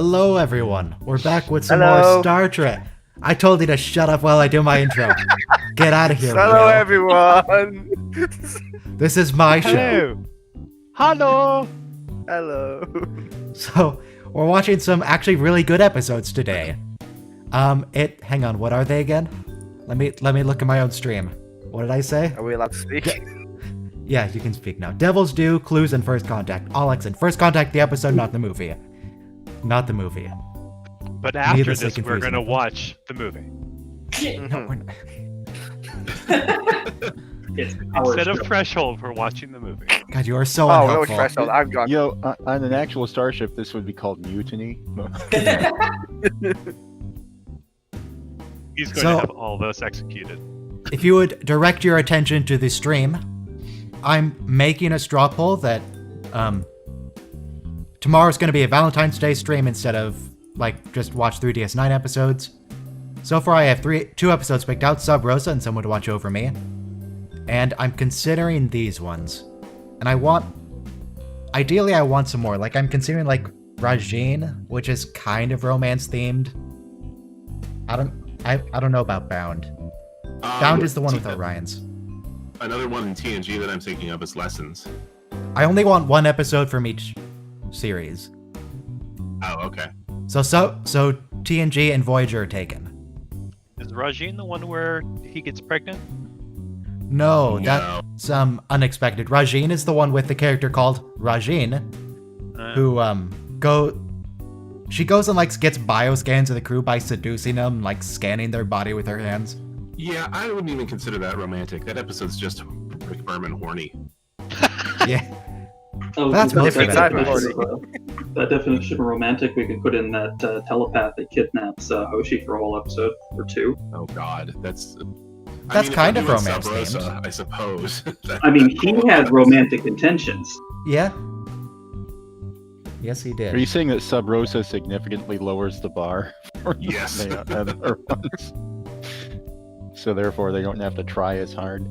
Hello, everyone. We're back with some Hello. more Star Trek. I told you to shut up while I do my intro. Get out of here, Hello, Will. everyone. This is my show. Hello. Hello. So, we're watching some actually really good episodes today. Hang on, what are they again? Let me look at my own stream. What did I say? Are we allowed to speak? Yeah, you can speak now. Devil's Due, Clues, and First Contact. All excellent. First Contact, the episode, not the movie. Not the movie. But after Needlessly this, we're confusing. gonna watch the movie. No, we're not. Instead of Threshold, we're watching the movie. God, you are so Oh, no unhelpful. threshold. I'm gone. Yo, on an actual starship, this would be called mutiny. He's going So- to have all those executed. If you would direct your attention to the stream, I'm making a straw poll that tomorrow's going to be a Valentine's Day stream instead of like just watch 3DS9 episodes. So far I have two episodes picked out, Sub Rosa and Someone to Watch Over Me. And I'm considering these ones. And ideally I want some more. Like I'm considering like Rajin, which is kind of romance themed. I don't know about Bound. Bound is the one with Orions. Another one in TNG that I'm thinking of is Lessons. I only want one episode from each series. Oh, okay. So TNG and Voyager are taken. Is Rajin the one where he gets pregnant? No, No. that's unexpected. Rajin is the one with the character called Rajin, who she goes and like gets bioscans of the crew by seducing them, like scanning their body with her hands. Yeah, I wouldn't even consider that romantic. That episode's just Rick Berman horny. Yeah. Oh, That's most of it. That definition of romantic, we could put in that telepath that kidnaps Hoshi for a whole episode or two. Oh God, that's That's kind if of we're doing romance Sub Rosa, themed. I suppose. I mean, he had romantic intentions. Yeah. Yes, he Are did. you saying that Sub Rosa significantly lowers the bar? For Yes. the other ones? So therefore, they don't have to try as hard.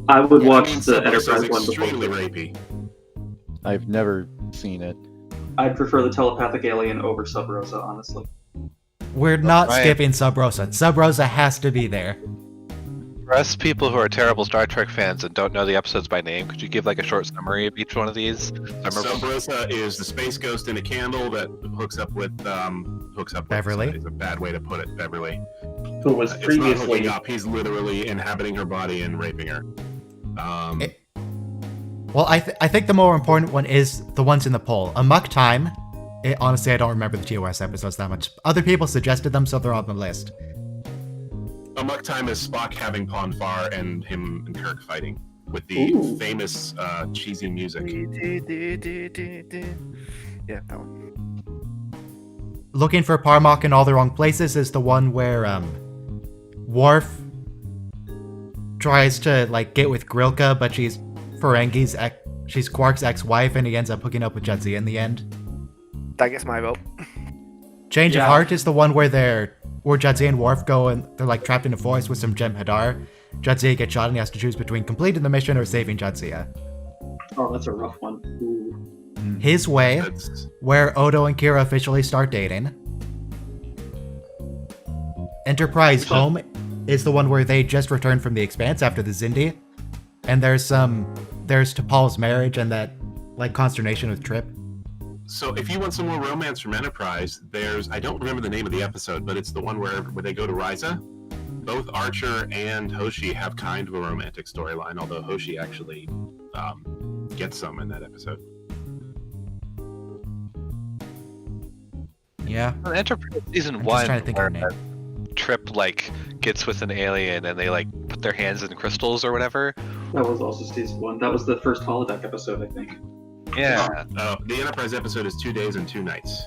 I would watch I mean, the Sub Rosa's Enterprise one before. extremely rapey. I've never seen it. I'd prefer the telepathic alien over Sub Rosa, honestly. We're not Right. skipping Sub Rosa. Sub Rosa has to be there. For us people who are terrible Star Trek fans and don't know the episodes by name, could you give like a short summary of each one of these? Sub Rosa is the space ghost in a candle that hooks up with Beverly? Is a bad way to put it. Beverly. Who was It's not hooking previously up. He's literally inhabiting her body and raping her. Well, I think the more important one is the ones in the poll. Amok Time. Honestly, I don't remember the TOS episodes that much. Other people suggested them, so they're on the list. Amok Time is Spock having Pon Farr and him and Kirk fighting with the Ooh. famous cheesy music. Yeah, that one. Looking for Parmok in all the wrong places is the one where Worf tries to like get with Grilka, but she's she's Quark's ex-wife, and he ends up hooking up with Jadzia in the end. That gets my vote. Change of Yeah. Heart is the one where Jadzia and Worf go and they're like trapped in a forest with some Jem'Hadar. Jadzia gets shot and he has to choose between completing the mission or saving Jadzia. Oh, that's a rough one. Ooh. His Way, That's where Odo and Kira officially start dating. Enterprise Home is the one where they just returned from the Expanse after the Zindi. And there's T'Pol's marriage and that like consternation with Trip. so. If you want some more romance from Enterprise, I don't remember the name of the episode, but it's the one where they go to Risa. Both Archer and Hoshi have kind of a romantic storyline, although Hoshi actually gets some in that episode. Yeah. Enterprise season I'm just one, trying to think of her where name. Trip like gets with an alien and they like put their hands in crystals or whatever. That was also season one. That was the first holodeck episode, I think. Yeah. The Enterprise episode is 2 days and 2 nights.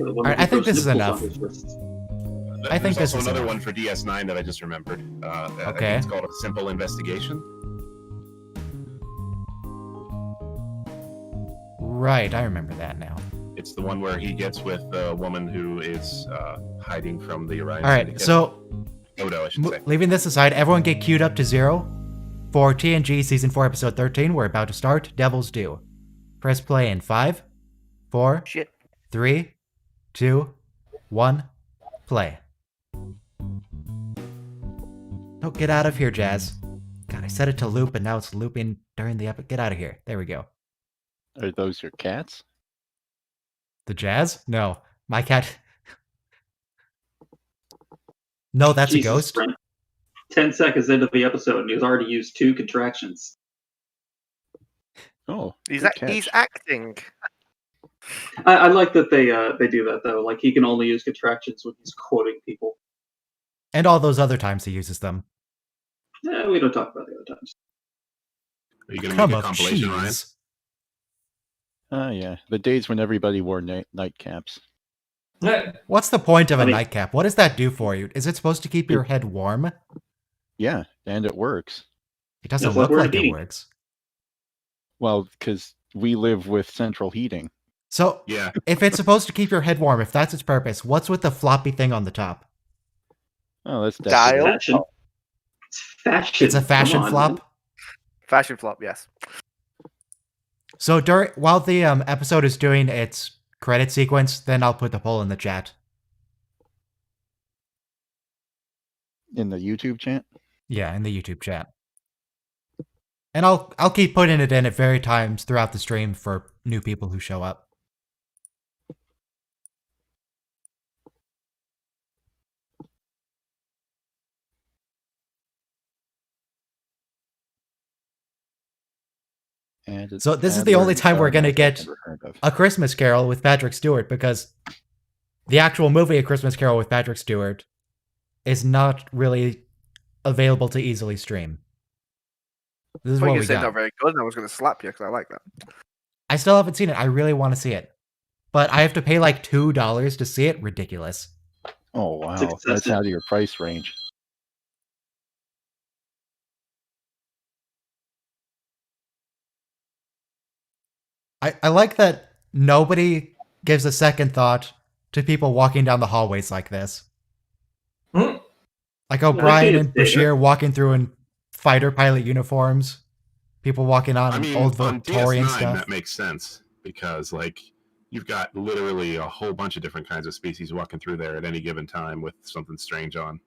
Alright, I think this is enough. I think There's this also is another enough. one for DS9 that I just remembered. I think Okay. it's called A Simple Investigation. Right, I remember that now. It's the one where he gets with a woman who is hiding from the Orion. Alright, Syndicate. so Odo, I should say. leaving this aside, everyone get queued up to 0. For TNG Season 4 Episode 13, we're about to start Devil's Due. Press play in 5, 4, Shit. 3, 2, 1, play. No, get out of here, Jazz. God, I set it to loop and now it's looping during the episode. Get out of here. There we go. Are those your cats? The Jazz? No. My cat. No, that's Jesus, a ghost. Brent. 10 seconds into the episode, and he's already used 2 contractions. Oh, He's good he's catch. acting. I like that they do that though. Like he can only use contractions when he's quoting people. And all those other times he uses them. We don't talk about the other times. Are you going to Come make a of compilation, Ryan? cheese. Oh, yeah. The days when everybody wore nightcaps. What's the point of a I mean- nightcap? What does that do for you? Is it supposed to keep your head warm? Yeah, and it works. It doesn't It's like look we're like it eating. works. Well, because we live with central heating. So, Yeah. if it's supposed to keep your head warm, if that's its purpose, what's with the floppy thing on the top? Oh, that's Dial? definitely. Fashion. It's fashion. It's a fashion Come on, flop. man. Fashion flop, yes. So while the episode is doing its credit sequence, then I'll put the poll in the chat. In the YouTube chat? Yeah, in the YouTube chat. And I'll keep putting it in at various times throughout the stream for new people who show up. And So this is the only time we're gonna get never heard of. A Christmas Carol with Patrick Stewart, because the actual movie A Christmas Carol with Patrick Stewart is not really available to easily stream. This is But what you we said got. not very good, and I was going to slap you because I like that. I still haven't seen it. I really want to see it. But I have to pay like $2 to see it? Ridiculous. Oh, wow. It's That's excessive. out of your price range. I like that nobody gives a second thought to people walking down the hallways like this. Hmm. Like O'Brien and it's David. Bashir walking through in fighter pilot uniforms. People walking on I mean, old on Victorian DS9, stuff. that makes sense because, like, you've got literally a whole bunch of different kinds of species walking through there at any given time with something strange on.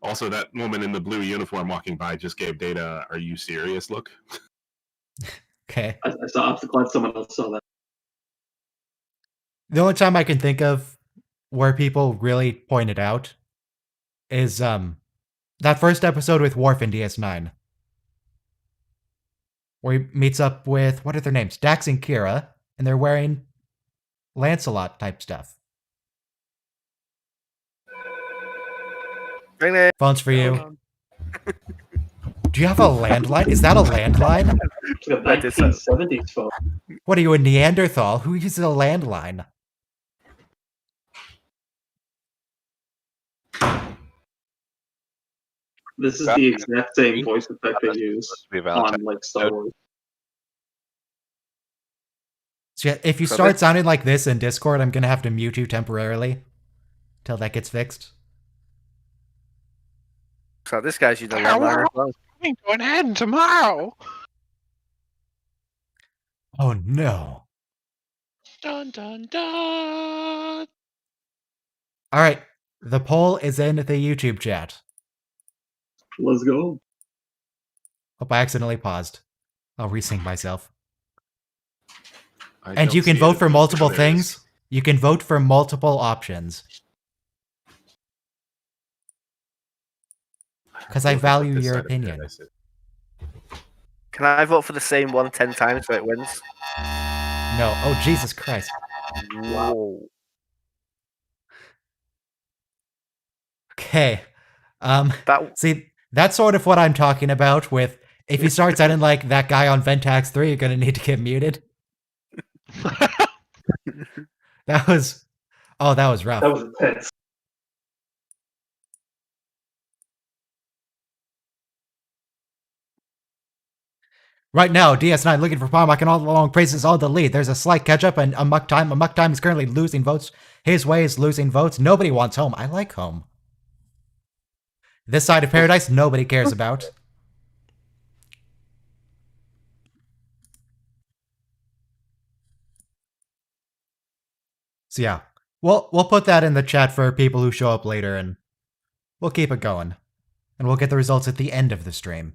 Also, that woman in the blue uniform walking by just gave Data, "Are you serious?" look. Okay. I saw. I'm glad someone else saw that. The only time I can think of where people really point it out is that first episode with Worf in DS9. Where he meets up with, what are their names? Dax and Kira, and they're wearing Lancelot type stuff. Ring it. Phones for you. Do you have a landline? Is that a landline? It's like a I did so. 1970s phone. What are you, a Neanderthal? Who uses a landline? This is the exact same voice effect they use Supposed to be on Valentine's. like Star Wars. So yeah, if you So start that- sounding like this in Discord, I'm gonna have to mute you temporarily till that gets fixed. So this guy's using a landline as well. Going to an end tomorrow. Oh no. Dun dun dun. All right, the poll is in the YouTube chat. Let's go. Hope I accidentally paused. I'll resync myself. I And don't you can see vote it. for multiple There it is. things. You can vote for multiple options. Because I Look, value this your side of the head, opinion. I see. Can I vote for the same one 10 times so it wins? No. Oh, Jesus Christ. Wow. Okay. That See, that's sort of what I'm talking about with if you start sounding like that guy on Ventax 3, you're gonna need to get muted. That was rough. That was intense. Right now, DS9 looking for Palmak and all the long praises on the lead. There's a slight catch up and Amok Time. Amok Time is currently losing votes. His way is losing votes. Nobody wants home. I like home. This side of paradise, nobody cares about. So yeah, we'll put that in the chat for people who show up later, and we'll keep it going. And we'll get the results at the end of the stream.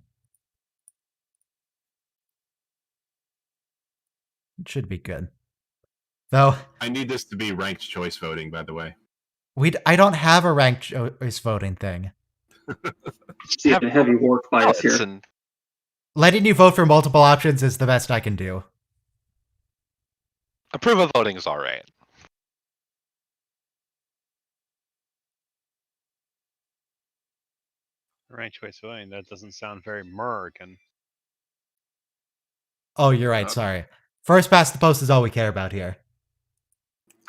It should be good. Though, I need this to be ranked choice voting, by the way. I don't have a ranked choice voting thing. See a heavy work bias here. And Letting you vote for multiple options is the best I can do. approval voting is alright. Ranked choice voting. That doesn't sound very American. Oh, you're right, sorry. First past the post is all we care about here.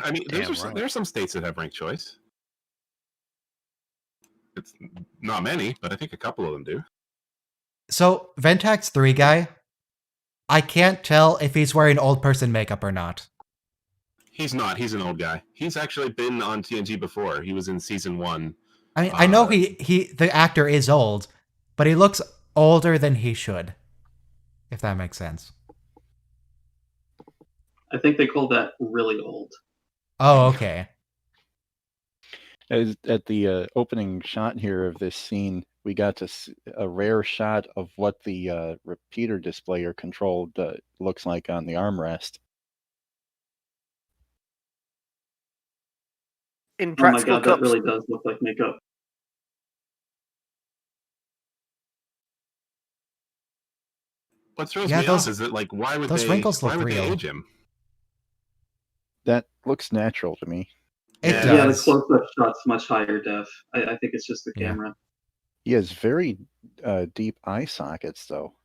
I mean, Damn there right. are some states that have ranked choice. It's not many, but I think a couple of them do. So, Ventax 3 guy, I can't tell if he's wearing old person makeup or not. He's not. He's an old guy. He's actually been on TNG before. He was in season 1. I mean, I know the actor is old, but he looks older than he should. If that makes sense. I think they call that really old. Oh, okay. As at the opening shot here of this scene, we got to see a rare shot of what the repeater display or control looks like on the armrest. In Oh my practical god, that cups, really does look like makeup. What throws Yeah, me those- off is that, like, why would those they? wrinkles Why look would they real. age him? That looks natural to me. It Yeah. Yeah, the does. close-up shot's much higher def. I think it's just the Yeah. camera. He has very deep eye sockets, though.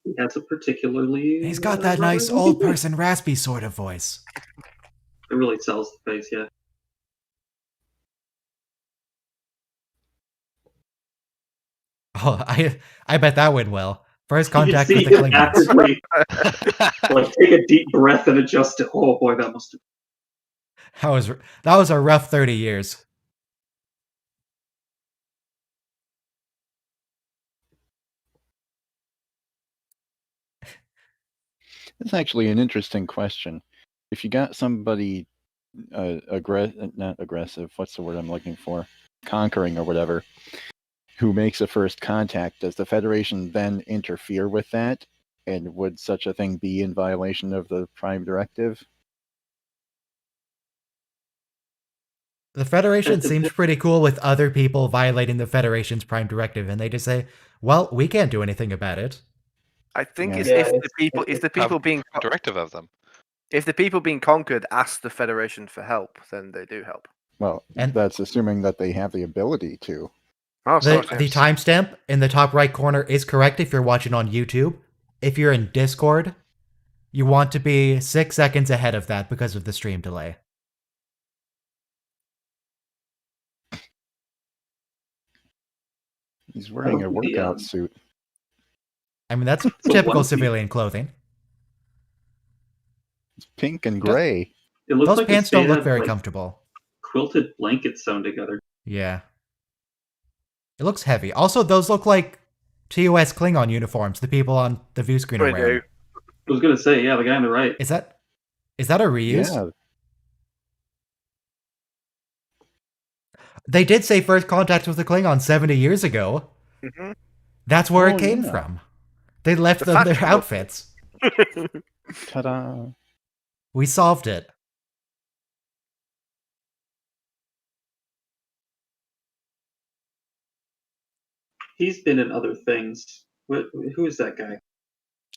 He has a particularly. He's got that nice rubbery old voice. person raspy sort of voice. It really sells the face, yeah. Oh, I bet that went well. First You can contact see with the him Klingons. actively like take a deep breath and adjust it. Oh boy, that must have. That was a rough 30 years. It's actually an interesting question. If you got somebody not aggressive, what's the word I'm looking for? Conquering or whatever, who makes a first contact, does the Federation then interfere with that? And would such a thing be in violation of the Prime Directive? The Federation It seems pretty cool with other people violating the Federation's Prime Directive, and they just say, well, we can't do anything about it. I think Yeah. it's Yeah, if the it's- people if the Have people being directive of them. if the people being conquered ask the Federation for help, then they do help. Well, And- that's assuming that they have the ability to. Oh, The sorry. timestamp in the top right corner is correct if you're watching on YouTube. If you're in Discord, you want to be 6 seconds ahead of that because of the stream delay. He's wearing a look at the, workout suit. I mean, that's So typical onesie. civilian clothing. It's pink and gray. It looks Those like pants it's don't made look of, very like, comfortable. quilted blankets sewn together. Yeah. It looks heavy. Also, those look like TOS Klingon uniforms the people on the view screen are They wearing. do. I was gonna say, yeah, the guy on the right. Is that a reuse? Yeah, They did say first contact with the Klingon 70 years ago. Mhm. That's where Oh, it came yeah. from. They left The them their fashionable- outfits. ta-da. We solved it. He's been in other things. Who is that guy?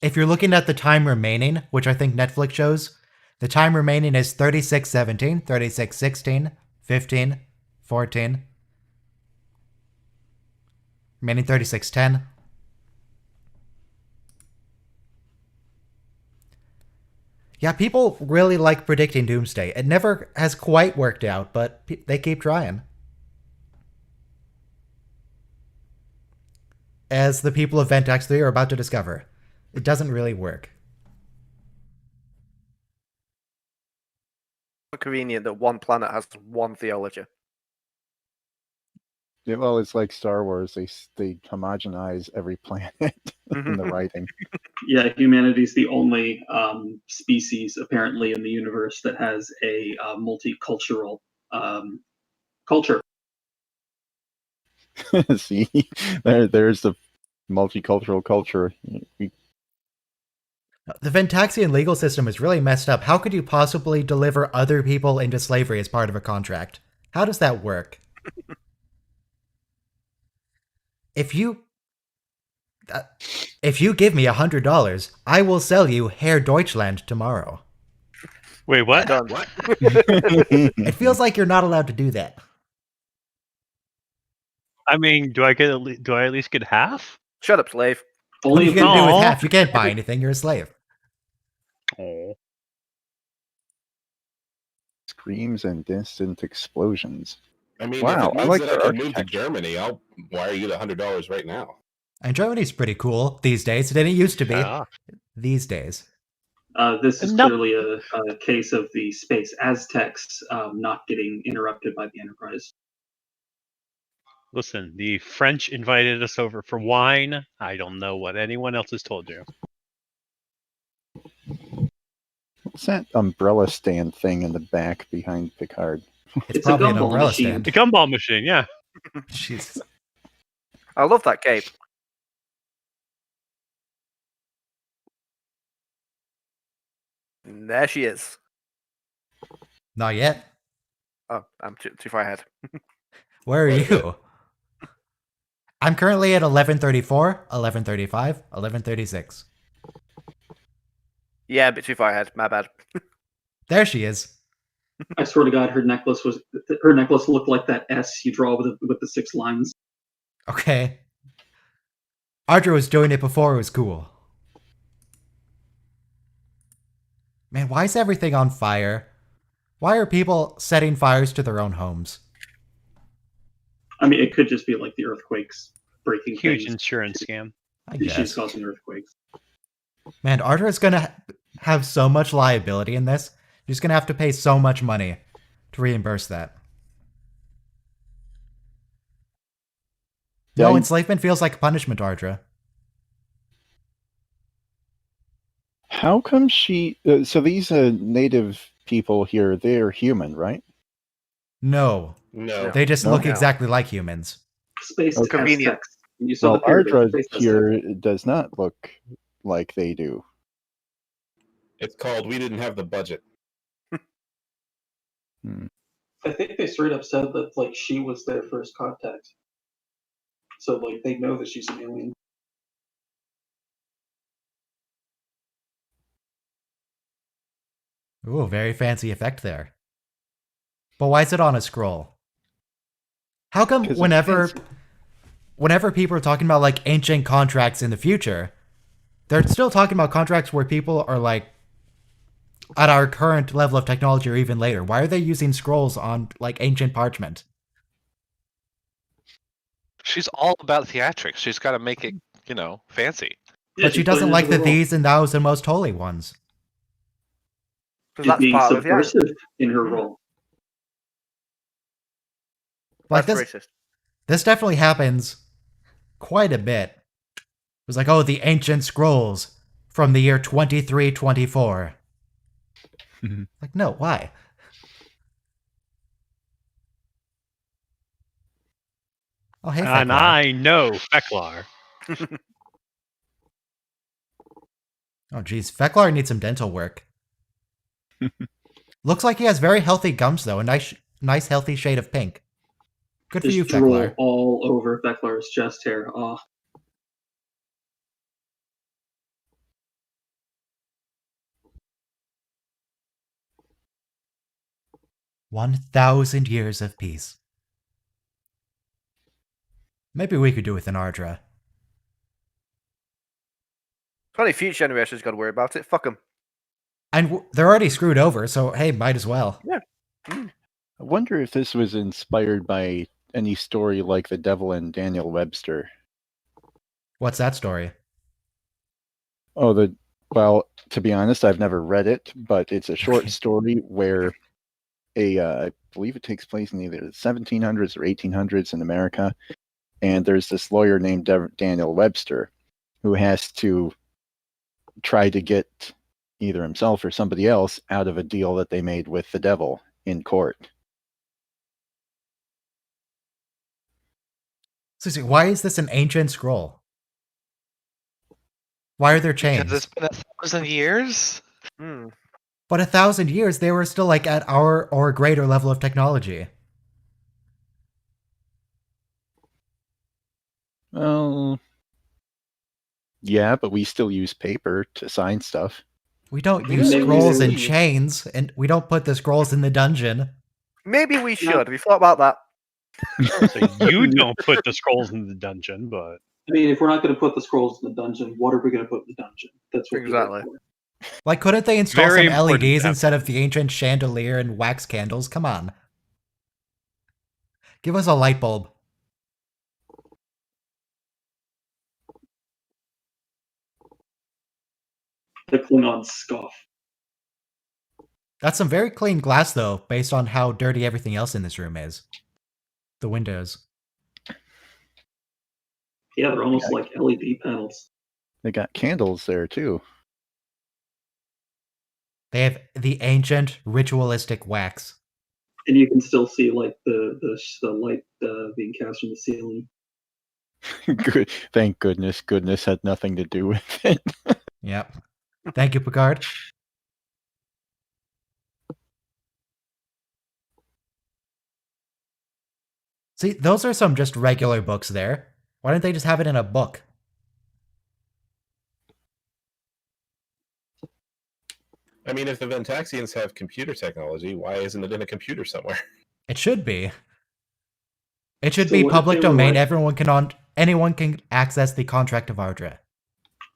If you're looking at the time remaining, which I think Netflix shows, the time remaining is 36:17, 36:16, 15, 14, remaining 36:10. Yeah, people really like predicting Doomsday. It never has quite worked out, but they keep trying. As the people of Ventax 3 are about to discover, it doesn't really work. Convenient that one planet has one theology. Yeah, well, it's like Star Wars. They homogenize every planet in the writing. Yeah, humanity's the only species apparently in the universe that has a multicultural culture. See, there's the multicultural culture. The Ventaxian legal system is really messed up. How could you possibly deliver other people into slavery as part of a contract? How does that work? If you give me $100, I will sell you Herr Deutschland tomorrow. Wait, what? Done. What? It feels like you're not allowed to do that. I mean, do I at least get half? Shut up, slave. What Only are you if going to do with Aw. half? You can't buy anything. You're a slave. Oh. Screams and distant explosions. I mean, Wow, if it I means like that their I can move to architecture. Germany, I'll wire you the $100 right now. And Germany's pretty cool these days. It didn't used to be. Ah. These days. this is No. clearly a case of the space Aztecs not getting interrupted by the Enterprise. Listen, the French invited us over for wine. I don't know what anyone else has told you. What's that umbrella stand thing in the back behind Picard? It's a probably an gumball umbrella machine. stand. The gumball machine, yeah. Jesus. I love that cape. And there she is. Not yet. Oh, I'm too far ahead. Where are you? I'm currently at 1134, 1135, 1136. Yeah, a bit too far ahead. My bad. There she is. I swear to God, her necklace looked like that S you draw with the 6 lines. Okay. Ardra was doing it before it was cool. Man, why is everything on fire? Why are people setting fires to their own homes? I mean, it could just be like the earthquakes breaking Huge things. insurance scam. I She's guess. causing earthquakes. Man, Ardra is gonna have so much liability in this. She's gonna have to pay so much money to reimburse that. Yeah, No, I- enslavement feels like a punishment, Ardra. How come she? So these native people here, they're human, right? No. No. They just No. look No. exactly like humans. Space Okay. Convenient. Aztecs. You saw Well, the pyramid, Ardra space Aztecs. here does not look like they do. It's called We Didn't Have the Budget. I think they straight up said that like she was their first contact. So like they know that she's an alien. Ooh, very fancy effect there. But why is it on a scroll? How come 'Cause it's whenever people are talking about like ancient contracts in the future, they're still talking about contracts where people are like at our current level of technology or even later? Why are they using scrolls on like ancient parchment? She's all about theatrics. She's got to make it, fancy. Yeah, But she she's doesn't playing like into the role. these and thous and most holy ones. Because She's that's being part of the subversive in her Mm. role. Like That's this racist. this definitely happens quite a bit. It was like, oh, the ancient scrolls from the year 2324. Like, no, why? Oh, hey, And Feklar. I know Feklar. Oh, geez. Feklar needs some dental work. Looks like he has very healthy gums, though. A nice healthy shade of pink. Good for Just you, drool Feklar. all over Becklar's chest hair. Oh, 1,000 years of peace. Maybe we could do with an Ardra. Only future generations got to worry about it. Fuck them. And they're already screwed over, so hey, might as well. I wonder if this was inspired by any story like The Devil and Daniel Webster. What's that story? Well, to be honest, I've never read it, but it's a short story where I believe it takes place in either the 1700s or 1800s in America. And there's this lawyer named Daniel Webster who has to try to get either himself or somebody else out of a deal that they made with the devil in court. Susie, why is this an ancient scroll? Why are there chains? Because it's been 1,000 years. Hmm. But 1,000 years, they were still like at our or greater level of technology. Well, yeah, but we still use paper to sign stuff. We don't Maybe use we scrolls do. and chains, and we don't put the scrolls in the dungeon. Maybe we should. We thought about that. So you don't put the scrolls in the dungeon, but I mean, if we're not going to put the scrolls in the dungeon, what are we going to put in the dungeon? That's what Exactly. we're for. Like, couldn't they install Very some important LEDs to have. instead of the ancient chandelier and wax candles? Come on. Give us a light bulb. The Klingons scoff. That's some very clean glass, though, based on how dirty everything else in this room is. The windows. Yeah, they're almost like LED panels. They got candles there too. They have the ancient ritualistic wax. And you can still see like the light being cast from the ceiling. Good. Thank goodness. Goodness had nothing to do with it. Yep. Thank you, Picard. See, those are some just regular books there. Why don't they just have it in a book? I mean, if the Ventaxians have computer technology, why isn't it in a computer somewhere? It should be. It should So be what if public they were domain. like- Anyone can access the contract of Ardra.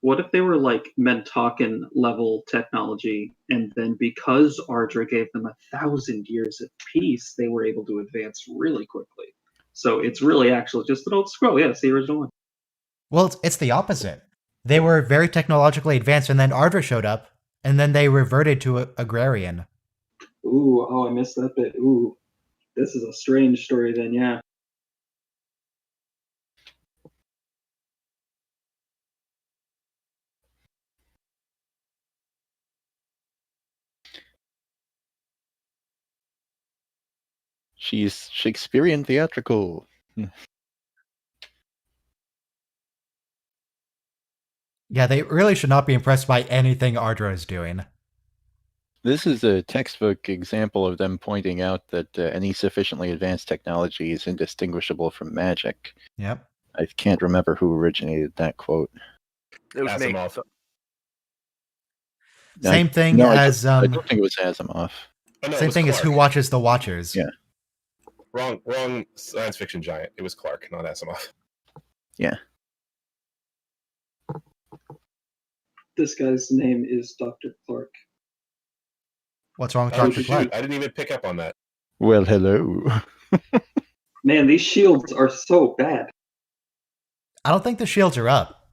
What if they were like Mentakan level technology, and then because Ardra gave them 1,000 years of peace, they were able to advance really quickly? So it's really actually just an old scroll. Yeah, it's the original one. Well, it's the opposite. They were very technologically advanced, and then Ardra showed up, and then they reverted to agrarian. Ooh, oh, I missed that bit. Ooh, this is a strange story then, yeah. She's Shakespearean theatrical. Yeah, they really should not be impressed by anything Ardra is doing. This is a textbook example of them pointing out that any sufficiently advanced technology is indistinguishable from magic. Yep. I can't remember who originated that quote. It was me. Asimov. Same thing No, as I don't think it was Asimov. Oh, no, it same was thing as Clark. Who Watches the Watchers. Yeah. Wrong science fiction giant. It was Clark, not Asimov. This guy's name is Dr. Clark. What's wrong with Oh, Dr. Clark? shoot. I didn't even pick up on that. Well, hello. Man, these shields are so bad. I don't think the shields are up.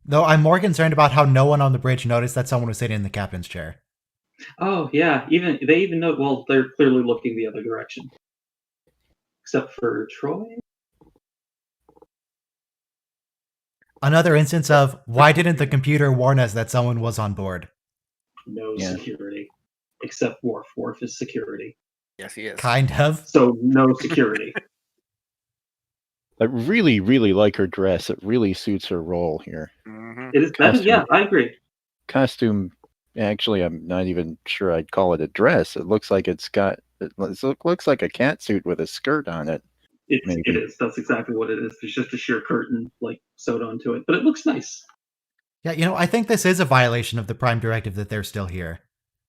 Though I'm more concerned about how no one on the bridge noticed that someone was sitting in the captain's chair. Oh yeah, they even know. Well, they're clearly looking the other direction, except for Troy. Another instance of why didn't the computer warn us that someone was on board? No Yeah. security, except Worf. Worf is security, Yes, he is. Kind of. so no security. I really, really like her dress. It really suits her role here. Mhm. It is that is, yeah, I agree. Costume, actually, I'm not even sure I'd call it a dress. It looks like it looks like a cat suit with a skirt on it. It Maybe. is. That's exactly what it is. There's just a sheer curtain like sewed onto it, but it looks nice. Yeah, I think this is a violation of the Prime Directive that they're still here.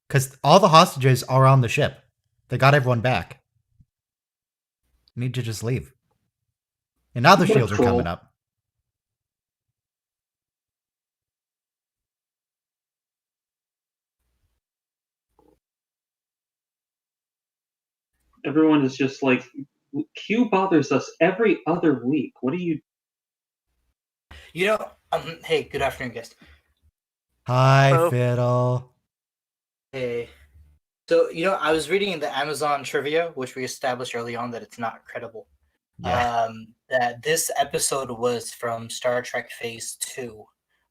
Because all the hostages are on the ship. They got everyone back. Need to just leave. And now the What a shields are troll. coming up. Everyone is just like, Q bothers us every other week. What do you? Hey, good afternoon, guys. Hi, Hello. Fiddle. Hey. So, I was reading in the Amazon trivia, which we established early on that it's not credible. Yeah. That this episode was from Star Trek Phase 2,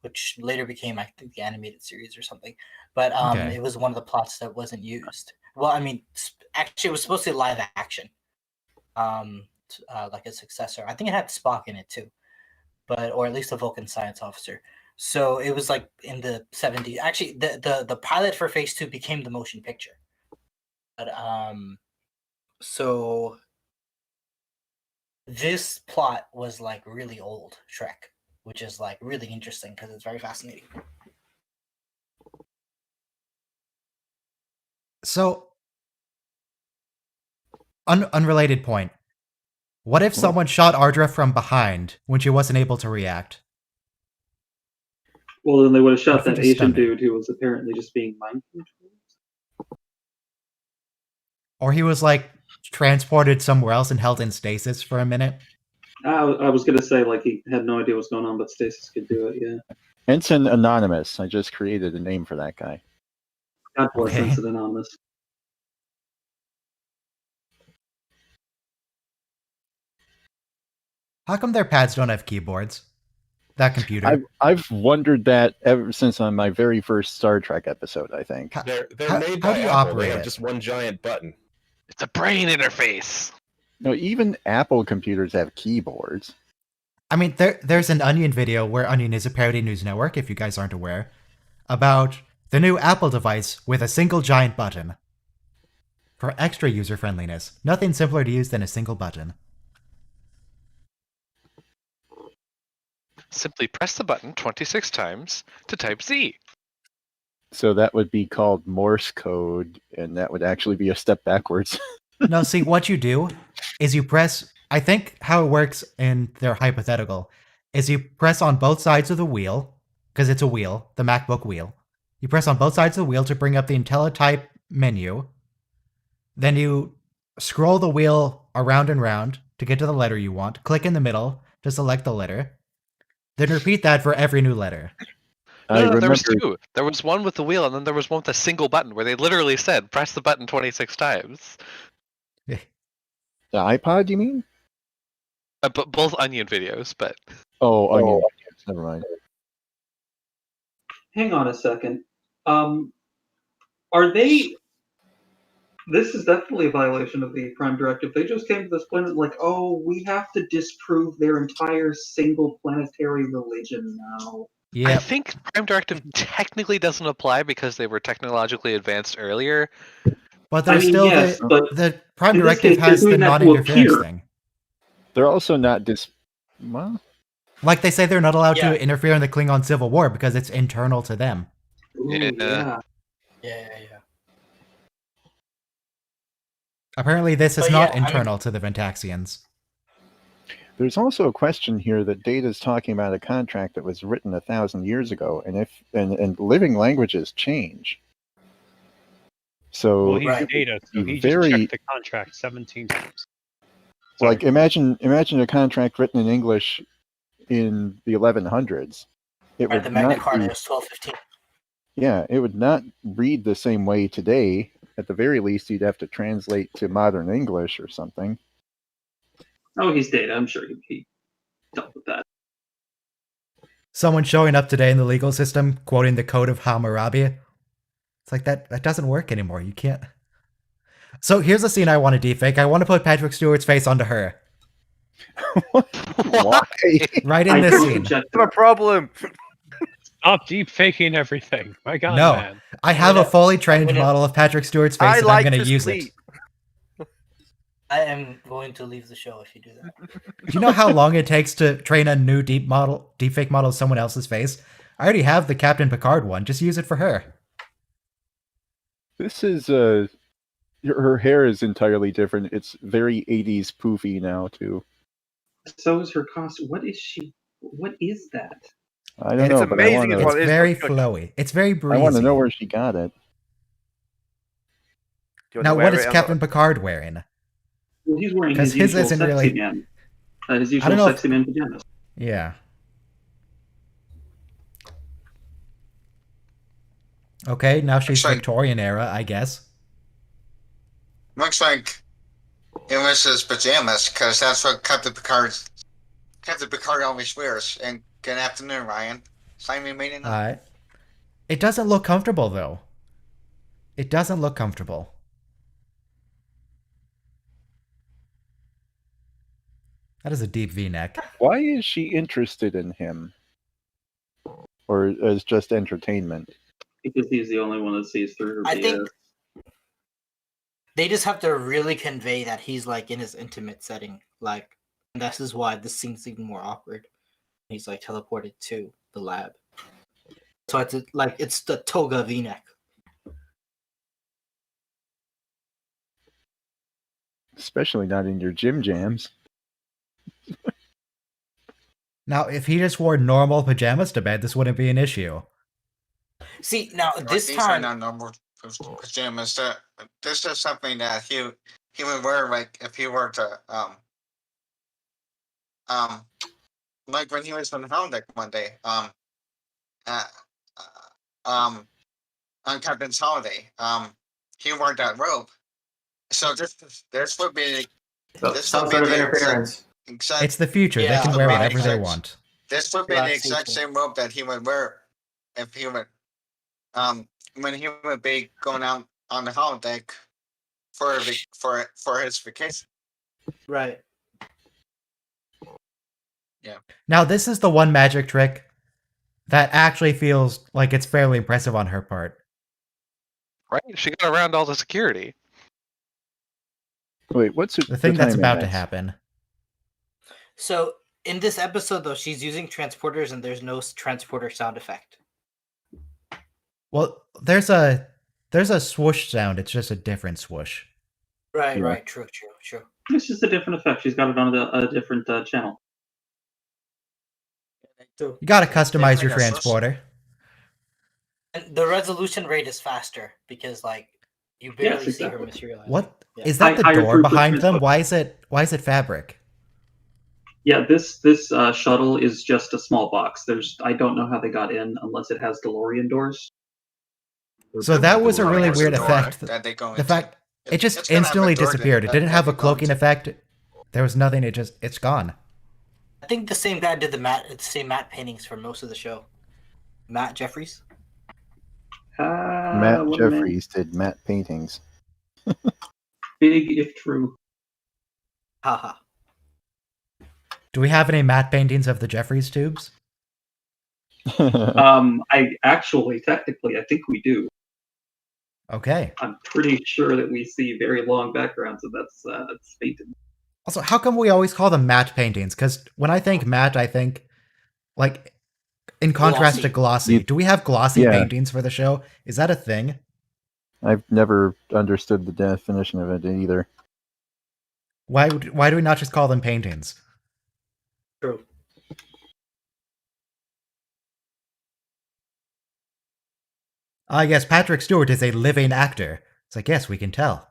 which later became, I think, the animated series or something. But Okay. it was one of the plots that wasn't used. Well, I mean, actually, it was supposed to be live action, like a successor. I think it had Spock in it too, or at least a Vulcan science officer. So it was like in the 70s. Actually, the pilot for Phase 2 became the motion picture. But so this plot was like really old Trek, which is like really interesting because it's very fascinating. So, unrelated point. What if someone shot Ardra from behind when she wasn't able to react? Well, then they would have shot What if we that just Asian stunned it? dude who was apparently just being mind controlled. Or he was like transported somewhere else and held in stasis for a minute? I was gonna say like he had no idea what's going on, but Stasis could do it. Yeah. Ensign Anonymous. I just created a name for that guy. God bless Okay. Ensign Anonymous. How come their pads don't have keyboards? That computer. I've wondered that ever since on my very first Star Trek episode, I think. They're How- made how by do you Apple. operate They have it? just one giant button. It's a brain interface. No, even Apple computers have keyboards. I mean, there's an Onion video where Onion is a parody news network, if you guys aren't aware, about the new Apple device with a single giant button. For extra user-friendliness. Nothing simpler to use than a single button. Simply press the button 26 times to type Z. So that would be called Morse code, and that would actually be a step backwards. No, see, what you do is you press... I think how it works in their hypothetical is you press on both sides of the wheel, because it's a wheel, the MacBook wheel. You press on both sides of the wheel to bring up the IntelliType menu. Then you scroll the wheel around and round to get to the letter you want. Click in the middle to select the letter. Then repeat that for every new letter. No, there was two. There was one with the wheel, and then there was one with a single button where they literally said, press the button 26 times. The iPod, you mean? But both Onion videos, but... Oh, Onion. Never mind. Hang on a second. Are they? This is definitely a violation of the Prime Directive. They just came to this planet like, oh, we have to disprove their entire single planetary religion now. Yeah. I think Prime Directive technically doesn't apply because they were technologically advanced earlier. But there's still yes, but the Prime in this Directive case, they're has the doing that to non-interference appear. thing. They're also not well, Like they say they're not allowed Yeah. to interfere in the Klingon Civil War because it's internal to them. Ooh, Yeah. Yeah. Apparently this is But not yeah, internal to the Ventaxians. there's also a question here that Data's talking about a contract that was written 1,000 years ago, and living languages change. So, Well, he's Right. data, so he Very- just checked the contract 17 times. like, imagine a contract written in English in the 1100s. It Right, would the Magna not Carta be, is 1215. yeah, it would not read the same way today. At the very least, you'd have to translate to modern English or something. Oh, he's Data. I'm sure he dealt with that. Someone showing up today in the legal system quoting the Code of Hammurabi. It's like that doesn't work anymore. You can't. So here's a scene I want to defake. I want to put Patrick Stewart's face onto her. Why? Right in I this don't scene. object to No that. problem. Stop deep faking everything. My God, No. man. I have a fully trained gonna- model of Patrick Stewart's face I and like I'm going to to use sleep. it. I am going to leave the show if you do that. Do you know how long it takes to train a new deepfake model of someone else's face? I already have the Captain Picard one. Just use it for her. This is her hair is entirely different. It's very 80s poofy now too. So is her costume. What is she? What is that? I don't It's know, but I amazing want as It's well. to. It's very good. flowy. It's very I breezy. want to know where she got it. Do you Now, wanna what wear is it on Captain Picard wearing? Well, he's wearing 'Cause his his usual isn't sexy really- man. His I usual don't know if- sexy man pajamas. Yeah. Okay, now she's Actually- Victorian era, I guess. Looks like it was his pajamas, because that's what Captain Picard always wears. And good afternoon, Ryan. Simon meeting. It doesn't look comfortable, though. It doesn't look comfortable. That is a deep V-neck. Why is she interested in him? Or as just entertainment? Because he's the only one that sees through her I BS. think they just have to really convey that he's like in his intimate setting. Like, and this is why this scene's even more awkward. He's like teleported to the lab. So it's the toga V-neck. Especially not in your gym jams. Now, if he just wore normal pajamas to bed, this wouldn't be an issue. See, now this These time, are not normal pajamas. This is something that he would wear, like if he were to like when he was on the holodeck one day on Captain's holiday, he wore that robe. So this would be some sort of interference. It's the future. Yeah, They can wear right, whatever they exact- want. This would be the Relaxation. exact same robe that he would wear if he would when he would be going out on the holodeck for his vacation. right? Now, this is the one magic trick that actually feels like it's fairly impressive on her part. Right? She got around all the security. Wait, what's The thing that's timing about to is? happen. So in this episode, though, she's using transporters, and there's no transporter sound effect. Well, there's a swoosh sound. It's just a different swoosh. Right, Yeah. right, true. It's just a different effect. She's got it on a different channel. You gotta customize Yeah, your I guess so. transporter. And the resolution rate is faster because, like, you barely Yes, see her exactly. materialize. What Yeah. is that? The Higher door throughput behind them? transport. Why is it fabric? Yeah, this shuttle is just a small box. I don't know how they got in unless it has DeLorean doors. So that was a really There's weird door effect. that they go The into. fact it It's just gonna have a instantly door that- disappeared. It that- didn't that have a they go cloaking into. effect. There was nothing. It's gone. I think the same guy did the same matte paintings for most of the show. Matt Jeffries. Matt What a man. Jeffries did matte paintings. Big if true. Haha. Do we have any matte paintings of the Jeffries tubes? I actually, technically, I think we do. Okay. I'm pretty sure that we see very long backgrounds, and that's painted. Also, how come we always call them matte paintings? Because when I think matte, I think like in contrast to glossy. You- Do we have glossy Yeah. paintings for the show? Is that a thing? I've never understood the definition of it either. Why do we not just call them paintings? True. I guess Patrick Stewart is a living actor. It's like, yes, we can tell.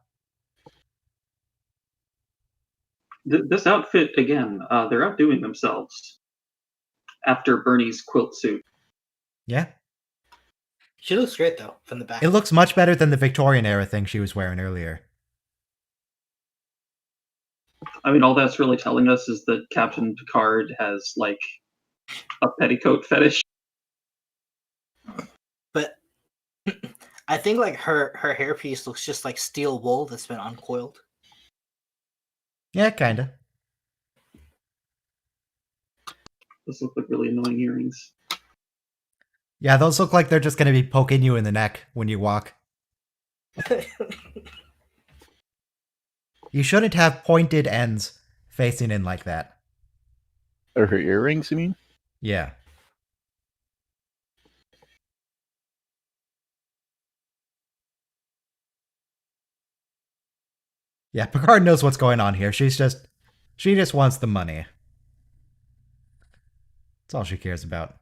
This outfit, again, they're outdoing themselves after Bernie's quilt suit. Yeah. She looks great though from the back. It looks much better than the Victorian era thing she was wearing earlier. I mean, all that's really telling us is that Captain Picard has, like, a petticoat fetish. But I think like her hairpiece looks just like steel wool that's been uncoiled. Yeah, kinda. Those look like really annoying earrings. Yeah, those look like they're just gonna be poking you in the neck when you walk. You shouldn't have pointed ends facing in like that. Or her earrings, you mean? Yeah. Yeah, Picard knows what's going on here. She just wants the money. That's all she cares about.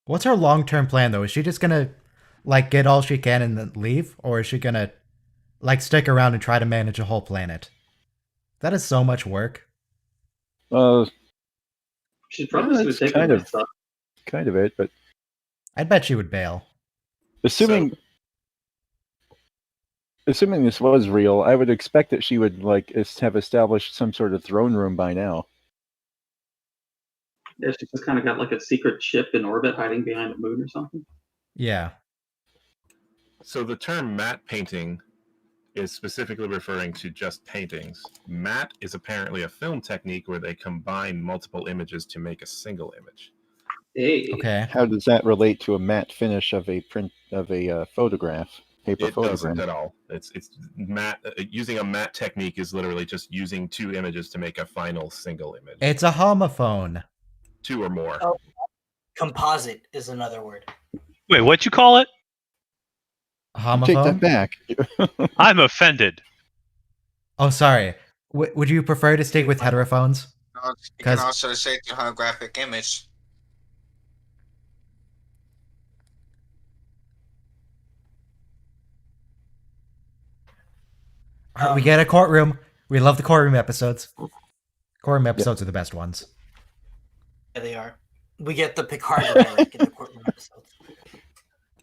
What's her long-term plan though? Is she just gonna like get all she can and then leave, or is she gonna like stick around and try to manage a whole planet? That is so much work. She's probably just going That's to take kind all of- that stuff. kind of it, but I'd bet she would bail. assuming this was real, I would expect that she would have established some sort of throne room by now. Yeah, she just kind of got like a secret ship in orbit hiding behind a moon or something. Yeah. So the term matte painting is specifically referring to just paintings. Matte is apparently a film technique where they combine multiple images to make a single image. Hey. Okay. How does that relate to a matte finish of a photograph? Paper It photograph. doesn't at all. It's matte. Using a matte technique is literally just using two images to make a final single image. It's a homophone. Two or more. Oh, composite is another word. Wait, what'd you call it? Homophone? Take that back. I'm offended. Oh, sorry. Would you prefer to stick with heterophones? You can also say the holographic image. We get a courtroom. We love the courtroom episodes. Courtroom episodes are the best ones. Yeah, they are. We get the Picard rhetoric in the courtroom episodes.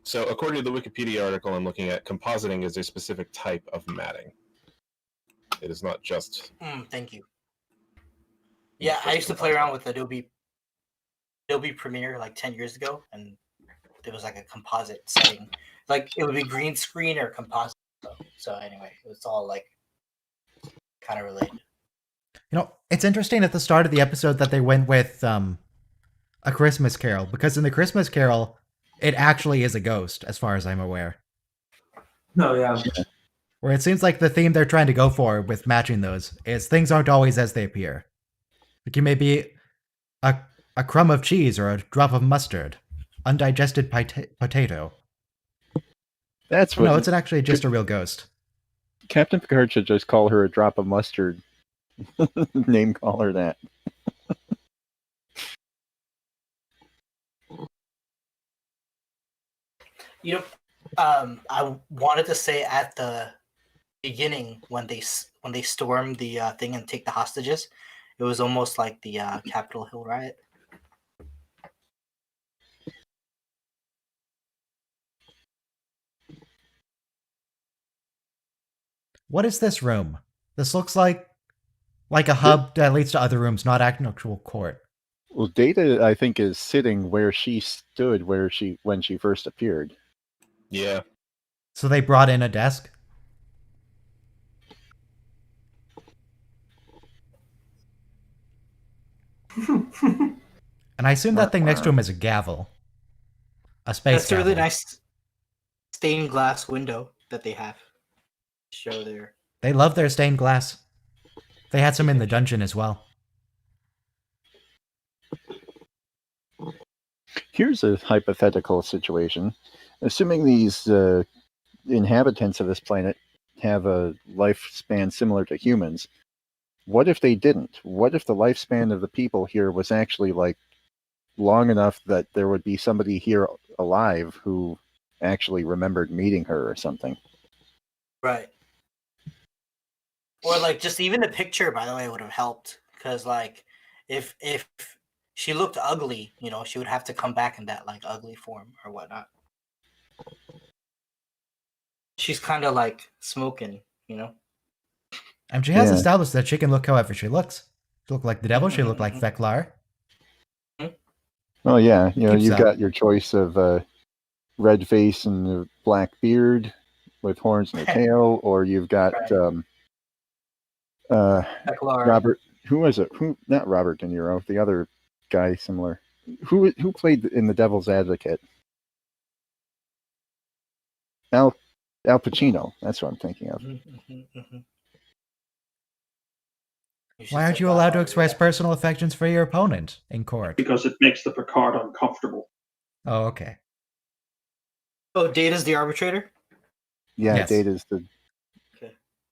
So according to the Wikipedia article I'm looking at, compositing is a specific type of matting. It is not just... Thank you. Yeah, I used to play around with Adobe Premiere like 10 years ago, and there was like a composite setting. Like, it would be green screen or composite. So anyway, it's all like kind of related. You know, it's interesting at the start of the episode that they went with A Christmas Carol, because in The Christmas Carol, it actually is a ghost, as far as I'm aware. No, yeah. Where it seems like the theme they're trying to go for with matching those is things aren't always as they appear. Like, you may be a crumb of cheese or a drop of mustard, undigested potato. That's what. No, it's actually just a real ghost. Captain Picard should just call her a drop of mustard. Name call her that. You know, I wanted to say at the beginning when they storm the thing and take the hostages, it was almost like the Capitol Hill riot. What is this room? This looks like a hub that leads to other rooms, not actual court. Well, Data, I think, is sitting where she stood when she first appeared. Yeah. So they brought in a desk? And I assume that thing next to him is a gavel. A space That's a gavel. really nice stained glass window that they have. Show there. They love their stained glass. They had some in the dungeon as well. Here's a hypothetical situation. Assuming these inhabitants of this planet have a lifespan similar to humans, what if they didn't? What if the lifespan of the people here was actually like long enough that there would be somebody here alive who actually remembered meeting her or something? Right. Or like just even the picture, by the way, would have helped, because like if she looked ugly, you know, she would have to come back in that like ugly form or whatnot. She's kind of like smoking, you know. And she has established that she can look however she looks. She look like the devil. She look like Theklar. Oh yeah, you know, Keeps you've up. got your choice of red face and a black beard with horns and a tail, or you've got Robert. Who was it? Who? Not Robert De Niro. The other guy similar. Who played in The Devil's Advocate? Al Pacino. That's what I'm thinking of. Why aren't you allowed to express personal affections for your opponent in court? Because it makes the Picard uncomfortable. Oh, okay. Oh, Data's the arbitrator? Yeah, Yes. Data's the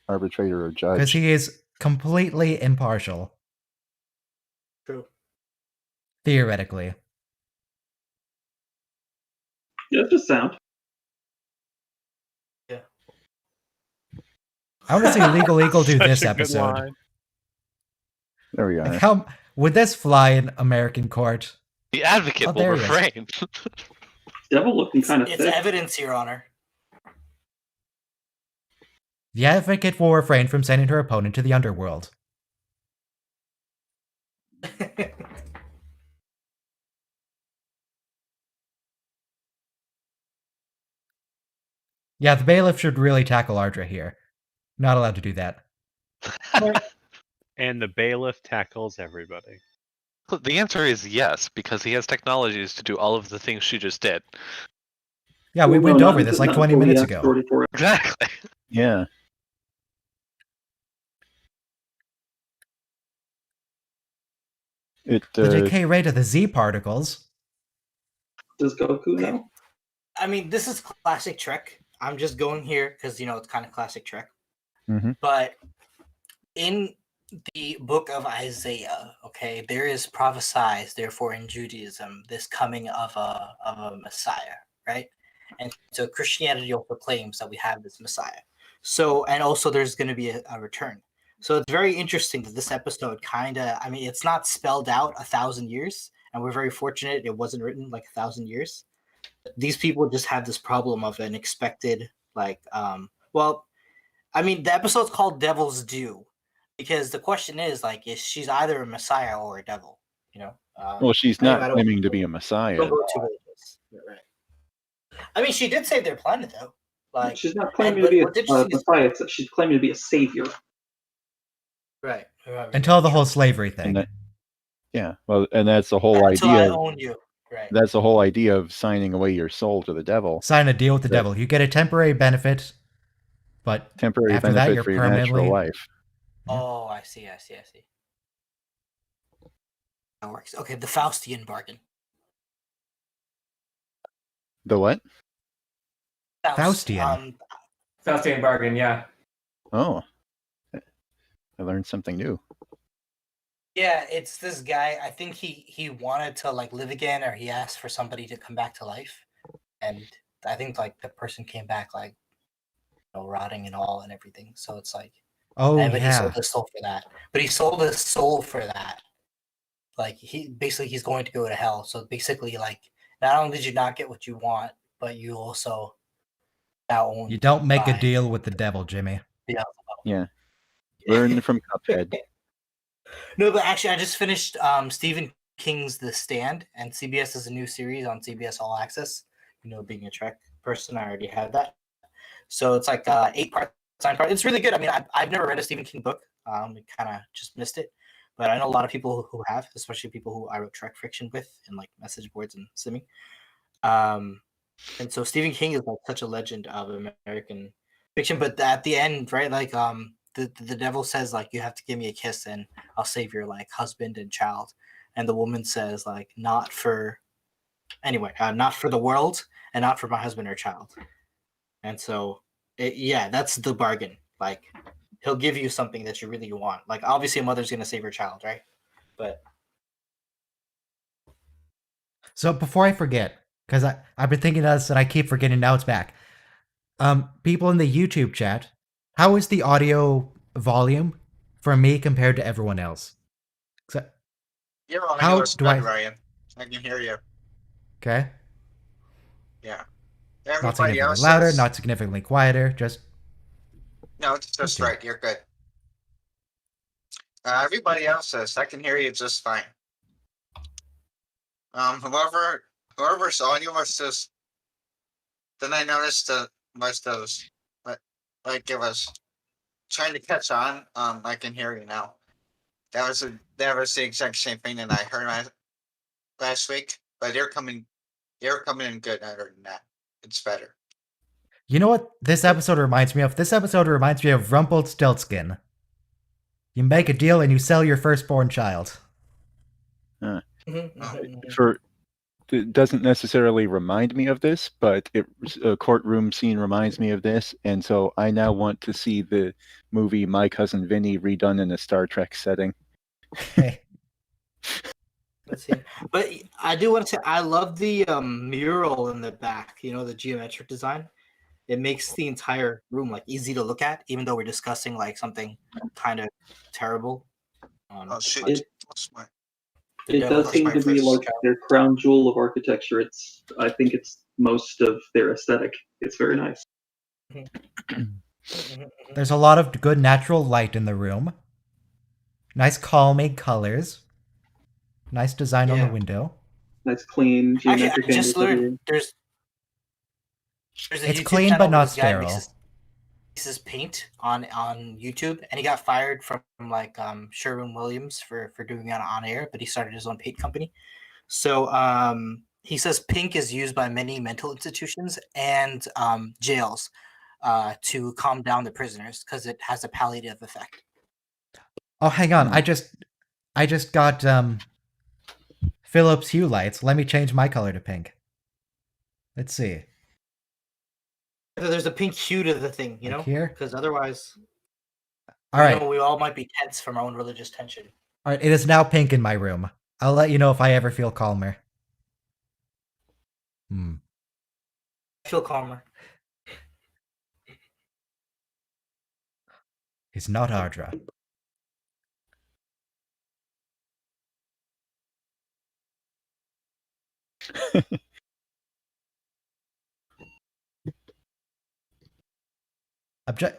arbitrator or judge. Because he is completely impartial. True. Theoretically. Yeah, it's just sound. Yeah. I want to see Legal Eagle do Such this a good episode. line. There we are. Like, how would this fly in American court? The advocate Oh, will there he is. refrain. Devil looking kind of It's thick. evidence, Your Honor. The advocate will refrain from sending her opponent to the underworld. Yeah, the bailiff should really tackle Ardra here. Not allowed to do that. And the bailiff tackles everybody. The answer is yes, because he has technologies to do all of the things she just did. Yeah, we Well, went no, over not this until- like not 20 until he minutes asked ago. Jordy for it. Exactly. Yeah. It The decay rate of the Z particles. Does Goku know? I mean, this is classic Trek. I'm just going here because, it's kind of classic Trek. Mhm. But in the book of Isaiah, okay, there is prophesied, therefore, in Judaism, this coming of a Messiah, right? And so Christianity also claims that we have this Messiah. So, and also there's going to be a return. So it's very interesting that this episode it's not spelled out 1,000 years, and we're very fortunate it wasn't written like 1,000 years. These people just have this problem of an expected, the episode's called Devil's Due because the question is she's either a Messiah or a devil, Well, she's anyway, not claiming to be a Messiah. Don't go too religious. Right. I mean, she did save their planet though. She's not claiming to be a Messiah. She's claiming to be a savior. Right. Until the whole slavery thing. And that's the whole Until idea. I own you. Right. That's the whole idea of signing away your soul to the devil. Sign a deal with the devil. You get a temporary benefit, but Temporary after that, benefit you're for your permanently. natural life. Oh, I see. That works. Okay, the Faustian bargain. The what? Faustian. Faustian bargain, yeah. Oh. I learned something new. Yeah, it's this guy. I think he wanted to live again, or he asked for somebody to come back to life, and I think the person came back rotting and all and everything. So it's Oh but he yeah. sold his soul for that. But he sold his soul for that. He's going to go to hell. So basically, not only did you not get what you want, but you also now own. You don't make a deal with the devil, Jimmy. Yeah. Learn from Cuphead. No, but actually, I just finished Stephen King's The Stand, and CBS has a new series on CBS All Access. Being a Trek person, I already have that. So it's 8 parts, 9 parts. It's really good. I mean, I've never read a Stephen King book. I kind of just missed it. But I know a lot of people who have, especially people who I wrote Trek fiction with in message boards and simming. And so Stephen King is such a legend of American fiction. But at the end, right, the devil says you have to give me a kiss and I'll save your husband and child. And the woman says not for the world and not for my husband or child. And so that's the bargain. He'll give you something that you really want. Obviously a mother's gonna save her child, right? But So before I forget, because I've been thinking of this and I keep forgetting, now it's back. People in the YouTube chat, how is the audio volume for me compared to everyone else? You're on How English do I- good, Ryan. I can hear you. Okay. Yeah. Not Everybody significantly else louder, is- not significantly quieter, just No, it's just Okay. right. You're good. Everybody else says I can hear you just fine. Whoever's audio was just. Then I noticed that most of those, it was trying to catch on. I can hear you now. That was the exact same thing that I heard last week. But you're coming in good. Other than that, it's better. You know what this episode reminds me of? This episode reminds me of Rumpelstiltskin. You make a deal and you sell your firstborn child. It doesn't necessarily remind me of this, but a courtroom scene reminds me of this, and so I now want to see the movie My Cousin Vinny redone in a Star Trek setting. let's see. But I do want to say I love the mural in the back. The geometric design. It makes the entire room easy to look at, even though we're discussing something kind of terrible. Oh shit! It does seem to be like their crown jewel of architecture. I think it's most of their aesthetic. It's very nice. There's a lot of good natural light in the room. Nice calming colors. Nice design on the window. Nice clean Actually, geometric I just angles learned there's a It's YouTube clean channel but where not this guy sterile. mixes paint on YouTube, and he got fired from like Sherwin Williams for doing it on air, but he started his own paint company. So he says pink is used by many mental institutions and jails to calm down the prisoners because it has a palliative effect. Oh, hang on. I just got Philips Hue lights. Let me change my color to pink. Let's see. There's a pink hue to the thing, you know, here? because otherwise, All right. we all might be tense from our own religious tension. All right. It is now pink in my room. I'll let you know if I ever feel calmer. I feel calmer. He's not Ardra.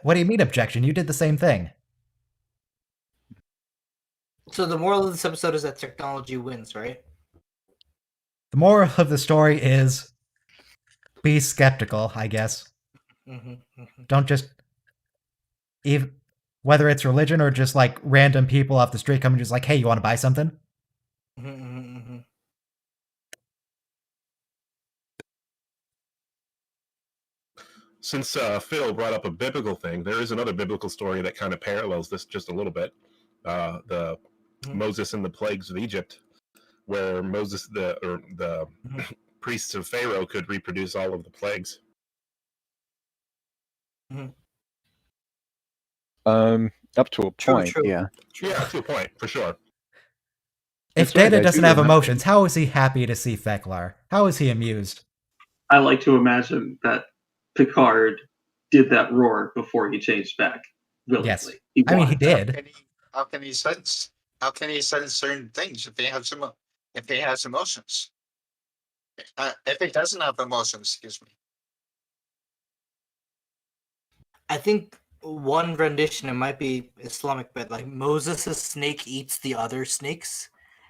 What do you mean objection? You did the same thing. So the moral of this episode is that technology wins, right? The moral of the story is be skeptical, I guess. Don't just even whether it's religion or just like random people off the street coming just like, hey, you want to buy something? Since Phil brought up a biblical thing, there is another biblical story that kind of parallels this just a little bit. The Moses and the plagues of Egypt, where Moses, the priests of Pharaoh, could reproduce all of the plagues. Up to a point, true. yeah. Yeah, to a point, for sure. If That's right, Data I doesn't do have remember. emotions, how is he happy to see Feklar? How is he amused? I like to imagine that Picard did that roar before he changed back willingly. Yes. He I mean, he wanted did. How can he sense? How can he sense certain things if he has emotions? If he doesn't have emotions, excuse me. I think one rendition, it might be Islamic, but like Moses' snake eats the other snakes.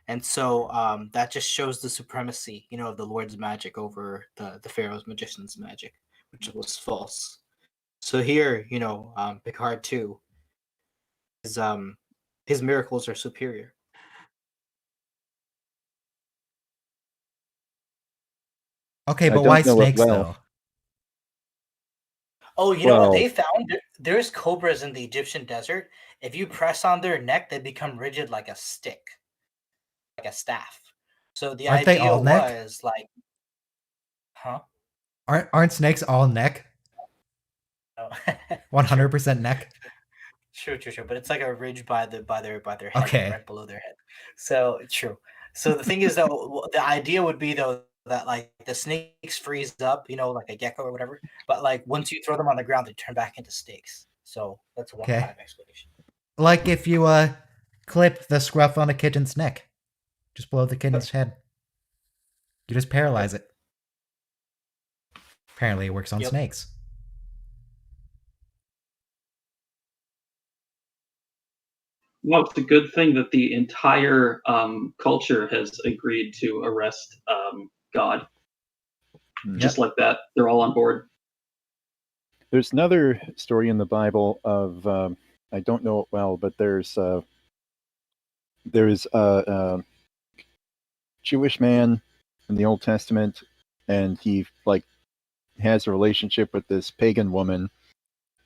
And so that just shows the supremacy, you know, of the Lord's magic over the Pharaoh's magician's magic, which was false. So here, you know, Picard too, his miracles are superior. Okay, I but don't why know it snakes well. though? Oh, you know what Well- they found? There's cobras in the Egyptian desert. If you press on their neck, they become rigid like a stick, like a staff. So the Aren't they idea all neck? was like, huh? Aren't snakes all neck? No. 100% neck? True. But it's like a ridge by their head, Okay. right below their head. So true. So the thing is though, the idea would be though that like the snakes freeze up, you know, like a gecko or whatever. But like once you throw them on the ground, they turn back into snakes. So that's one Okay. kind of explanation. Like if you clip the scruff on a kitten's neck. Just below the kitten's head. You just paralyze it. Apparently it works on Yep. snakes. Well, it's a good thing that the entire culture has agreed to arrest God. Just like that, they're all on board. There's another story in the Bible of I don't know it well, but there's a Jewish man in the Old Testament, and he like has a relationship with this pagan woman,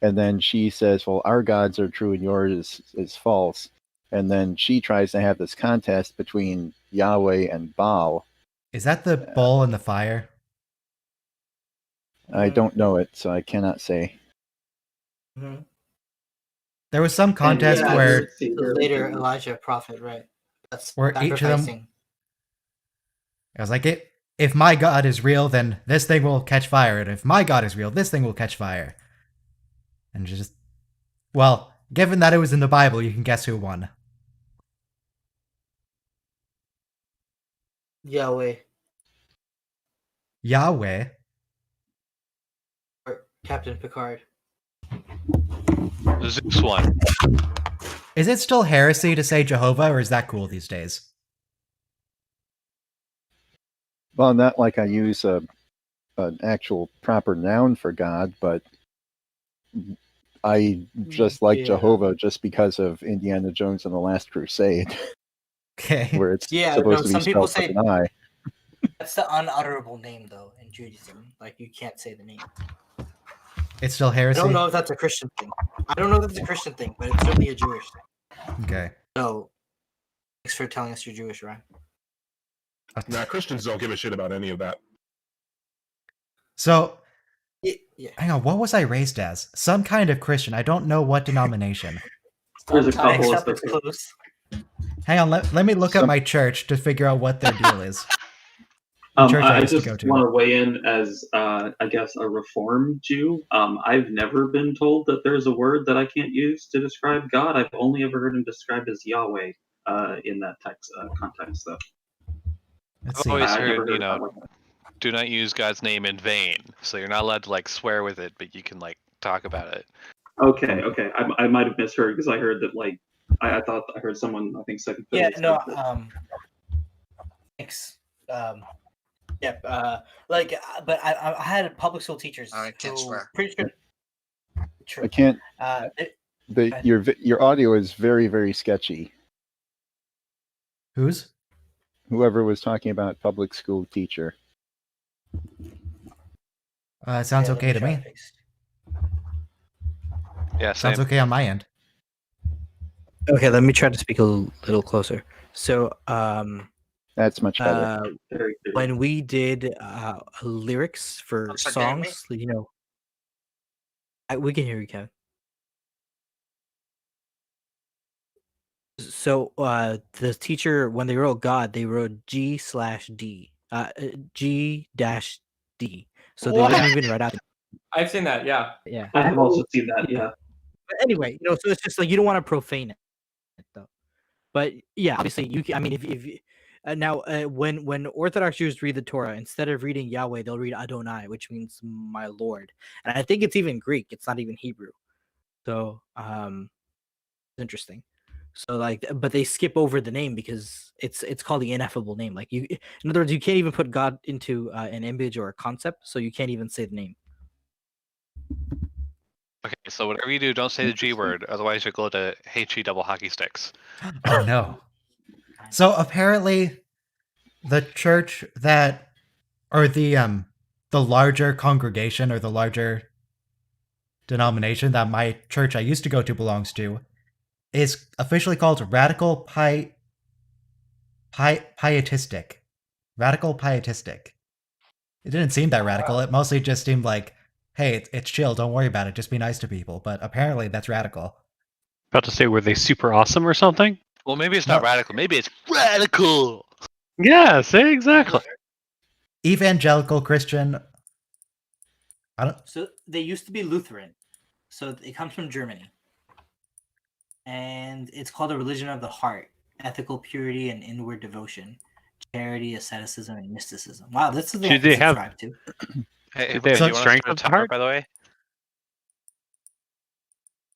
and then she says, "Well, our gods are true and yours is false," and then she tries to have this contest between Yahweh and Baal. Is that the bowl in the fire? I don't know it, so I cannot say. There was some contest Yeah, where the later Elijah prophet, right? That's where each of them sacrificing. I was like, if my God is real, then this thing will catch fire. And if my God is real, this thing will catch fire. And just, well, given that it was in the Bible, you can guess who won. Yahweh Yahweh. or Captain Picard. The Zeus one. Is it still heresy to say Jehovah, or is that cool these days? Well, not like I use an actual proper noun for God, but I just like Yeah. Jehovah just because of Indiana Jones and the Last Crusade, Okay. where it's Yeah, supposed no, to be some people spelled with say- an I. That's the unutterable name, though, in Judaism. Like, you can't say the name. It's still I heresy? don't know if that's a Christian thing. I don't know if that's a Christian thing, but it's certainly a Jewish thing. Okay. So, thanks for telling us you're Jewish, Ryan. Nah, Christians don't give a shit about any of that. So, Yeah. hang on, what was I raised as? Some kind of Christian. I don't know what denomination. There's a Next couple up, of it's close. Hang on, let me look up my church to figure out what their deal is. The church I used to just go to. want to weigh in as, I guess, a Reform Jew. I've never been told that there's a word that I can't use to describe God. I've only ever heard him described as Yahweh in that text context, though. Let's I've see. always I never heard, heard you know, that like that. do not use God's name in vain. So you're not allowed to like swear with it, but you can like talk about it. Okay. I might have misheard because I heard that like I thought I heard someone, I think second. Yeah, Fiddle no, said that. thanks. But I had public school teachers I can't who swear. pretty sure. True. I can't. It- Your audio is very, very sketchy. Whose? Whoever was talking about public school teacher. Sounds let okay to try me. fix. Yeah, Sounds same. okay on my end. Okay, let me try to speak a little closer. So, That's much better. Very clear. when we did lyrics for Looks like Amy. songs, you know, we can hear you, Kevin. So, the teacher, when they wrote God, they wrote G/D, G-D. So they wouldn't even write out. I've seen that. Yeah. Yeah. I have also seen that. Yeah. But anyway, you know, so it's just like you don't want to profane it, though. But yeah, obviously, I mean, if now when Orthodox Jews read the Torah, instead of reading Yahweh, they'll read Adonai, which means my Lord, and I think it's even Greek. It's not even Hebrew. So it's interesting. So like, but they skip over the name because it's called the ineffable name. Like in other words, you can't even put God into an image or a concept, so you can't even say the name. Okay, so whatever you do, don't say the G word, otherwise you'll go to HE double hockey sticks. Oh no. So apparently the church that or the larger congregation or the larger denomination that my church I used to go to belongs to is officially called Radical Pietistic. Radical Pietistic. It didn't seem that radical. It mostly just seemed like, hey, it's chill, don't worry about it, just be nice to people. But apparently that's radical. About to say, were they super awesome or something? Well, maybe it's not No. radical. Maybe it's radical. Yeah, say exactly. Evangelical Christian. I don't. So they used to be Lutheran. So it comes from Germany. And it's called a religion of the heart, ethical purity and inward devotion, charity, asceticism, and mysticism. Wow, this is the Do they have- subscribe to. Hey, Did they have do you want us to strength put a of the timer, heart? by the way?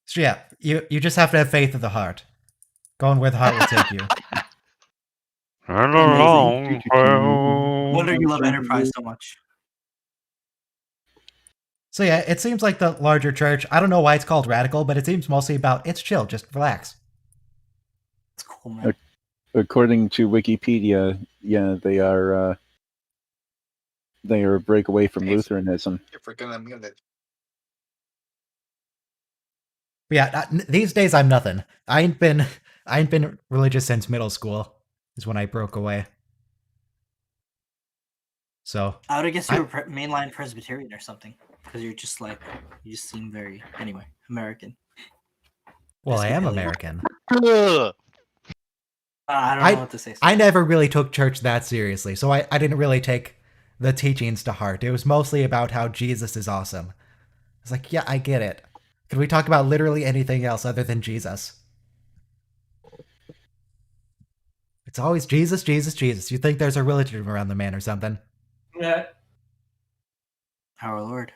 So yeah, you just have to have faith of the heart. Going where the heart will take you. No wonder you love Enterprise so much. So yeah, it seems like the larger church. I don't know why it's called radical, but it seems mostly about it's chill, just relax. It's cool, man. According to Wikipedia, yeah, they are a breakaway from Hey, Lutheranism. You're freaking unmuted. But yeah, these days I'm nothing. I ain't been religious since middle school. Is when I broke away. So I would have guessed you were mainline Presbyterian or something, because you just seem very American. well, I am Episcopalian. American. Ugh. I don't know what to say. I never really took church that seriously, so I didn't really take the teachings to heart. It was mostly about how Jesus is awesome. It's like, yeah, I get it. Could we talk about literally anything else other than Jesus? It's always Jesus, Jesus, Jesus. You think there's a religion around the man or something. Yeah. Our Lord.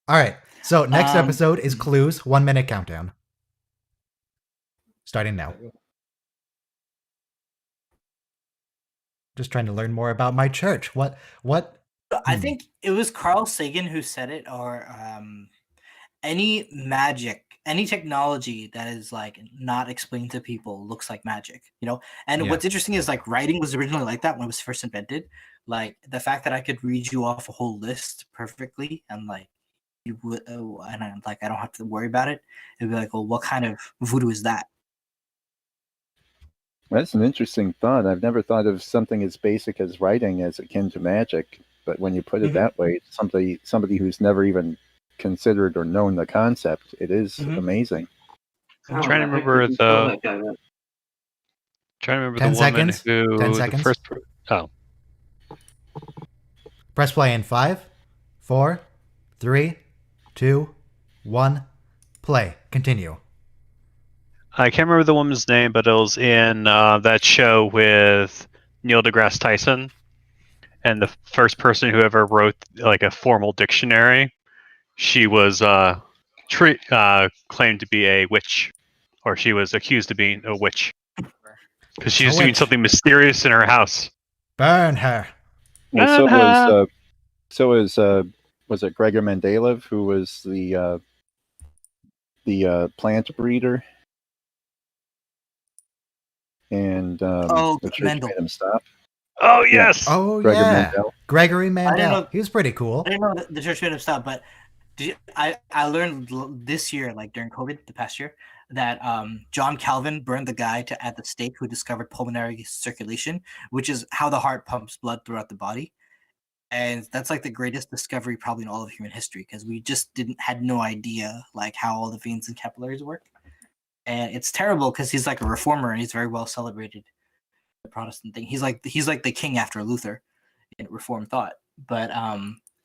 All right. So next Um, episode is Clues, 1 minute countdown. Starting now. Just trying to learn more about my church. What? I think it was Carl Sagan who said it, or any magic, any technology that is like not explained to people looks like magic, you know? And Yeah. what's interesting is like writing was originally like that when it was first invented. Like the fact that I could read you off a whole list perfectly and like you would, and I'm like, I don't have to worry about it. It'd be like, well, what kind of voodoo is that? That's an interesting thought. I've never thought of something as basic as writing as akin to magic. But when you put it that way, somebody who's never even considered or known the concept, it is amazing. I'm trying to remember the. Trying to remember 10 the woman seconds. who 10 the seconds. first. Oh, Press play in 5, 4, 3, 2, 1. Play. Continue. I can't remember the woman's name, but it was in that show with Neil deGrasse Tyson, and the first person who ever wrote like a formal dictionary. She was claimed to be a witch, or she was accused of being a witch because she was doing something mysterious in her house. Burn her. Well, was it Gregor Mendeleev who was the plant breeder? And the church Mendel. made him stop. Oh yes. Oh Gregor yeah. Mendel. Gregory I didn't Mandel. know- He was pretty cool. I didn't know that the church made him stop, but I learned this year, like during COVID, the past year, that John Calvin burned the guy at the stake who discovered pulmonary circulation, which is how the heart pumps blood throughout the body. And that's like the greatest discovery probably in all of human history, because we just had no idea like how all the veins and capillaries work. And it's terrible because he's like a reformer and he's very well celebrated. The Protestant thing. He's like the king after Luther in Reformed thought. But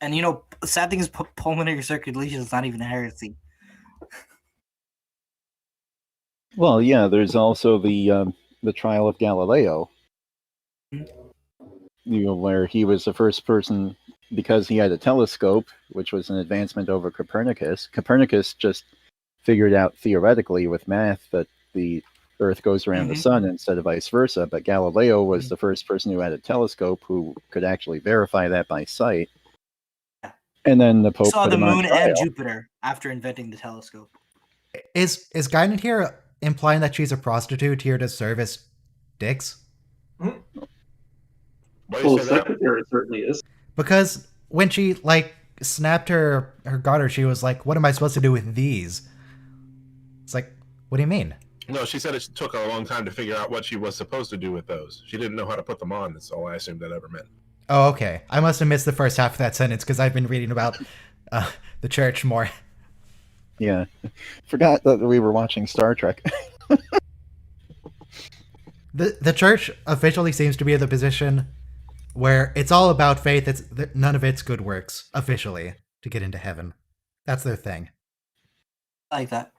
and you know, sad thing is pulmonary circulation is not even a heresy. Well, yeah. There's also the trial of Galileo, where he was the first person, because he had a telescope, which was an advancement over Copernicus. Copernicus just figured out theoretically with math that the Earth goes around the sun instead of vice versa. But Galileo was the first person who had a telescope who could actually verify that by sight. And then the Pope saw put the him on moon trial. and Jupiter after inventing the telescope. Is Guinan here implying that she's a prostitute here to service dicks? Well, secretary certainly is. Because when she like snapped her garter, she was like, "What am I supposed to do with these?" It's like, what do you mean? No, she said it took a long time to figure out what she was supposed to do with those. She didn't know how to put them on. That's all I assumed that ever meant. Oh, okay. I must have missed the first half of that sentence because I've been reading about the church more. Yeah, forgot that we were watching Star Trek. The church officially seems to be in the position where it's all about faith. It's none of it's good works officially to get into heaven. That's their thing. I like that.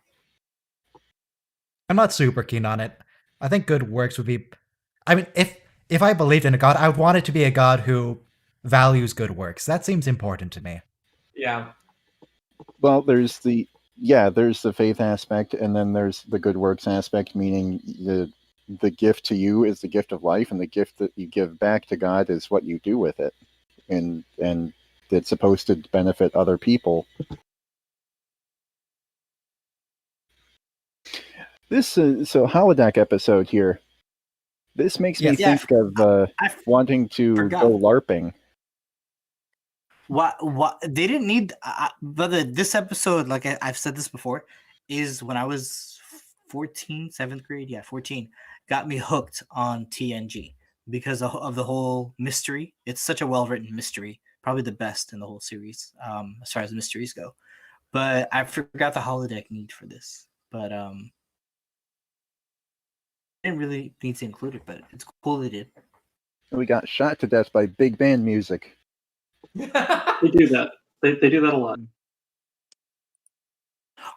I'm not super keen on it. I think good works would be. I mean, if I believed in a god, I would want it to be a god who values good works. That seems important to me. Yeah. Well, there's the faith aspect, and then there's the good works aspect, meaning the gift to you is the gift of life, and the gift that you give back to God is what you do with it, and it's supposed to benefit other people. This so holodeck episode here. This makes me think of wanting to go LARPing. What they didn't need, but this episode, like I've said this before, is when I was 14, 7th grade, 14, got me hooked on TNG because of the whole mystery. It's such a well-written mystery, probably the best in the whole series, as far as mysteries go. But I forgot the holodeck need for this, but didn't really need to include it, but it's cool they did. We got shot to death by big band music. They do that. They do that a lot.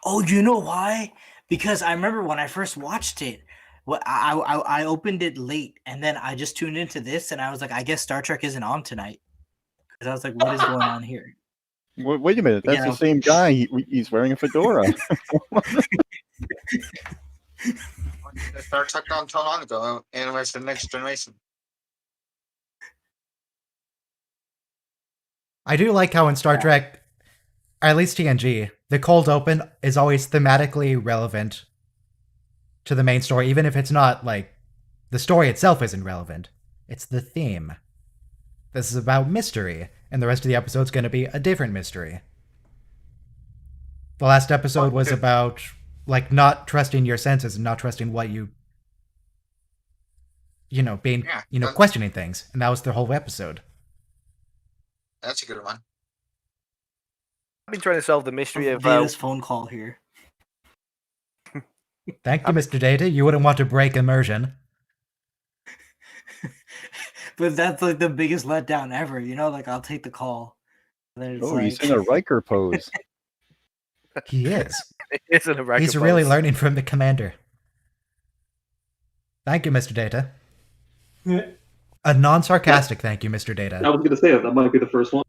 Oh, you know why? Because I remember when I first watched it, Well, I opened it late, and then I just tuned into this, and I was like, I guess Star Trek isn't on tonight. Because I was like, what is going on here? Wait a minute, that's Yeah. the same guy. He's wearing a fedora. Star Trek not so long ago, and it was the next generation. I do like how in Star Trek, or at least TNG, the cold open is always thematically relevant to the main story, even if it's not, like, the story itself isn't relevant. It's the theme. This is about mystery, and the rest of the episode's going to be a different mystery. The last episode was about, like, not trusting your senses and not trusting what you being, questioning things. And that was the whole episode. That's a good one. I've been trying to solve the mystery of Data's phone call here. Thank you, Mr. Data. You wouldn't want to break immersion. But that's like the biggest letdown ever, like I'll take the call. And then it's He's in a Riker pose. He is. He is in a Riker He's pose. really learning from the commander. Thank you, Mr. Data. A non-sarcastic thank you, Mr. Data. I was going to say that might be the first one.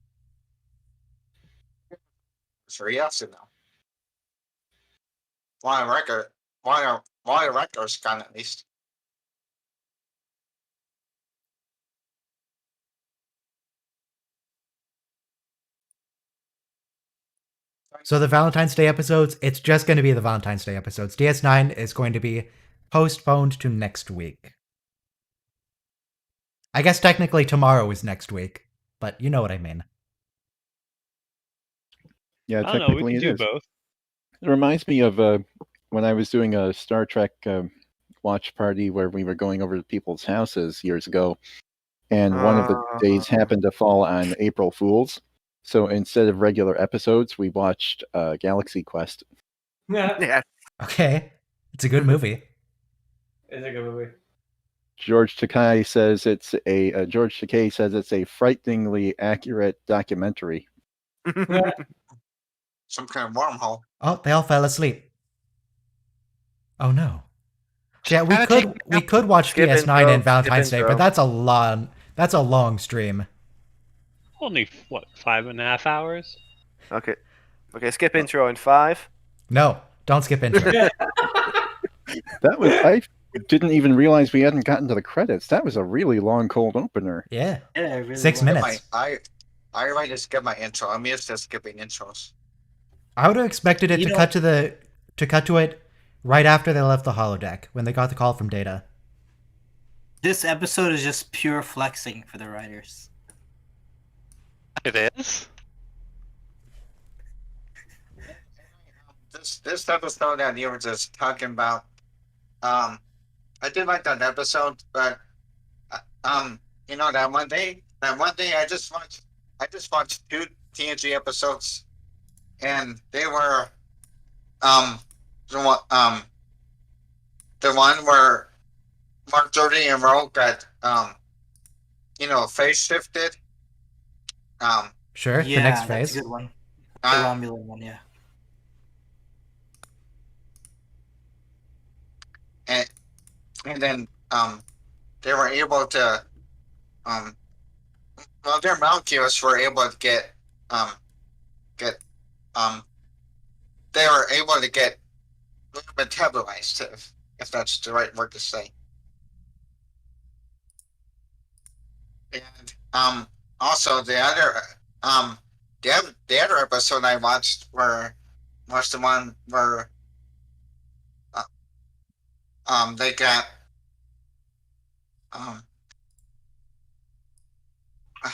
Sure, yes or no? Why a record? Why a record's gone at least? So the Valentine's Day episodes, it's just going to be the Valentine's Day episodes. DS9 is going to be postponed to next week. I guess technically tomorrow is next week, but you know what I mean. Yeah, I don't know. We technically can it do is. both. It reminds me of when I was doing a Star Trek watch party where we were going over to people's houses years ago, and one of the days happened to fall on April Fools. So instead of regular episodes, we watched Galaxy Quest. Yeah. Okay, it's a good movie. It's a good movie. George Takei says it's a frighteningly accurate documentary. Some kind of wormhole. Oh, they all fell asleep. Oh no. Yeah, we could watch Skip DS9 intro, and Valentine's skip Day, but intro. that's a long stream. Only, 5.5 hours? Okay. Okay, skip intro in 5. No, don't skip intro. That was I didn't even realize we hadn't gotten to the credits. That was a really long cold opener. Yeah. Yeah, it really 6 was. minutes. I already skip my intro. I'm used to skipping intros. I would have expected it to cut to it right after they left the holodeck when they got the call from Data. This episode is just pure flexing for the writers. It is? This episode that you were just talking about, I did like that episode, but that one day I just watched 2 TNG episodes, and they were the one where Mark Jordy and Ro got phase shifted. Sure, Yeah, the next that's phase. a good one. The Romulan one, yeah. And then they were able to their molecules were able to get they were able to get metabolized, if that's the right word to say. And also the other episode I watched was the one where they got I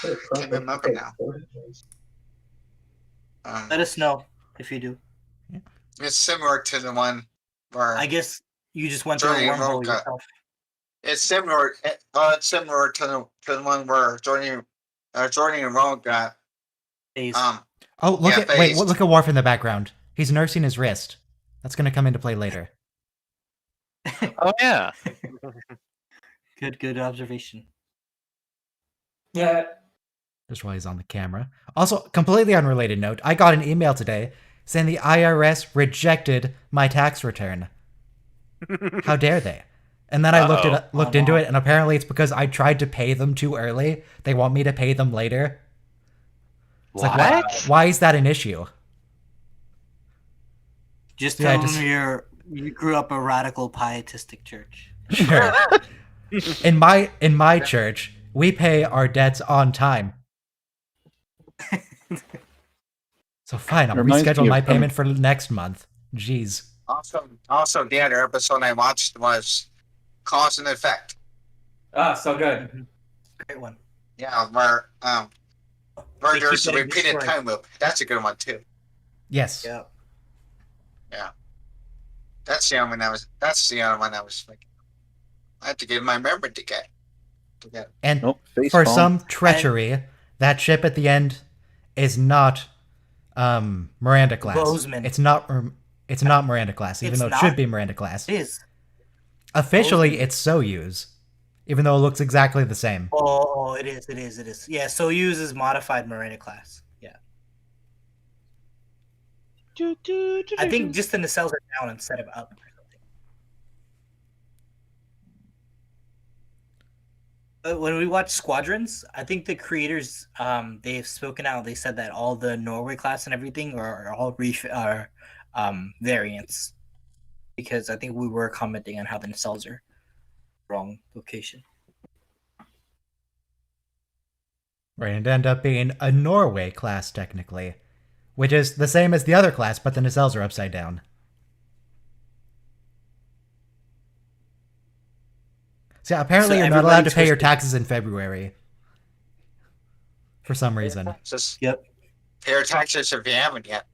can't remember now. Let us know if you do. It's similar to the one where I guess you just went through a Jordy and Ro wormhole got. yourself. It's similar. It's similar to the one where Jordy and Ro got. Phase. Oh, look at phased. look at Worf in the background. He's nursing his wrist. That's going to come into play later. Oh, yeah. Good observation. Yeah. Just while he's on the camera. Also, completely unrelated note, I got an email today saying the IRS rejected my tax return. How dare they? And then I looked Uh-oh. looked into it, and apparently it's because I tried to pay them too early. They want me to pay them later. It's What? like, why is that an issue? Just Yeah, tell them you grew up a radical pietistic church. Sure. in my church, we pay our debts on time. So fine, I'll Reminds me reschedule of my some- payment for next month. Jeez. Also, the other episode I watched was Cause and Effect. Ah, so good. Great one. Yeah, where They there's a keep getting repeated destroyed. time loop. That's a good one too. Yes. Yeah. That's the other one I was. That's the other one I was thinking. I have to get my memory to get. And Nope, face for palm. some treachery, that ship at the end is not Miranda class. Bozeman. It's not Miranda class, even It's though it not? should be Miranda class. It is. Officially, Bozeman. it's Soyuz, even though it looks exactly the same. Oh, it is. Yeah, Soyuz is modified Miranda class. Yeah. I think just the nacelles are down instead of up. When we watch Squadrons, I think the creators they've spoken out. They said that all the Norway class and everything are all variants, because I think we were commenting on how the nacelles are wrong location. Right, and end up being a Norway class technically, which is the same as the other class, but the nacelles are upside down. So apparently So you're not allowed to everybody's pay your twisted. taxes in February. For some reason. Just Yep. pay your taxes if you haven't yet.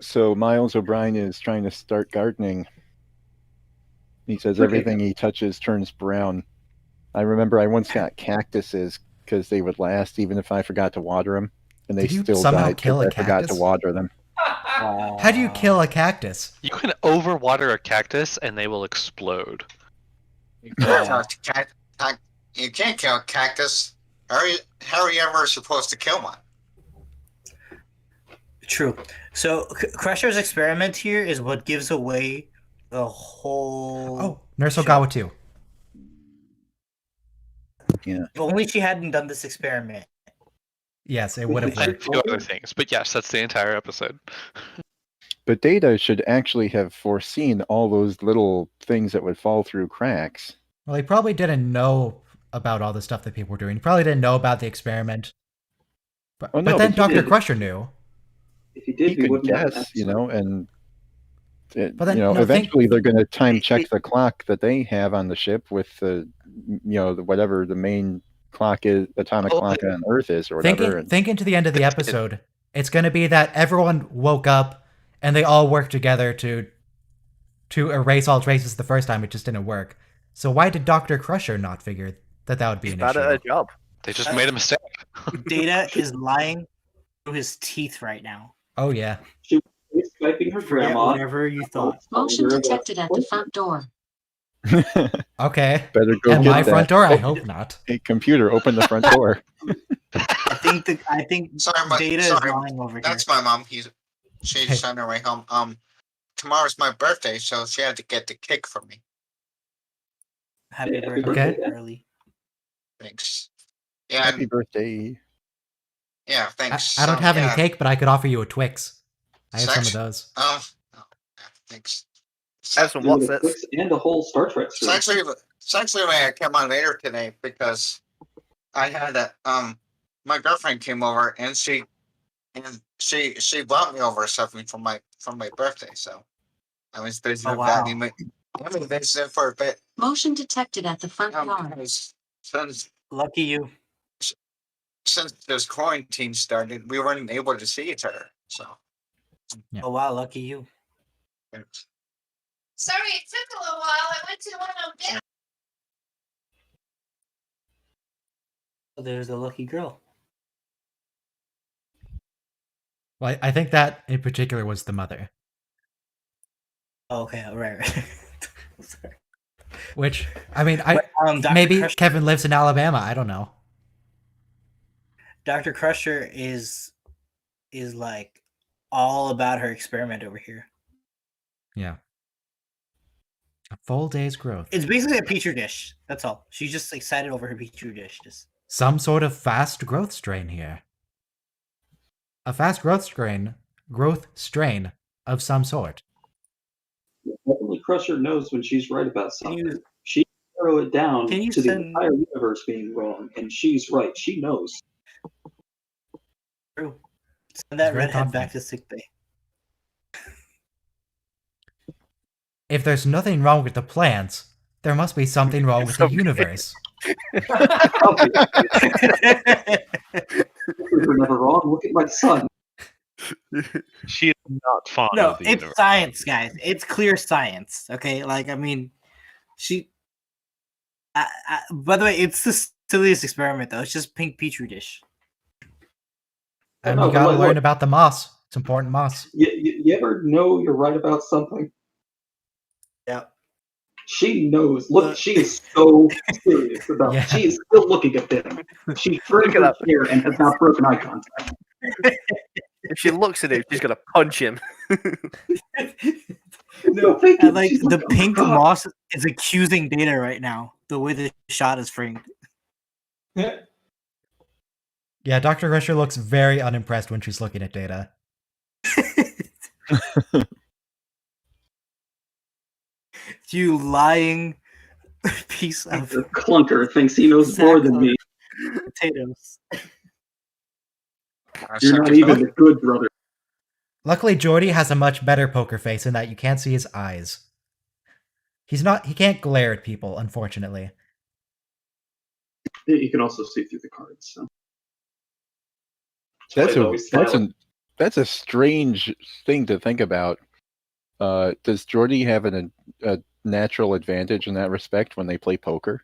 So Miles O'Brien is trying to start gardening. He says Okay. everything he touches turns brown. I remember I once got cactuses because they would last even if I forgot to water them, and they Did you still somehow died kill because a I forgot to cactus? water them. How do you kill a cactus? You can overwater a cactus and they will explode. You can't you can't kill a cactus. How are you ever supposed to kill one? True. So Crusher's experiment here is what gives away the whole. Oh, Nurse show. Ogawa too. If only she hadn't done this experiment. Yes, it would have And a worked. few other things, but yes, that's the entire episode. But Data should actually have foreseen all those little things that would fall through cracks. Well, he probably didn't know about all the stuff that people were doing. He probably didn't know about the experiment. But, Oh, no, but then but he Dr. did. Crusher knew. If he did, He could wouldn't have guess, an and But then, eventually they're going to time check the clock that they have on the ship with the, whatever the main clock is, atomic Oh, clock on Earth is, or whatever. Thinking to the end of the episode, it's going to be that everyone woke up and they all worked together to erase all traces the first time. It just didn't work. So why did Dr. Crusher not figure that would be He's an bad at her issue? job. They just made a mistake. Data is lying through his teeth right now. Oh yeah. She was Skyping her Forget grandma. whatever you thought. Motion detected at the front door. Okay. Better go At get my that. front door, I hope not. Hey, computer, open the front door. I think Sorry, Data sorry, is lying over that's here. my mom. She's on her way home. Tomorrow's my birthday, so she had to get the cake for me. Happy Yeah, birthday okay. early. Thanks. Yeah, Happy birthday. yeah, thanks. I don't have any yeah. cake, but I could offer you a Twix. I have some of Sex- those. Oh, yeah, thanks. Have some And what's it? and the whole Star Trek It's story. actually why I came on later today because I had my girlfriend came over and she brought me over something for my birthday, so I was busy Oh, with wow. that. I've been visiting for a bit. Motion detected at the front yard. Because Lucky you. since this quarantine started, we weren't able to see each other. So Yeah. Oh wow, lucky you. Sorry, it took a little while. I went to one of them. There's a lucky girl. Well, I think that in particular was the mother. Oh, okay, right. Sorry. Which, I mean, Dr. maybe Crusher, Kevin lives in Alabama. I don't know. Dr. Crusher is like all about her experiment over here. Yeah. A full day's growth. It's basically a petri dish. That's all. She's just excited over her petri dish. Just Some sort of fast growth strain here. A fast growth strain of some sort. Definitely Crusher knows when she's right about something. She narrow it down Can you to the send- entire universe being wrong, and she's right. She knows. true. Send that It's very redhead back confident. to sickbay. If there's nothing wrong with the plants, there must be something wrong with the universe. You're never wrong. Look at my son. She is not fond No, of the it's universe. science, guys. It's clear science. Okay, like I mean, she. By the way, it's the silliest experiment though. It's just pink petri dish. And No, you but gotta like, learn look. about the moss. It's important moss. You ever know you're right about something? Yeah. She knows. Look, she is so serious about Yeah. it. She is still looking at them. She turned Look at her chair and has not broken eye contact. If she looks at him, she's gonna punch him. No, thinking. and, like She's the like, oh, pink God. moss is accusing Data right now. The way the shot is framed. Yeah, Dr. Crusher looks very unimpressed when she's looking at Data. You lying piece of The clunker thinks he knows more than me. potatoes. You're not even the good brother. Luckily, Jordy has a much better poker face in that you can't see his eyes. He can't glare at people, unfortunately. You can also see through the cards. So. That's He's always that's smiling. that's a strange thing to think about. Does Jordy have a natural advantage in that respect when they play poker?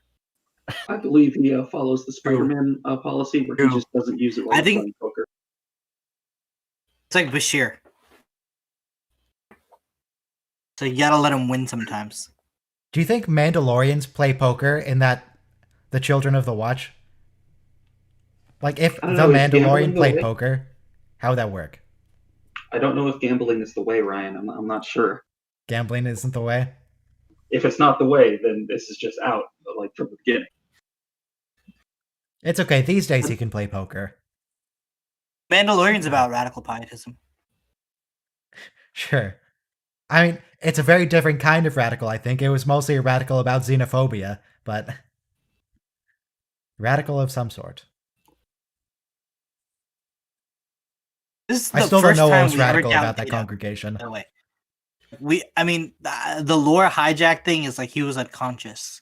I believe he follows the Spider-Man policy where he True. just doesn't use it while I he's think- playing poker. It's like Bashir. So you gotta let him win sometimes. Do you think Mandalorians play poker in that the Children of the Watch? Like, if I don't the know, is gambling Mandalorian the played way? poker, how would that work? I don't know if gambling is the way, Ryan. I'm not sure. Gambling isn't the way? If it's not the way, then this is just out, like from the beginning. It's okay, these days he can play poker. Mandalorian's about radical pietism. Sure. I mean, it's a very different kind of radical, I think. It was mostly a radical about xenophobia, but radical of some sort. This is I the still don't first know what time was we ever radical doubted about that Data, congregation. by the way. The lore hijack thing is like he was unconscious.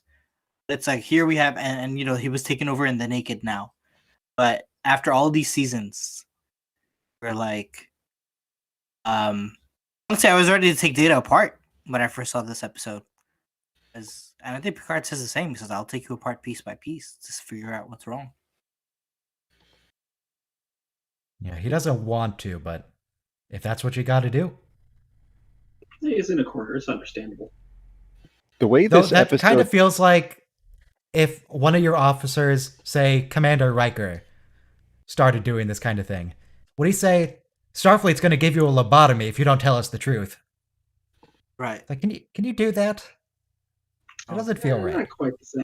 It's like here we have, and you know he was taken over in the Naked now, but after all these seasons, we're like, honestly, I was ready to take Data apart when I first saw this episode, and I think Picard says the same. He says, "I'll take you apart piece by piece, just figure out what's wrong." Yeah, he doesn't want to, but if that's what you gotta do. He's in a corner. It's understandable. The way Though this that episode kind of feels like if one of your officers, say Commander Riker, started doing this kind of thing, would he say, Starfleet's gonna give you a lobotomy if you don't tell us the truth? Right. Like, can you do that? It doesn't feel right. Not quite the same.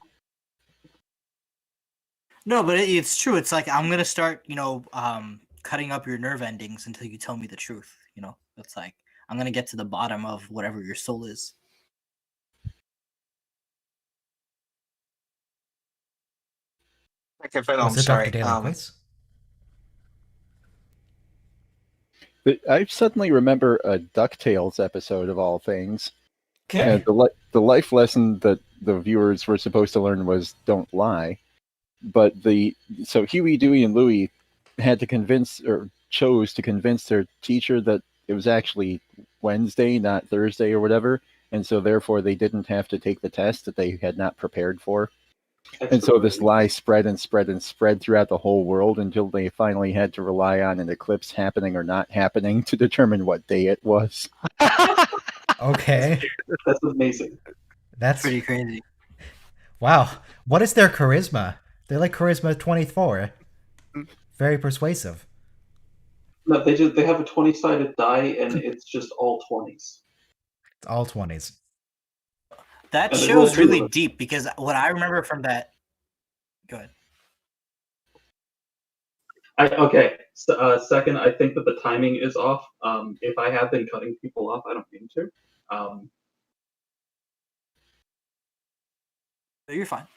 No, but it's true. It's like I'm gonna start, cutting up your nerve endings until you tell me the truth. You know, it's like I'm gonna get to the bottom of whatever your soul is. Okay, Fred, I'm Was it sorry. Dr. Daly Quiz? I suddenly remember a DuckTales episode of all things. Okay. The life lesson that the viewers were supposed to learn was don't lie. But so Huey, Dewey, and Louie had to chose to convince their teacher that it was actually Wednesday, not Thursday or whatever, and so therefore they didn't have to take the test that they had not prepared for. And so this lie spread and spread and spread throughout the whole world until they finally had to rely on an eclipse happening or not happening to determine what day it was. Okay. That's amazing. That's Pretty crazy. wow. What is their charisma? They're like charisma 24. Very persuasive. No, they have a 20-sided die, and it's just all 20s. It's all 20s. That And the show's rule really too. deep because what I remember from that. Go ahead. Okay. So, second, I think that the timing is off. If I have been cutting people off, I don't mean to. You're fine.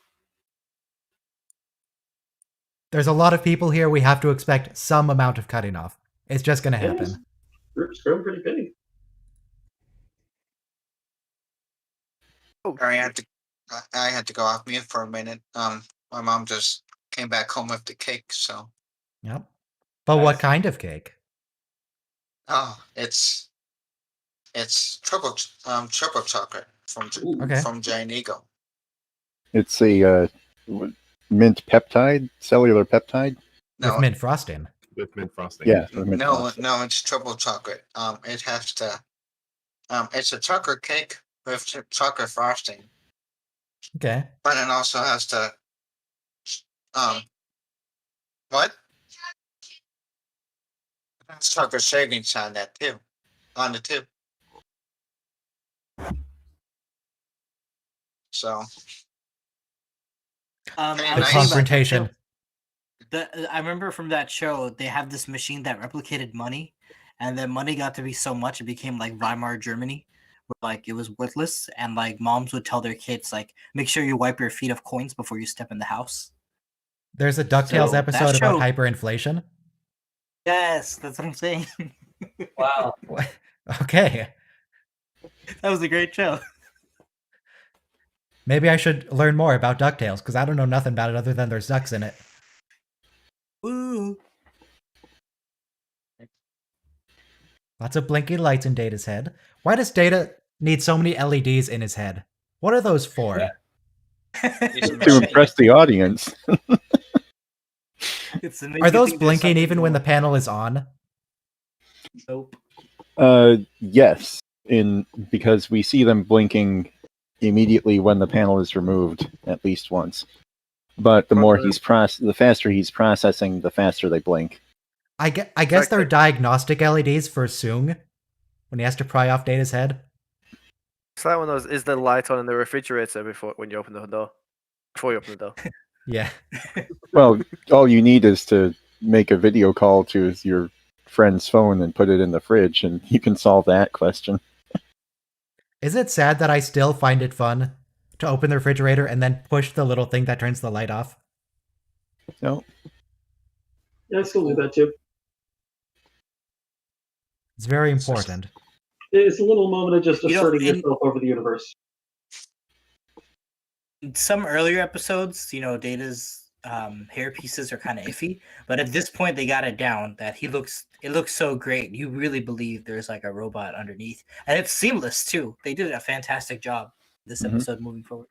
There's a lot of people here. We have to expect some amount of cutting off. It's just going to happen. Group's growing pretty big. I had to go off mute for a minute. My mom just came back home with the cake, so Yep. But what Nice. kind of cake? it's triple chocolate from Okay. from Giant Eagle. It's a mint peptide, cellular peptide. With No, mint frosting. With mint frosting. Yeah, with mint no, frosting. no, it's triple chocolate. It has to. It's a chocolate cake with chocolate frosting, Okay. but it also has to. What? There's chocolate shavings on that too. On the tube. So. I Very was The nice. thinking about that confrontation. show. I remember from that show they have this machine that replicated money, and then money got to be so much it became like Weimar Germany, where like it was worthless, and like moms would tell their kids like, make sure you wipe your feet of coins before you step in the house. There's a DuckTales So, that episode about show- hyperinflation. Yes, that's what I'm saying. Wow. Okay. That was a great show. Maybe I should learn more about DuckTales, because I don't know nothing about it other than there's ducks in it. Woo! Lots of blinking lights in Data's head. Why does Data need so many LEDs in his head? What are those for? To impress the audience. It's Are those blinking even when the panel is on? Nope. Yes, because we see them blinking immediately when the panel is removed at least once. But the faster he's processing, the faster they blink. I guess they're diagnostic LEDs for Sung when he has to pry off Data's head. It's like one of those. Is the light on in the refrigerator when you open the door? Before you open the door. Yeah. Well, all you need is to make a video call to your friend's phone and put it in the fridge, and you can solve that question. Is it sad that I still find it fun to open the refrigerator and then push the little thing that turns the light off? No. Yeah, I still do that too. It's very important. It's a little moment of just You know, asserting in- yourself over the universe. In some earlier episodes, Data's hair pieces are kind of iffy, but at this point they got it down that it looks so great. You really believe there's like a robot underneath, and it's seamless too. They did a fantastic job this episode moving forward.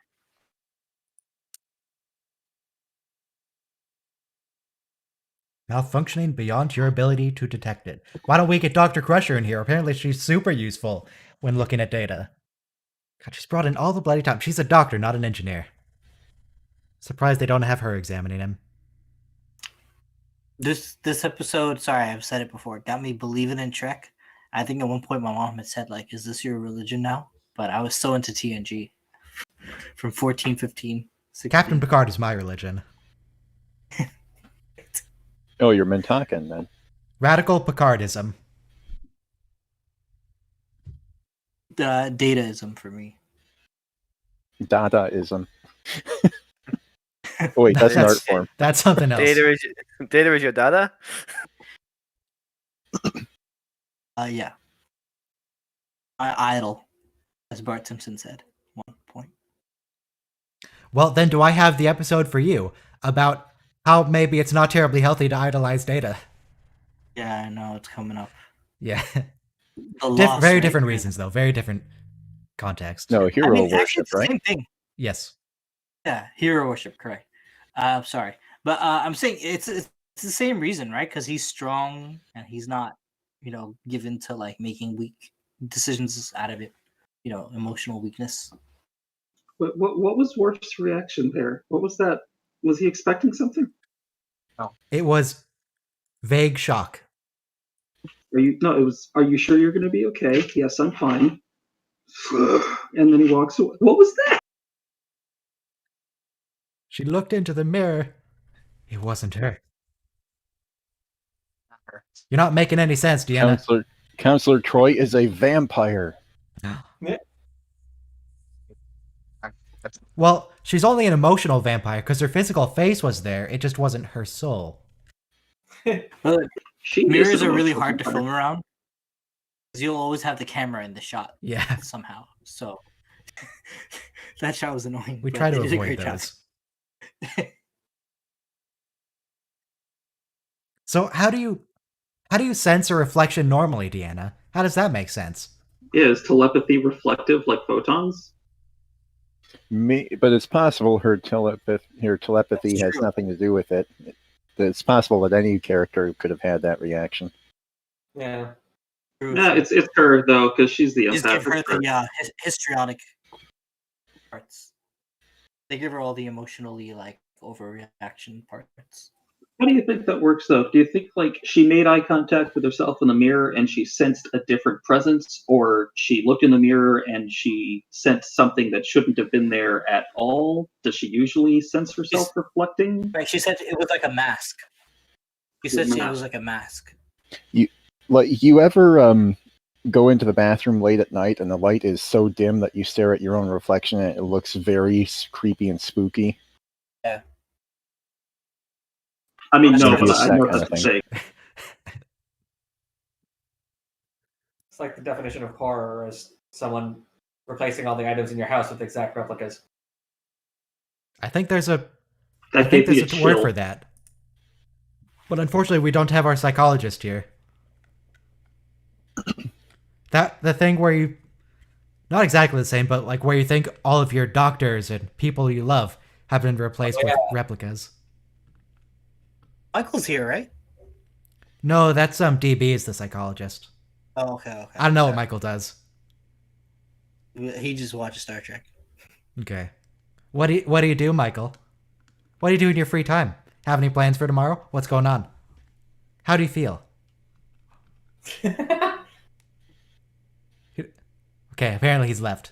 Malfunctioning beyond your ability to detect it. Why don't we get Dr. Crusher in here? Apparently she's super useful when looking at Data. God, she's brought in all the bloody time. She's a doctor, not an engineer. Surprised they don't have her examining him. This episode, sorry, I've said it before, got me believing in Trek. I think at one point my mom had said, like, is this your religion now? But I was so into TNG from 14, 15, 16. Captain Picard is my religion. Oh, you're Mintakan then. Radical Picardism. Dataism for me. Dadaism. Oh, wait, that's an art form. That's something else. Data is your dada? Yeah. My idol, as Bart Simpson said. 1 point. Well, then do I have the episode for you about how maybe it's not terribly healthy to idolize Data? Yeah, I know, it's coming up. Yeah. The loss, Very right? different reasons, though. Very different context. No, hero actually, worship, it's the right? same thing. Yes. Yeah, hero worship, correct. Sorry. But I'm saying it's the same reason, right? Because he's strong and he's not, given to like making weak decisions out of it, emotional weakness. What was Worf's reaction there? What was that? Was he expecting something? It was vague shock. Are you sure you're going to be okay? Yes, I'm fine. And then he walks away. What was that? She looked into the mirror. It wasn't her. You're not making any sense, Deanna. Counselor Troy is a vampire. Well, she's only an emotional vampire because her physical face was there. It just wasn't her soul. Mirrors are really hard to film around because you'll always have the camera in the shot. Yeah. Somehow. So that shot was annoying. We but try to they did a avoid great job. those. So how do you sense a reflection normally, Deanna? How does that make sense? Is telepathy reflective like photons? But it's possible her telepathy has nothing to do with it. It's possible that any character could have had that reaction. Yeah. Yeah, it's her though, because she's the Just give empath. her the histrionic parts. They give her all the emotionally overreaction parts. How do you think that works though? Do you think like she made eye contact with herself in the mirror and she sensed a different presence, or she looked in the mirror and she sensed something that shouldn't have been there at all? Does she usually sense herself reflecting? Right, she said it was like a mask. She said it was like a mask. You ever go into the bathroom late at night and the light is so dim that you stare at your own reflection and it looks very creepy and spooky? Yeah. I mean, no, Maybe but it's I that know kind of that's thing. It's like the definition of horror is someone replacing all the items in your house with exact replicas. I think there's a That word gave me a for chill. that. But unfortunately, we don't have our psychologist here. The thing where you, not exactly the same, but like where you think all of your doctors and people you love have been replaced with replicas. Michael's here, right? No, that's DB is the psychologist. Oh, okay. I don't know what Michael does. He just watches Star Trek. Okay. What do you do, Michael? What do you do in your free time? Have any plans for tomorrow? What's going on? How do you feel? Okay, apparently he's left.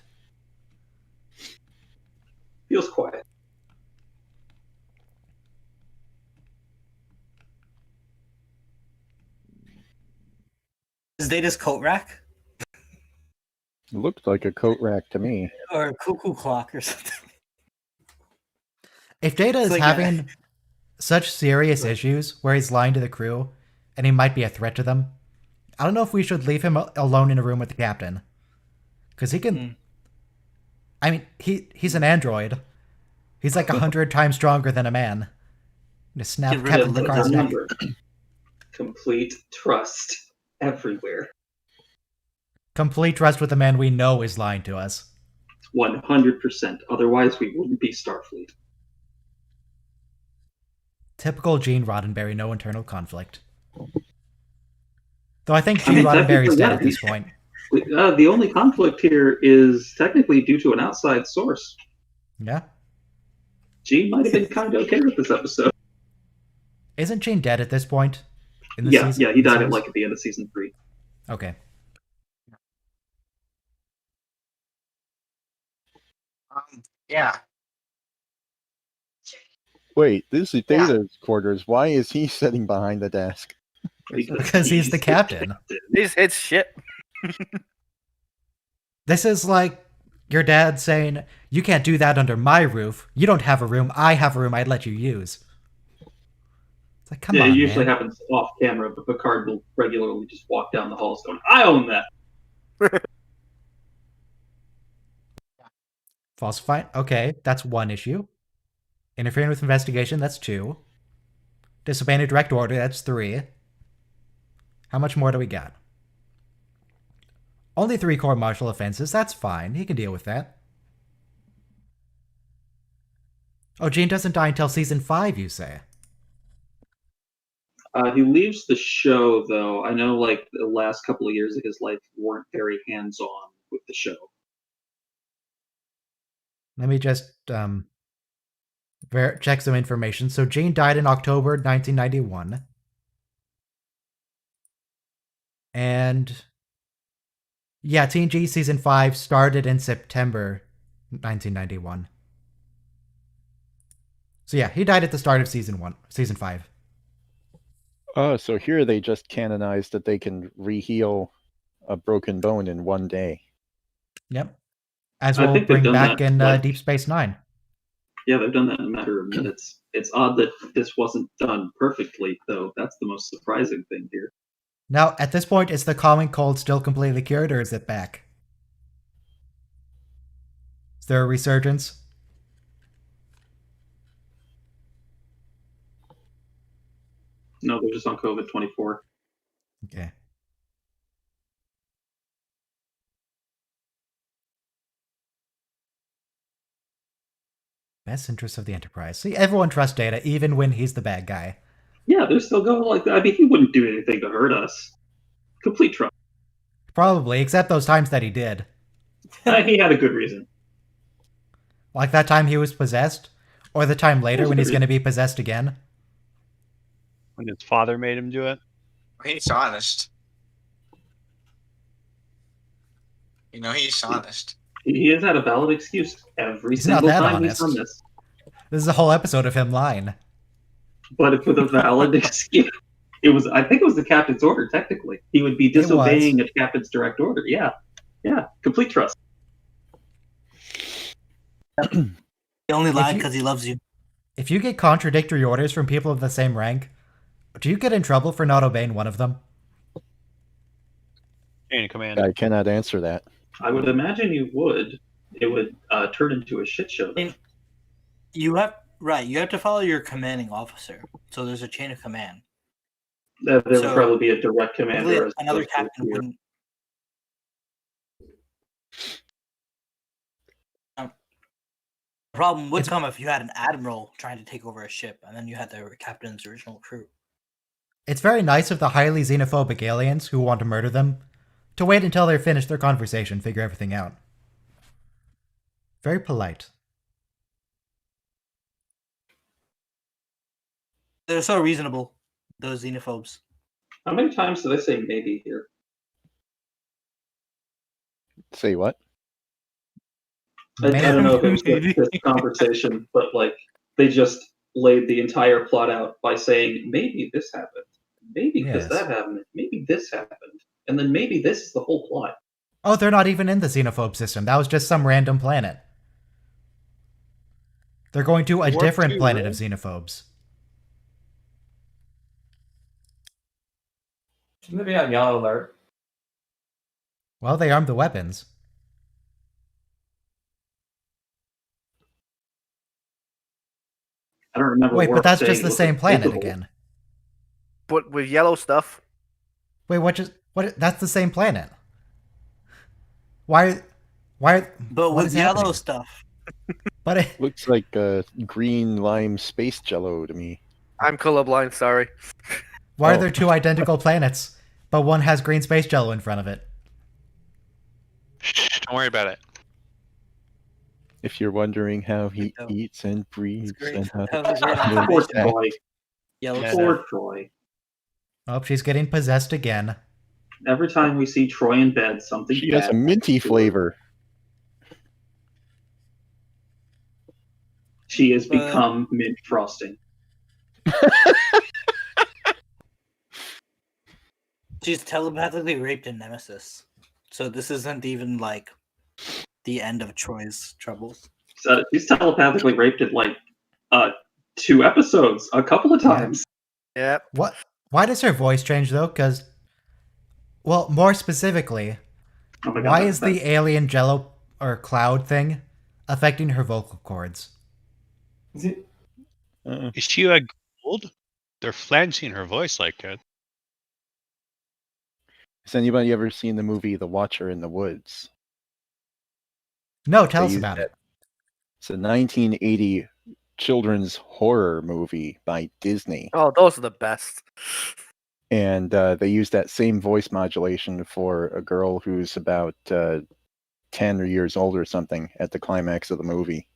Feels quiet. Is Data's coat rack? It looked like a coat rack to me. Or a cuckoo clock or something. If Data is like having such serious issues where he's lying to the crew and he might be a threat to them, I don't know if we should leave him alone in a room with the captain. Because he can... I mean, he's an android. He's like 100 times stronger than a man. Just snap Captain Picard's neck. Complete trust everywhere. Complete trust with the man we know is lying to us. 100%. Otherwise, we wouldn't be Starfleet. Typical Gene Roddenberry, no internal conflict. Though I think Gene Roddenberry's dead at this point. The only conflict here is technically due to an outside source. Yeah? Gene might have been kind of okay with this episode. Isn't Gene dead at this point? In the Yeah, season? he died at the end of season 3. Okay. Yeah. Wait, this is Data's quarters. Why is he sitting behind the desk? Because he's the captain. It's shit. This is like your dad saying, you can't do that under my roof. You don't have a room. I have a room I'd let you use. It's like, come on, it usually man. happens off camera, but Picard will regularly just walk down the halls going, I own that. Falsifying? Okay, that's one issue. Interfering with investigation, that's 2. Disobeying a direct order, that's 3. How much more do we got? Only 3 core martial offenses, that's fine. He can deal with that. Oh, Gene doesn't die until season 5, you say? He leaves the show, though. I know, the last couple of years of his life weren't very hands-on with the show. Let me just check some information. So Gene died in October 1991. And Yeah, TNG season 5 started in September 1991. So yeah, he died at the start of season 5. Oh, so here they just canonized that they can reheal a broken bone in one day. Yep. As I we'll think they've bring done back that, in like- Deep Space Nine. Yeah, they've done that in a matter of minutes. It's odd that this wasn't done perfectly, though. That's the most surprising thing here. Now, at this point, is the common cold still completely cured, or is it back? Is there a resurgence? No, they're just on COVID 24. Okay. Best interest of the Enterprise. See, everyone trusts Data, even when he's the bad guy. Yeah, they're still going like that. I mean, he wouldn't do anything to hurt us. Complete trust. Probably, except those times that he did. He had a good reason. Like that time he was possessed? Or the time later when he's going to be possessed again? When his father made him do it. He's honest. You know, he's honest. He has had a valid excuse every He's not single that time honest. he's done this. This is a whole episode of him lying. But with a valid excuse. I think it was the captain's order, technically. He would be disobeying a captain's direct order. Yeah. Yeah. Complete trust. He only lied because he loves you. If you get contradictory orders from people of the same rank, do you get in trouble for not obeying one of them? Chain of command. I cannot answer that. I would imagine you would. It would turn into a shit show. You have to follow your commanding officer. So there's a chain of command. There would probably be a direct commander. Another captain wouldn't. The problem would come if you had an admiral trying to take over a ship, and then you had the captain's original crew. It's very nice of the highly xenophobic aliens who want to murder them to wait until they're finished their conversation, figure everything out. Very polite. They're so reasonable, those xenophobes. How many times did I say maybe here? Say what? I don't know if it was this conversation, but like they just laid the entire plot out by saying maybe this happened, maybe because that happened, maybe this happened, and then maybe this is the whole plot. Oh, they're not even in the xenophobe system. That was just some random planet. They're going to a different planet of xenophobes. Shouldn't they be on yellow alert? Well, they armed the weapons. I don't remember. Wait, but that's just the same planet again. But with yellow stuff. Wait, what? That's the same planet. Why? But what with is yellow happening? stuff. But it looks like green lime space jello to me. I'm colorblind. Sorry. Why are there two identical planets, but one has green space jello in front of it? Shh, don't worry about it. If you're wondering how he eats and breathes and how Poor Troy. Yellow Poor Troy. Oh, she's getting possessed again. Every time we see Troy in bed, something she has a minty flavor. She has become mint frosting. She's telepathically raped in Nemesis. So this isn't even like the end of Troy's troubles. So she's telepathically raped in like 2 episodes, a couple of times. Yep. What? Why does her voice change though? Because, well, more specifically, why is the alien jello or cloud thing affecting her vocal cords? Is she a gold? They're flanging her voice like that. Has anybody ever seen the movie The Watcher in the Woods? No, tell us about it. It's a 1980 children's horror movie by Disney. Oh, those are the best. And they use that same voice modulation for a girl who's about 10 years old or something at the climax of the movie,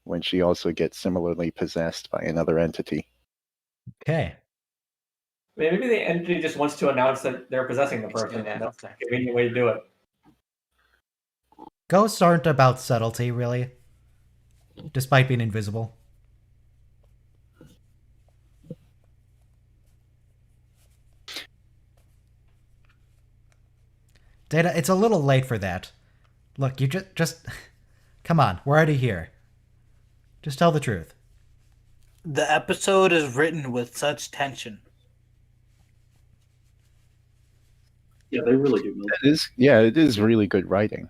when she also gets similarly possessed by another entity. Okay. Maybe the entity just wants to announce that they're possessing the person, and that's a convenient way to do it. Ghosts aren't about subtlety, really, despite being invisible. Data, it's a little late for that. Look, you just come on, we're already here. Just tell the truth. The episode is written with such tension. Yeah, they really do. It is really good writing.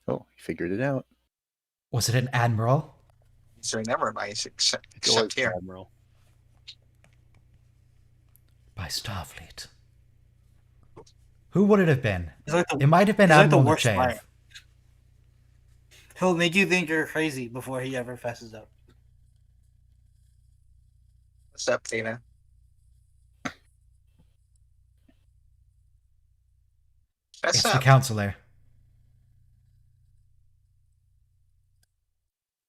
Oh, he figured it out. Was it an admiral? So never mind, except George here. Admiral. By Starfleet. Who would it have been? Like It might have been he's like the Admiral worst Nechayev. liar. He'll make you think you're crazy before he ever fesses up. What's up, Tina? It's the counselor.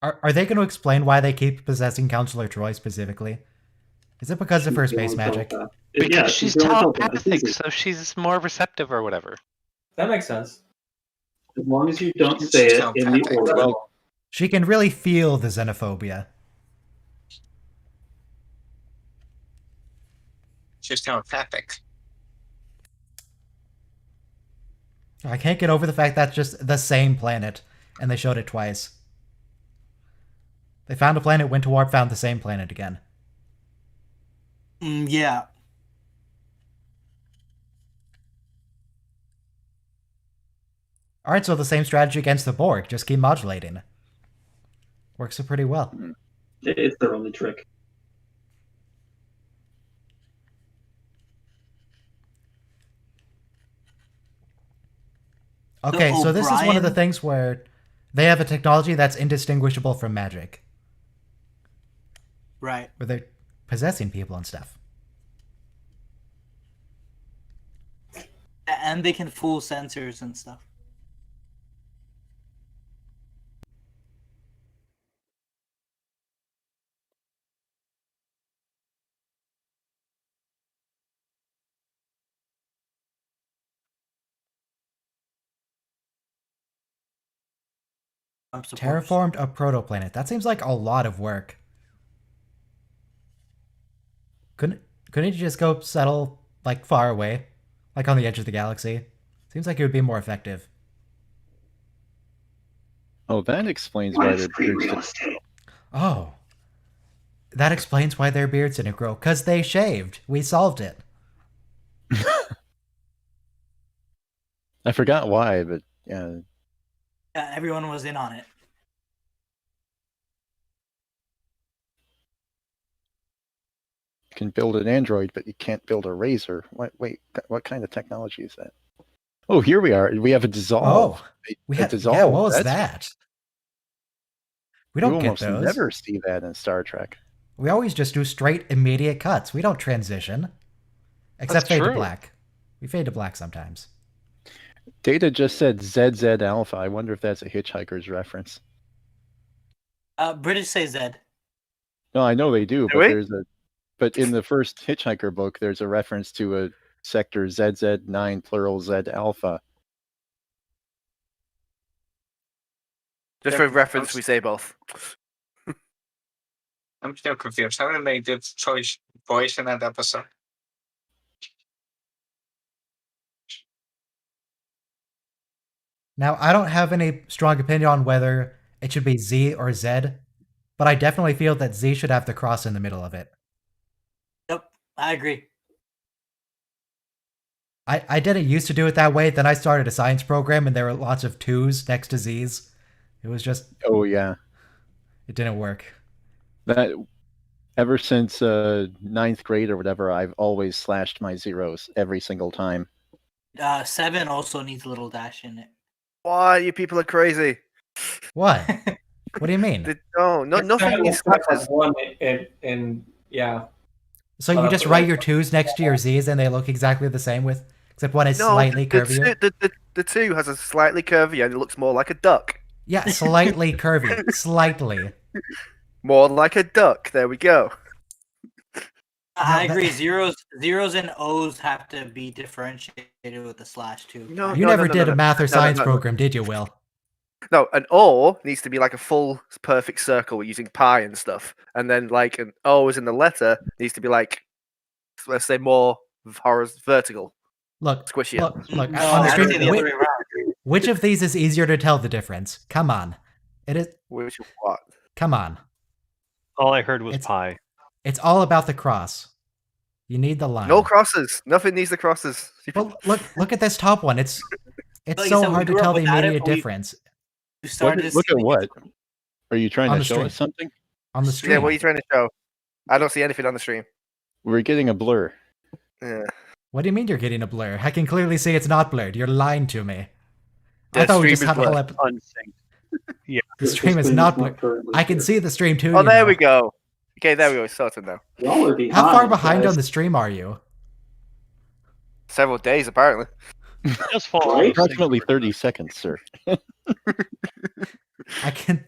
Are they going to explain why they keep possessing Counselor Troy specifically? Is it because of her space magic? Because she's telepathic, so she's more receptive or whatever. That makes sense. As long as you don't say it in the order. Well, She can really feel the xenophobia. She's telepathic. I can't get over the fact that's just the same planet, and they showed it twice. They found a planet, went to warp, found the same planet again. Yeah. Alright, so the same strategy against the Borg, just keep modulating. Works pretty well. It's their only trick. Okay, so this is one of the O'Brien- things where they have a technology that's indistinguishable from magic. Right. Where they're possessing people and stuff. And they can fool sensors and stuff. Terraformed a protoplanet. That seems like a lot of work. Couldn't you just go settle like far away? Like on the edge of the galaxy? Seems like it would be more effective. Oh, that explains why their beards didn't. Oh. That explains why their beards didn't grow. 'Cause they shaved. We solved it. I forgot why, but yeah. Yeah, everyone was in on it. You can build an android, but you can't build a razor. Wait, what kind of technology is that? Oh, here we are. We have a dissolve. Oh, we a had dissolve. Yeah, what was That's- that? We don't you get almost those. never see that in Star Trek. We always just do straight, immediate cuts. We don't transition. Except fade to true. black. We fade to black sometimes. Data just said ZZ Alpha. I wonder if that's a Hitchhiker's reference. British say Zed. No, I know they do, Do but we? but in the first Hitchhiker book, there's a reference to a sector ZZ9 plural Z Alpha. Just for reference, we say both. I'm still confused. How did they do choice voice in that episode? Now, I don't have any strong opinion on whether it should be Z or Z, but I definitely feel that Z should have the cross in the middle of it. Yep, I agree. I didn't used to do it that way, then I started a science program and there were lots of 2s next to Z's. It was just, Oh yeah, it didn't work. that ever since ninth grade or whatever, I've always slashed my zeros every single time. 7 also needs a little dash in it. Why you people are crazy? What? What do you mean? Nothing is slashes. One in yeah. So you just write your 2s next to your Z's and they look exactly the same with, except one is slightly curvier? The 2 has a slightly curvier and it looks more like a duck. Yeah, slightly curvy. Slightly. More like a duck. There we go. I No, agree. Zeros and O's have to be differentiated with a slash too. No, You no, never no, did no, a math or no, science no. program, did you, Will? No, an O needs to be like a full perfect circle using pi and stuff, and then like an O is in the letter needs to be like, let's say, more vertical, Look, squishy. look. No, On the I'd stream, say the other way around. which of these is easier to tell the difference? Come on, it is. Which is what? Come on, All I heard was It's- pie. it's all about the cross. You need the line. No crosses. Nothing needs the crosses. Well, look at this top one. It's Like I so said, we hard to grew up tell the without it, immediate but we- difference You started to Look see at what? Are you trying On to the show stream. us something? on the stream. Yeah, what are you trying to show? I don't see anything on the stream. We're getting a blur. Yeah. What do you mean you're getting a blur? I can clearly see it's not blurred. You're lying to me. I The thought we stream just is had a whole blurred. Unsynced. The stream is not blurred. currently I can here. see the stream too. Oh, you there know. we go. Okay, there we go. It's sorted now. Y'all are behind. How far behind guys. on the stream are you? Several days apparently. Just follow Right? Approximately 30 seconds, sir. I can.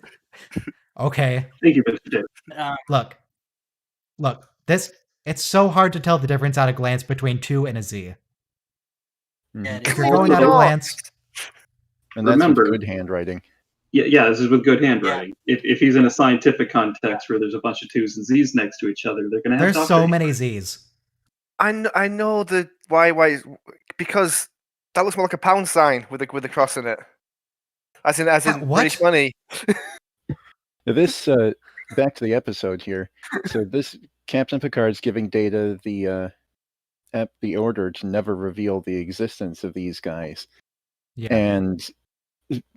Okay, Thank you, Mr. David. look. This. It's so hard to tell the difference at a glance between 2 and a Z. Mhm. Yeah, it If is. you're going at a glance, And that's Remember- with good handwriting. Yeah, this is with good handwriting. If he's in a scientific context where there's a bunch of 2's and Z's next to each other, they're going to have there's Dr. so H. many Z's. I know the why because that looks more like a pound sign with the cross in it. As in What? British money. Now this, back to the episode here. So this Captain Picard's giving Data the order to never reveal the existence of these guys. Yeah. And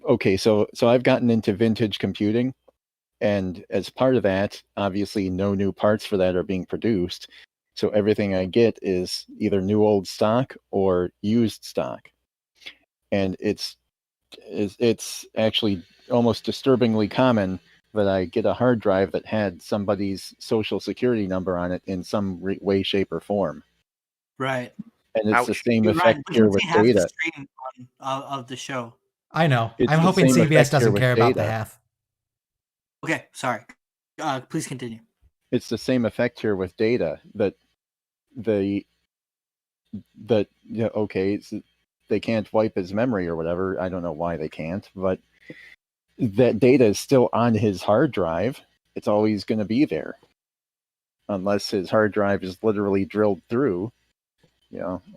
okay, so I've gotten into vintage computing, and as part of that, obviously no new parts for that are being produced. So everything I get is either new old stock or used stock. And it's actually almost disturbingly common that I get a hard drive that had somebody's social security number on it in some way, shape, or form. Right. And it's the Ouch. same You're effect right. We here can with see half the Data. stream of the show. I know. It's I'm the hoping same CBS effect here doesn't with care about the Data. half. Okay, sorry. Please continue. It's the same effect here with Data that okay, they can't wipe his memory or whatever. I don't know why they can't, but that data is still on his hard drive. It's always going to be there unless his hard drive is literally drilled through,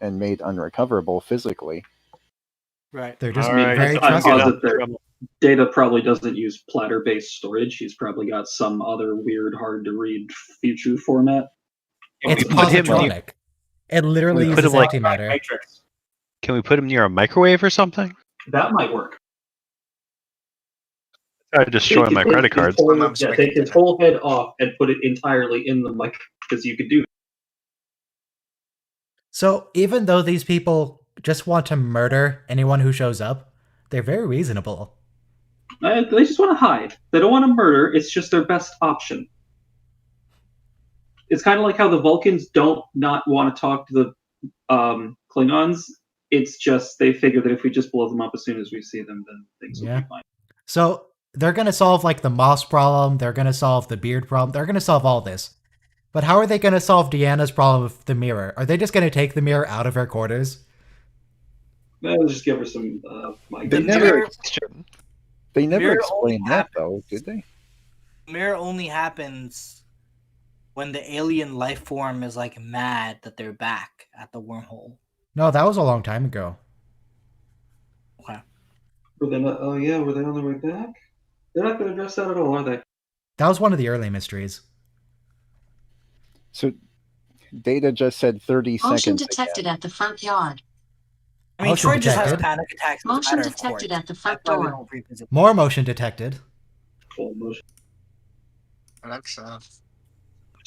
and made unrecoverable physically. Right. They're just All right, very I trustworthy. posit that Data probably doesn't use platter-based storage. He's probably got some other weird, hard-to-read future format. It's We put him- positronic. It literally We put uses him like- antimatter. Matrix. Can we put him near a microwave or something? That might work. I destroy my credit cards. Take his whole head off and put it entirely in the mic, because you could do that. So even though these people just want to murder anyone who shows up, they're very reasonable. They just want to hide. They don't want to murder. It's just their best option. It's kind of like how the Vulcans don't not want to talk to the Klingons. It's just they figure that if we just blow them up as soon as we see them, then things will Yeah. be fine. So they're going to solve like the moss problem. They're going to solve the beard problem. They're going to solve all this. But how are they going to solve Deanna's problem with the mirror? Are they just going to take the mirror out of her quarters? Let's just give her some mic. They The never, mirror- they never mirror explained only that though, did they? Mirror only happens when the alien life form is like mad that they're back at the wormhole. No, that was a long time ago. Okay. Were they not, were they on their way back? They're not going to address that at all, are they? That was one of the early mysteries. So Data just said 30 Motion seconds. detected again. at the front yard. I mean, Motion Troy just has detected. panic attacks. no Motion matter, of detected course. at the front That's why we door. don't revisit. More motion detected. Full motion. Alexa,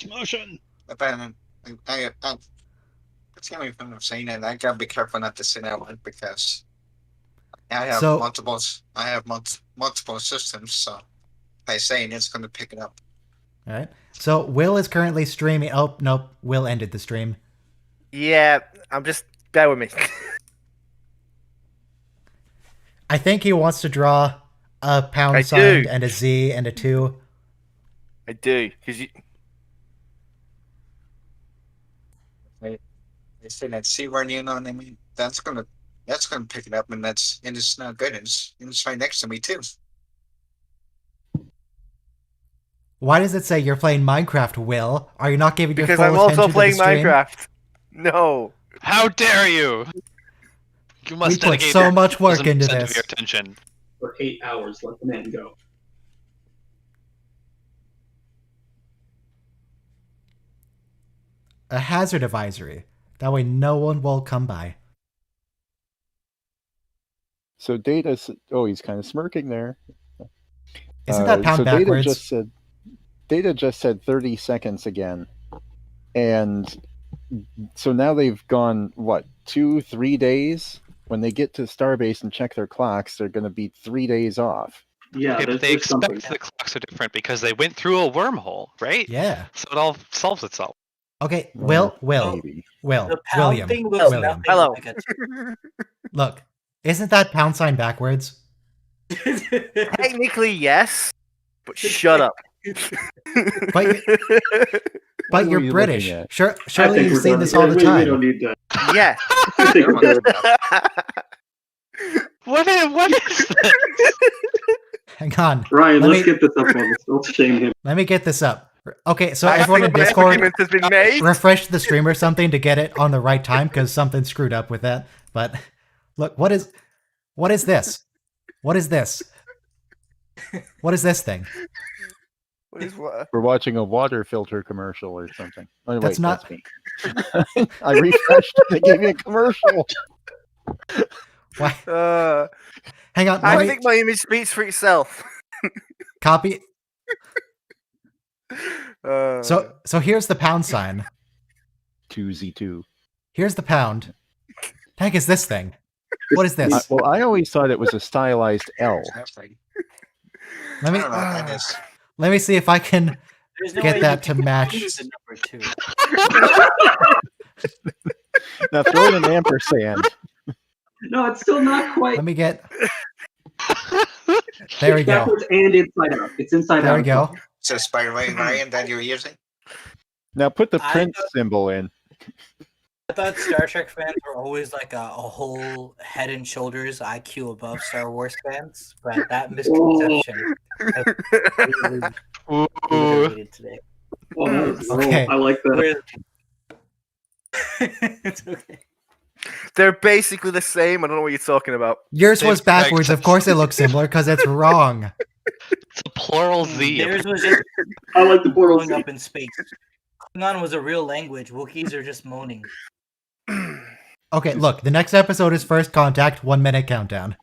Motion. I can't even saying it. I gotta be careful not to say that one because I have So- multiple systems. So by saying it's going to pick it up. All right. So Will is currently streaming. Oh, nope. Will ended the stream. Yeah, I'm just bear with me. I think he wants to draw a pound I sign do. and a Z and a 2. I do, because you. I say that see where you know what I mean. That's gonna pick it up, and it's not good. It's right next to me too. Why does it say you're playing Minecraft, Will? Are you not giving your Because full I'm attention also playing to the stream? Minecraft. No. How dare you? You must We put dedicate so much work 1000% into of this. your attention. For 8 hours, let the man go. A hazard advisory. That way no one will come by. So Data. Oh, he's kind of smirking there. Isn't that pound so backwards? Data just said 30 seconds again, and so now they've gone what 2-3 days. When they get to Starbase and check their clocks, they're going to be 3 days off. Yeah, Okay, but they there's something. expect the clocks are different because they went through a wormhole, right? Yeah. So it all solves itself. Okay, Well, Will, maybe. The pound William, thing looks William. nothing Hello. like a Look, isn't that pound sign backwards? Technically, yes. But shut up. But What were you're you British. looking at? Sure, I surely think you've we're seen done. this all the We time. don't need to. Yeah. I think we're good. What is this? Hang on. Ryan, Let let's me- get this up on this. Let's shame him. Let me get this up. Okay, so I everyone in think my Discord, argument has been made. refresh the stream or something to get it on the right time because something screwed up with that. But look, what is this? What is this? What is this thing? What is what? We're watching a water filter commercial or something. Oh, wait, That's not- that's me. I refreshed and they gave me a commercial. Why? Hang on. I Let me think my image speaks for itself. copy. So here's the pound sign. 2Z2. Here's the pound. Heck is this thing? What is this? Well, I always thought it was a stylized L. Let me I don't know what that is. let me see if I can There's no get way that you to can match. use the number 2. Now throw in an ampersand. No, it's still not quite. Let me get. There we go. Backwards and inside out. It's inside There out. we go. So Spider-Man variant that you're using? Now put the I print thought- symbol in. I thought Star Trek fans were always like a whole head and shoulders IQ above Star Wars fans, but that misconception has really obliterated today. Oh, that was Okay. I like that. It's okay. They're basically the same. I don't know what you're talking about. Yours They've was backwards. Of course, it looks similar because it's wrong. It's a plural Z. Theirs was just I like the plural. blowing up in space. Klingon was a real language. Wookiees are just moaning. Okay, look. The next episode is First Contact. 1 minute countdown.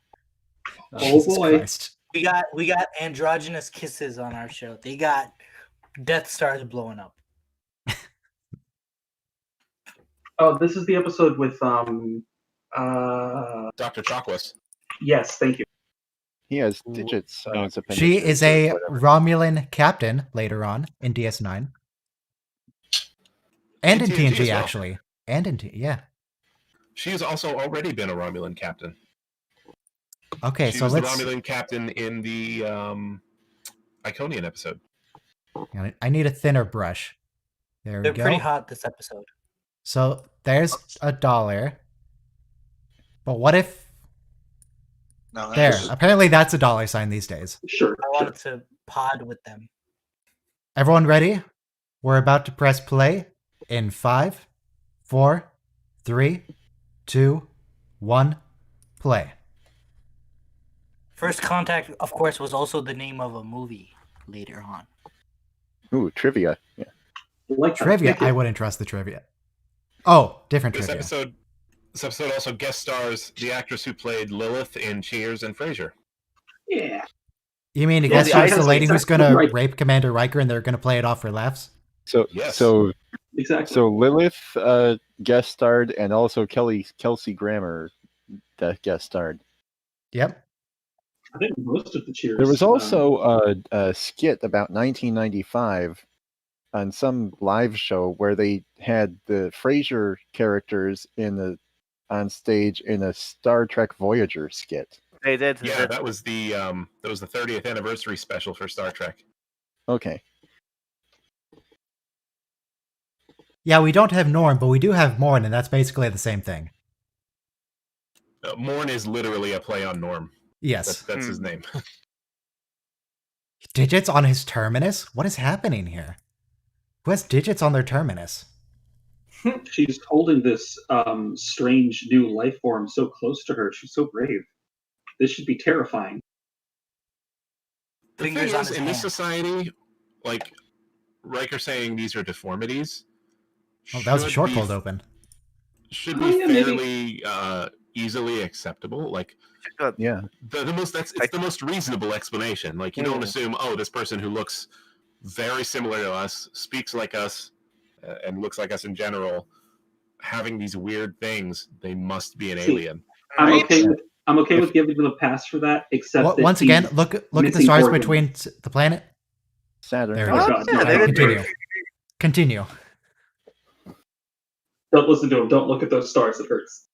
Oh, Jesus boy. Christ. We got androgynous kisses on our show. They got Death Stars blowing up. Oh, this is the episode with Dr. Chocolates. Yes, thank you. He has digits on his appendages. She is or a whatever. Romulan captain later on in DS9. And in In TNG TNG, as well. actually. And in yeah. She has also already been a Romulan captain. Okay, She so was let's. the Romulan captain in the Iconian episode. I need a thinner brush. There we They're go. pretty hot this episode. So there's $1. But what if No, there? that's- Apparently that's a dollar sign these days. Sure. I wanted to pod with them. Everyone ready? We're about to press play in 5, 4, 3, 2, 1, play. First Contact, of course, was also the name of a movie later on. Ooh, trivia. Yeah. Like that. Trivia, Thank you. I wouldn't trust the trivia. Oh, different This trivia. episode also guest stars the actress who played Lilith in Cheers and Frasier. Yeah. You mean to Yeah, guess the who's the ice- lady who's that's gonna right. rape Commander Riker and they're gonna play it off for laughs? So Yes. so Exactly. so Lilith guest starred, and also Kelsey Grammer guest starred. Yep. I think most of the cheers. There was also a skit about 1995 on some live show where they had the Frasier characters on stage in a Star Trek Voyager skit. They did. Yeah, that was the 30th anniversary special for Star Trek. Okay. Yeah, we don't have Norm, but we do have Morn, and that's basically the same thing. Morn is literally a play on Norm. Yes. That's his name. Digits on his terminus? What is happening here? Who has digits on their terminus? She's holding this strange new life form so close to her. She's so brave. This should be terrifying. The Fingers thing on is, his in this hand. society, like Riker saying these are deformities. Oh, that was a should short be- cold open. Should Oh, be yeah, maybe. fairly easily acceptable. Like Yeah. it's the most reasonable explanation. Like you don't assume, oh, this person who looks very similar to us, speaks like us, and looks like us in general, having these weird things, they must be an alien. I'm Right? okay with giving them a pass for that, except that Once again, he's look at the missing stars organs. between the planet. Saturn. There we Oh go. god, yeah, no, they did Continue. Continue. Don't listen to him. Don't look at those stars. It hurts.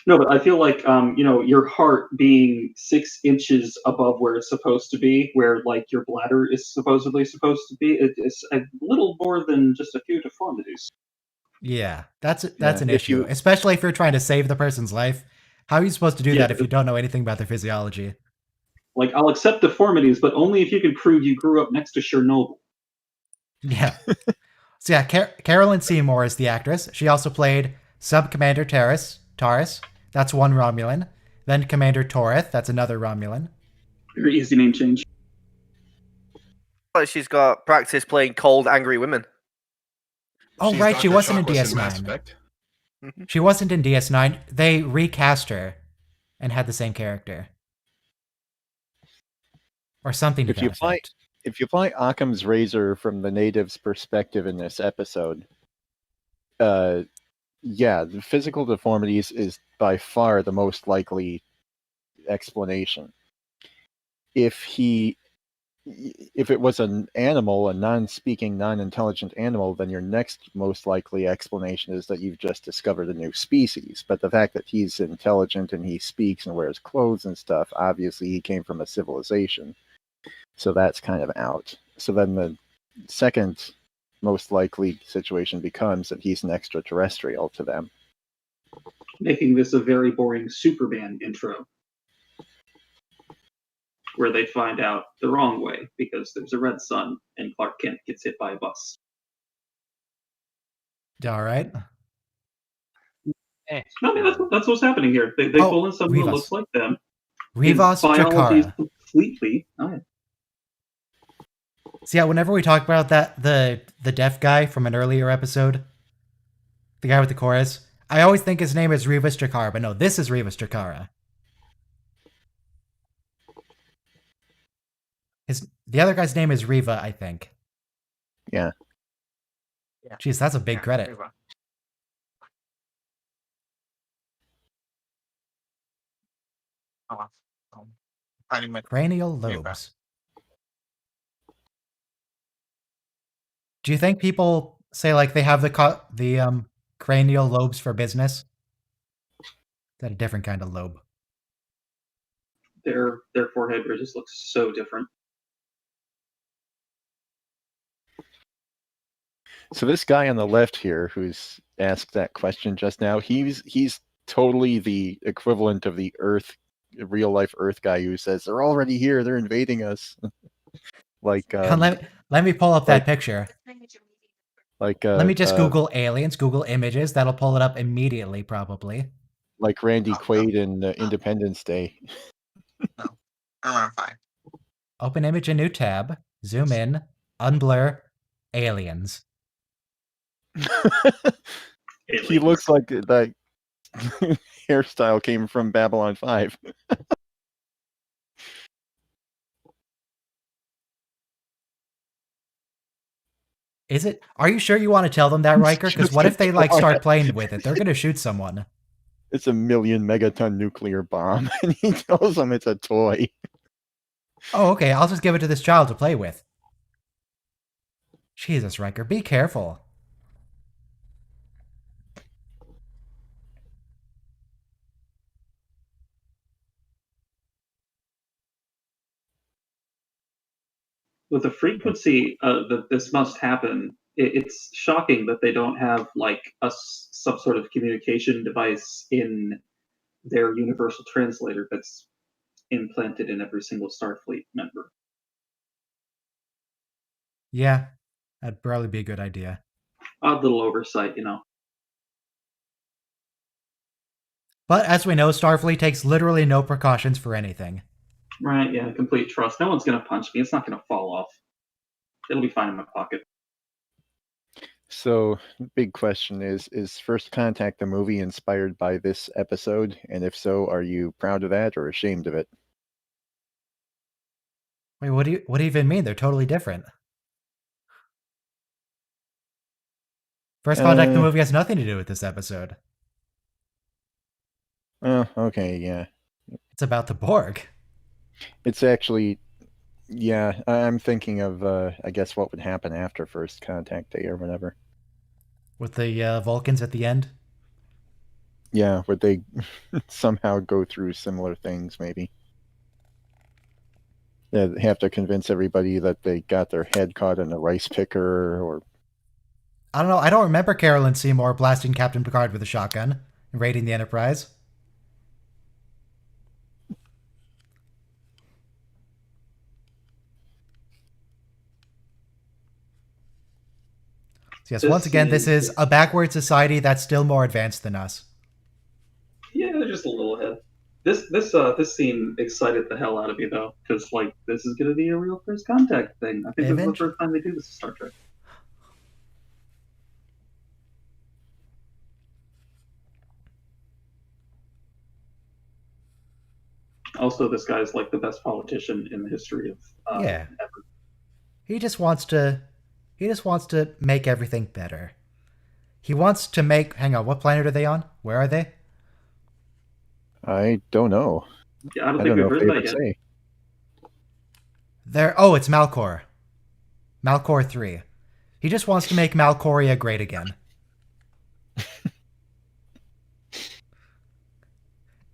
No, but I feel like your heart being 6 inches above where it's supposed to be, where like your bladder is supposedly supposed to be, it's a little more than just a few deformities. Yeah, that's an if issue, you- especially if you're trying to save the person's life. How are you supposed to do Yeah, that if you don't know anything about their physiology? Like, I'll accept deformities, but only if you can prove you grew up next to Chernobyl. Yeah. So yeah, Carolyn Seymour is the actress. She also played Sub Commander Taurus. That's one Romulan. Then Commander Torith. That's another Romulan. Very easy name change. Like she's got practice playing cold, angry women. Oh, She's right, she Dr. wasn't in Chakwas Mass DS9. Effect. She wasn't in DS9. They recast her and had the same character. Or something to If that you effect. if you apply Occam's razor from the native's perspective in this episode, yeah, the physical deformities is by far the most likely explanation. If it was an animal, a non-speaking, non-intelligent animal, then your next most likely explanation is that you've just discovered a new species. But the fact that he's intelligent and he speaks and wears clothes and stuff, obviously he came from a civilization. So that's kind of out. So then the second most likely situation becomes that he's an extraterrestrial to them. Making this a very boring Superman intro, where they find out the wrong way because there's a red sun and Clark Kent gets hit by a bus. All right. I mean, that's what's happening here. They pull in someone who Rivas. looks like them. Rivas His biology is Jakara. completely. So yeah, whenever we talk about that, the deaf guy from an earlier episode, the guy with the chorus, I always think his name is Rivas Jakara, but no, this is Rivas Jakara. The other guy's name is Riva, I think. Yeah. Jeez, that's a big credit. Cranial lobes. Do you think people say like they have the cranial lobes for business? Is that a different kind of lobe? Their forehead ridges look so different. So this guy on the left here, who's asked that question just now, he's totally the equivalent of the real life Earth guy who says they're already here, they're invading us. Like let me pull up that picture. Like let me just Google aliens, Google images. That'll pull it up immediately, probably. Like Randy Quaid in Independence Day. No, I'm fine. Open image, a new tab. Zoom in. Unblur. Aliens. He looks like that hairstyle came from Babylon 5. Is it? Are you sure you want to tell them that, Riker? Because what if they like start playing with it? They're gonna shoot someone. It's a 1,000,000 megaton nuclear bomb, and he tells them it's a toy. Oh, okay. I'll just give it to this child to play with. Jesus, Riker, be careful. With the frequency that this must happen, it's shocking that they don't have like some sort of communication device in their universal translator that's implanted in every single Starfleet member. Yeah, that'd probably be a good idea. Odd little oversight, you know. But as we know, Starfleet takes literally no precautions for anything. Right, yeah, complete trust. No one's going to punch me. It's not going to fall off. It'll be fine in my pocket. So, big question is First Contact the movie inspired by this episode? And if so, are you proud of that or ashamed of it? Wait, what do you even mean? They're totally different. First Contact the movie has nothing to do with this episode. Oh, okay, yeah. It's about the Borg. It's actually, yeah, I'm thinking of, I guess, what would happen after First Contact Day or whatever. With the Vulcans at the end? Yeah, would they somehow go through similar things, maybe? Yeah, they have to convince everybody that they got their head caught in a rice picker, or... I don't know. I don't remember Carolyn Seymour blasting Captain Picard with a shotgun and raiding the Enterprise. So yes, once again, this is a backward society that's still more advanced than us. Yeah, they're just a little ahead. This scene excited the hell out of me though, because like this is gonna be a real First Contact thing. I think this is the first time they do this in Star Trek. Also, this guy's like the best politician in the history of Yeah. ever. He just wants to make everything better. He wants to make... Hang on, what planet are they on? Where are they? I don't know. Yeah, I don't think we've heard that yet. Say. Oh, it's Malcor. Malcor 3. He just wants to make Malcoria great again.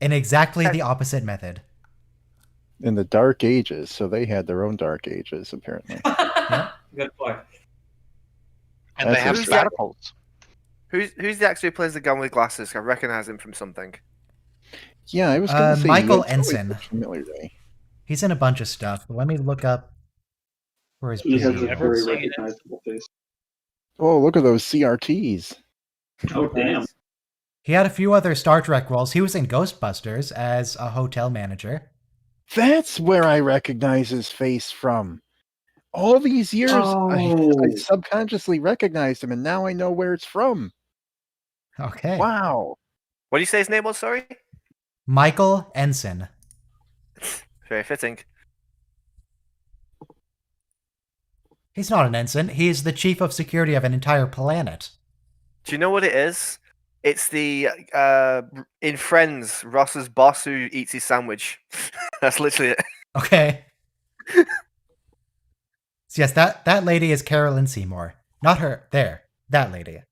In exactly the opposite method. In the Dark Ages, so they had their own Dark Ages, apparently. Yeah. Good point. And they have sabbatical. Who's the actor who plays the gun with glasses? I recognize him from something. Yeah, I was going to say Michael he looks Ensign. familiar to me. He's in a bunch of stuff. Let me look up where his He has a previous- very recognizable face. Oh, look at those CRTs. Oh, damn. He had a few other Star Trek roles. He was in Ghostbusters as a hotel manager. That's where I recognize his face from. All these years, I subconsciously recognized him, and now I know where it's from. Okay. Wow. What do you say his name was? Sorry. Michael Ensign. Very fitting. He's not an ensign. He is the chief of security of an entire planet. Do you know what it is? It's the in Friends, Ross's boss who eats his sandwich. That's literally it. Okay. So yes, that lady is Carolyn Seymour. Not her. There. That lady.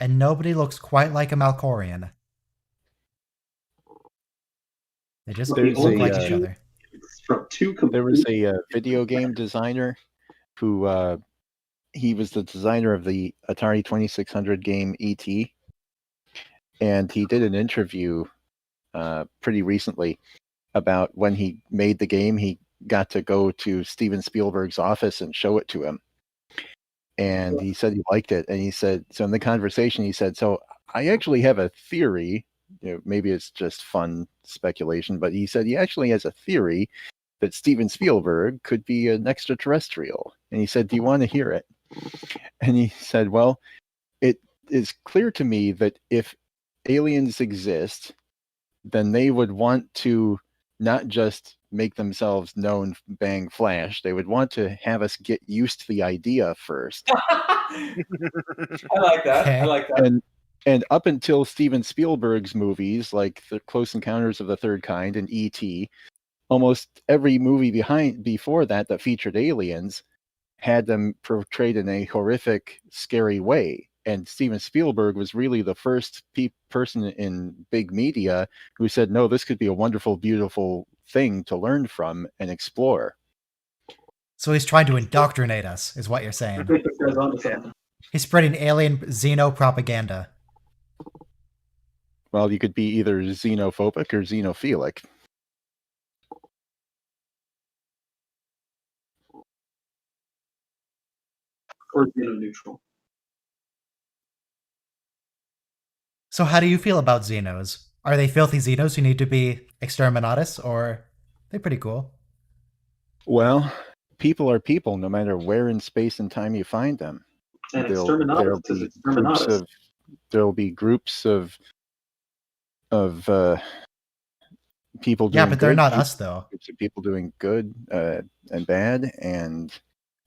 And nobody looks quite like a Malcorian. They just There's look a, like each other. From two There was a video game designer who he was the designer of the Atari 2600 game E.T. And he did an interview pretty recently about when he made the game. He got to go to Steven Spielberg's office and show it to him. And he said he liked it. And he said, so in the conversation, he said, so I actually have a theory. You know, maybe it's just fun speculation, but he said he actually has a theory that Steven Spielberg could be an extraterrestrial. And he said, do you want to hear it? And he said, well, it is clear to me that if aliens exist, then they would want to not just make themselves known, bang, flash. They would want to have us get used to the idea first. I like that. Okay. I like that. And up until Steven Spielberg's movies, like The Close Encounters of the Third Kind and E.T., almost every movie before that featured aliens had them portrayed in a horrific, scary way. And Steven Spielberg was really the first person in big media who said, no, this could be a wonderful, beautiful thing to learn from and explore. So he's trying to indoctrinate us, is what you're saying. think this guy's onto something. He's spreading alien xeno propaganda. Well, you could be either xenophobic or xenophilic. Or neutral. So how do you feel about xenos? Are they filthy xenos who need to be exterminatus, or are they pretty cool? Well, people are people, no matter where in space and time you find them. And exterminatus is exterminatus. There'll be groups of people doing Yeah, but they're good, not us, though. Groups of people doing good and bad, and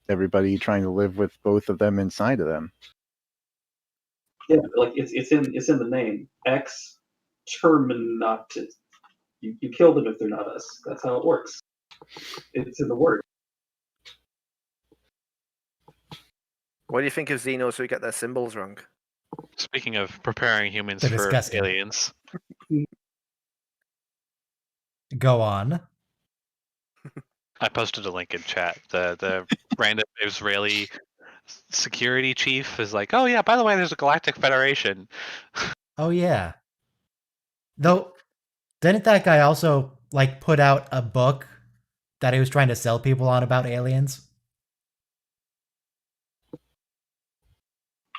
everybody trying to live with both of them inside of them. Yeah, like it's in the name. Exterminatus. You kill them if they're not us. That's how it works. It's in the word. What do you think of Xenos who get their symbols wrong? Speaking of preparing humans They're for disgusting. aliens, Go on. I posted a link in chat. The random Israeli security chief is like, "Oh yeah, by the way, there's a Galactic Federation." Oh yeah. Though, didn't that guy also like put out a book that he was trying to sell people on about aliens?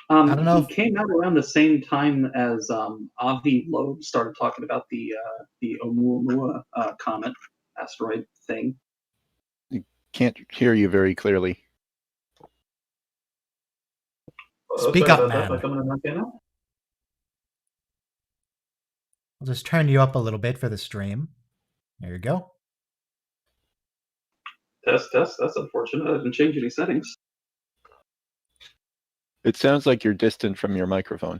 I don't know. He came out around the same time as Avi Loeb started talking about the Oumuamua comet asteroid thing. Can't hear you very clearly. Speak up, man. I'll just turn you up a little bit for the stream. There you go. Test. That's unfortunate. I didn't change any settings. It sounds like you're distant from your microphone.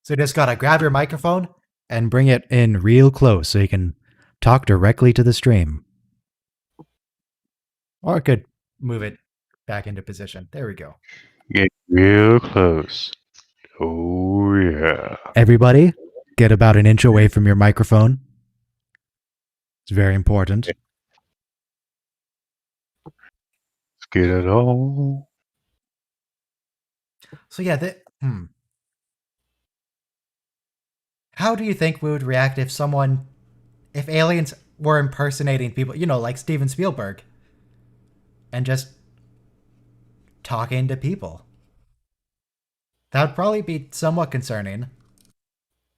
So you just gotta grab your microphone and bring it in real close so you can talk directly to the stream. Or it could move it back into position. There we go. Get real close. Oh yeah. Everybody, get about an inch away from your microphone. It's very important. Let's get it all. So yeah, how do you think we would react if aliens were impersonating people, like Steven Spielberg, and just talking to people? That would probably be somewhat concerning.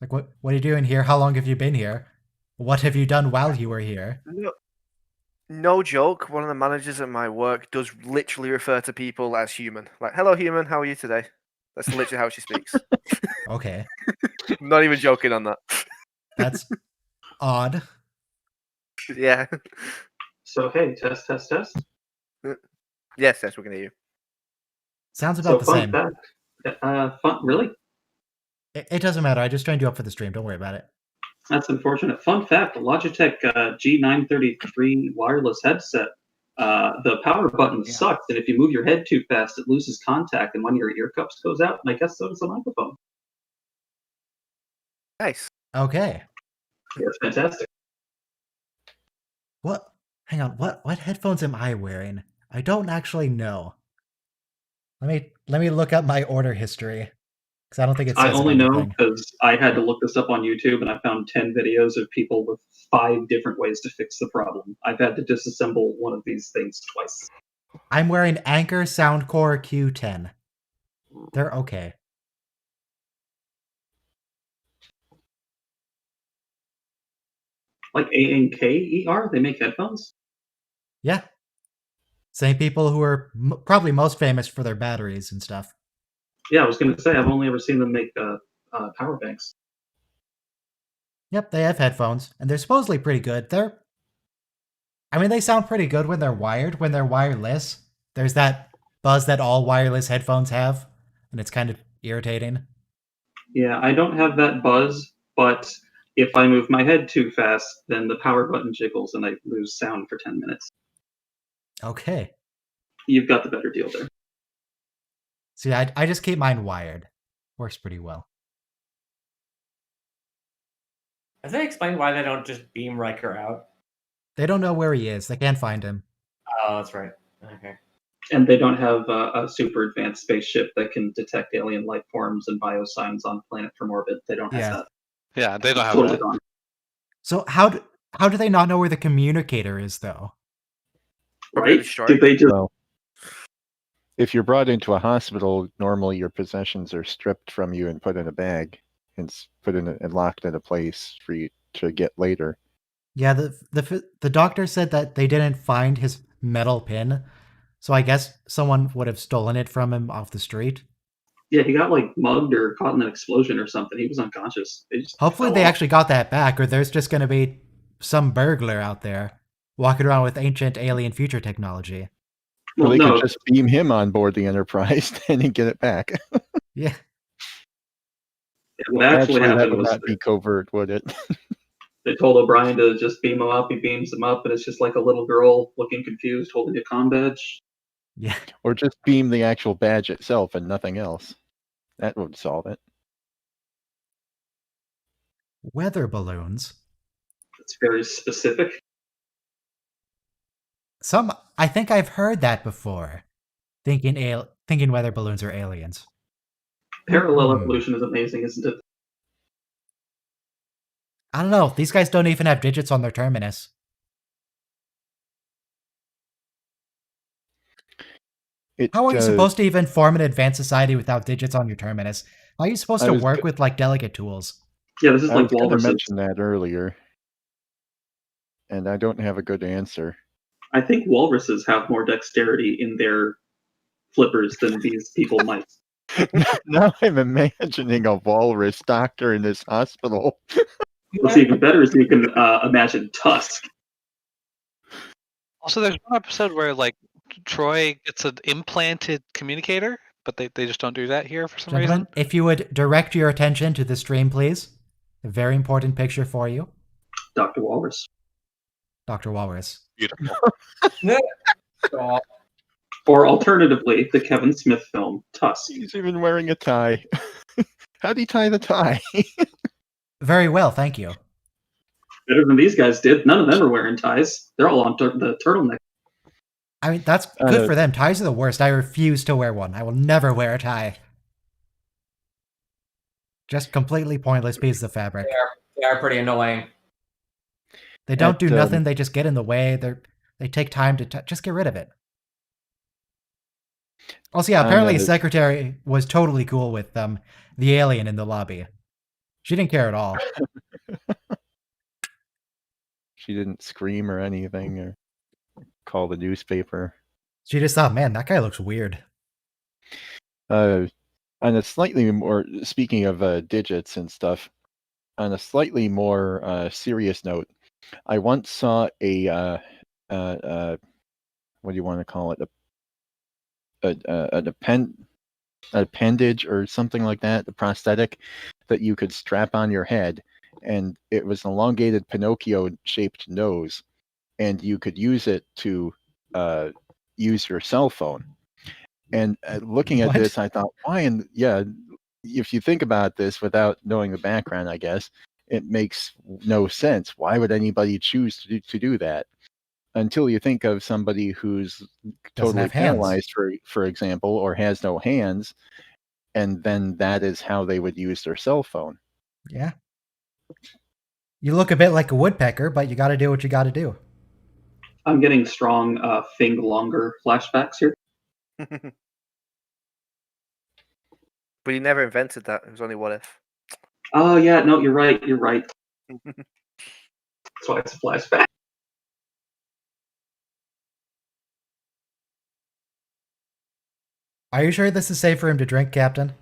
Like, what are you doing here? How long have you been here? What have you done while you were here? No joke, one of the managers at my work does literally refer to people as human. Like, hello human, how are you today? That's literally how she speaks. Okay. Not even joking on that. That's odd. Yeah. So hey, test. Yes, we can hear you. Sounds about the same. Fact. Fun, really? It doesn't matter. I just trained you up for the stream. Don't worry about it. That's unfortunate. Fun fact: Logitech G933 wireless headset. The power button sucks, and if you move your head too fast, it loses contact, and one of your ear cups goes out. And I guess so does the microphone. Nice. Okay. Yeah, it's fantastic. What? Hang on. What headphones am I wearing? I don't actually know. Let me look up my order history, because I don't think it says. I only know because I had to look this up on YouTube, and I found 10 videos of people with 5 different ways to fix the problem. I've had to disassemble one of these things twice. I'm wearing Anker Soundcore Q10. They're okay. Like ANKER? They make headphones? Yeah. Same people who are probably most famous for their batteries and stuff. Yeah, I was going to say, I've only ever seen them make power banks. Yep, they have headphones, and they're supposedly pretty good. They sound pretty good when they're wired. When they're wireless, there's that buzz that all wireless headphones have, and it's kind of irritating. Yeah, I don't have that buzz, but if I move my head too fast, then the power button jiggles and I lose sound for 10 minutes. Okay. You've got the better deal there. See, I just keep mine wired. Works pretty well. Has they explained why they don't just beam Riker out? They don't know where he is. They can't find him. Oh, that's right. Okay. And they don't have a super advanced spaceship that can detect alien life forms and biosigns on planet from orbit. They don't have Yeah. that. Yeah, they don't have Totally that. gone. So how do they not know where the communicator is, though? Probably Right? destroyed. Did they just? Well, if you're brought into a hospital, normally your possessions are stripped from you and put in a bag and put in and locked in a place for you to get later. Yeah, the doctor said that they didn't find his metal pin, so I guess someone would have stolen it from him off the street. Yeah, he got like mugged or caught in an explosion or something. He was unconscious. They just Hopefully fell they off. actually got that back, or there's just going to be some burglar out there walking around with ancient alien future technology. Or Well, they no, could just beam him on board the Enterprise and get it back. Yeah. what actually that happened would was not be covert, would it? they told O'Brien to just beam him up. He beams him up, and it's just like a little girl looking confused, holding a comm badge. Yeah. Or just beam the actual badge itself and nothing else. That would solve it. Weather balloons. It's very specific. I think I've heard that before. Thinking weather balloons are aliens. Parallel Hmm. evolution is amazing, isn't it? I don't know. These guys don't even have digits on their terminus. How are you supposed to even form an advanced society without digits on your terminus? How are you supposed to work with like delicate tools? Yeah, this is I like was going to walruses. mention that earlier, and I don't have a good answer. I think walruses have more dexterity in their flippers than these people might. Now I'm imagining a walrus doctor in this hospital. What's even better is you can imagine Tusk. Also, there's one episode where like Troy gets an implanted communicator, but they just don't do that here for some Gentlemen, reason. if you would direct your attention to the stream, please. A very important picture for you. Dr. Walrus. Dr. Walrus. Beautiful. Or alternatively, the Kevin Smith film, Tusk. He's even wearing a tie. How'd he tie the tie? Very well, thank you. Better than these guys did. None of them are wearing ties. They're all on the turtleneck. I mean, that's good for them. Ties are the worst. I refuse to wear one. I will never wear a tie. Just completely pointless pieces of fabric. They are pretty annoying. They don't do nothing. They just get in the way. They take time to just get rid of it. Also, yeah, apparently his secretary was totally cool with the alien in the lobby. She didn't care at all. She didn't scream or anything or call the newspaper. She just thought, man, that guy looks weird. On a slightly more, speaking of digits and stuff, on a slightly more serious note, I once saw a what do you want to call it? An appendage or something like that, the prosthetic that you could strap on your head, and it was an elongated Pinocchio-shaped nose, and you could use it to use your cell phone. And looking at this, I thought, why? And yeah, if you think about this without knowing the background, I guess it makes no sense. Why would anybody choose to do that? Until you think of somebody who's totally paralyzed, for example, or has no hands, and then that is how they would use their cell phone. Yeah. You look a bit like a woodpecker, but you got to do what you got to do. I'm getting strong Thing Longer flashbacks here. But he never invented that. It was only What If. Oh, yeah, no, you're right. You're right. That's why it's a flashback. Are you sure this is safe for him to drink, Captain?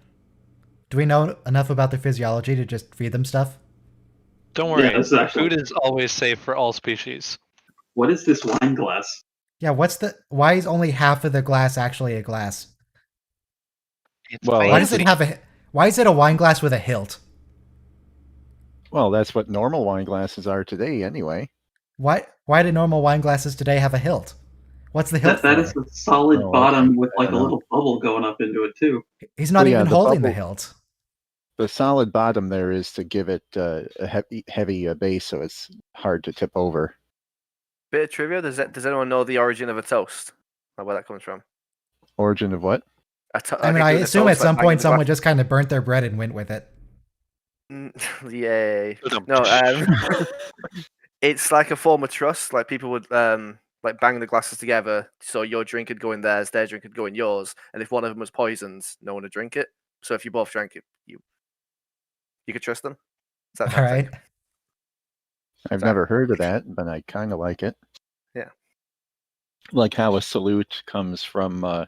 Do we know enough about their physiology to just feed them stuff? Don't worry. Yeah, food is always safe for all species. What is this wine glass? Yeah, why is only half of the glass actually a glass? It's Well, why does it have why is it a wine glass with a hilt? Well, that's what normal wine glasses are today, anyway. Why do normal wine glasses today have a hilt? What's the hilt That for? is a solid Oh, bottom okay. with I like a don't know. little bubble going up into it too. He's not Well, yeah, even the holding the bubble- hilt. The solid bottom there is to give it a heavy base, so it's hard to tip over. Bit of trivia: does anyone know the origin of a toast? Like where that comes from? Origin of what? I mean, I doing a assume at toast, like some banging point the someone just kind of burnt their bread and went with it. Yay! Ba-dum. No, it's like a form of trust. Like people would like bang the glasses together, so your drink could go in theirs, their drink could go in yours, and if one of them was poisoned, no one would drink it. So if you both drank it, you could trust them. It's that All type of thing. right. I've Sorry. never heard of that, but I kind of like it. Yeah. Like how a salute comes from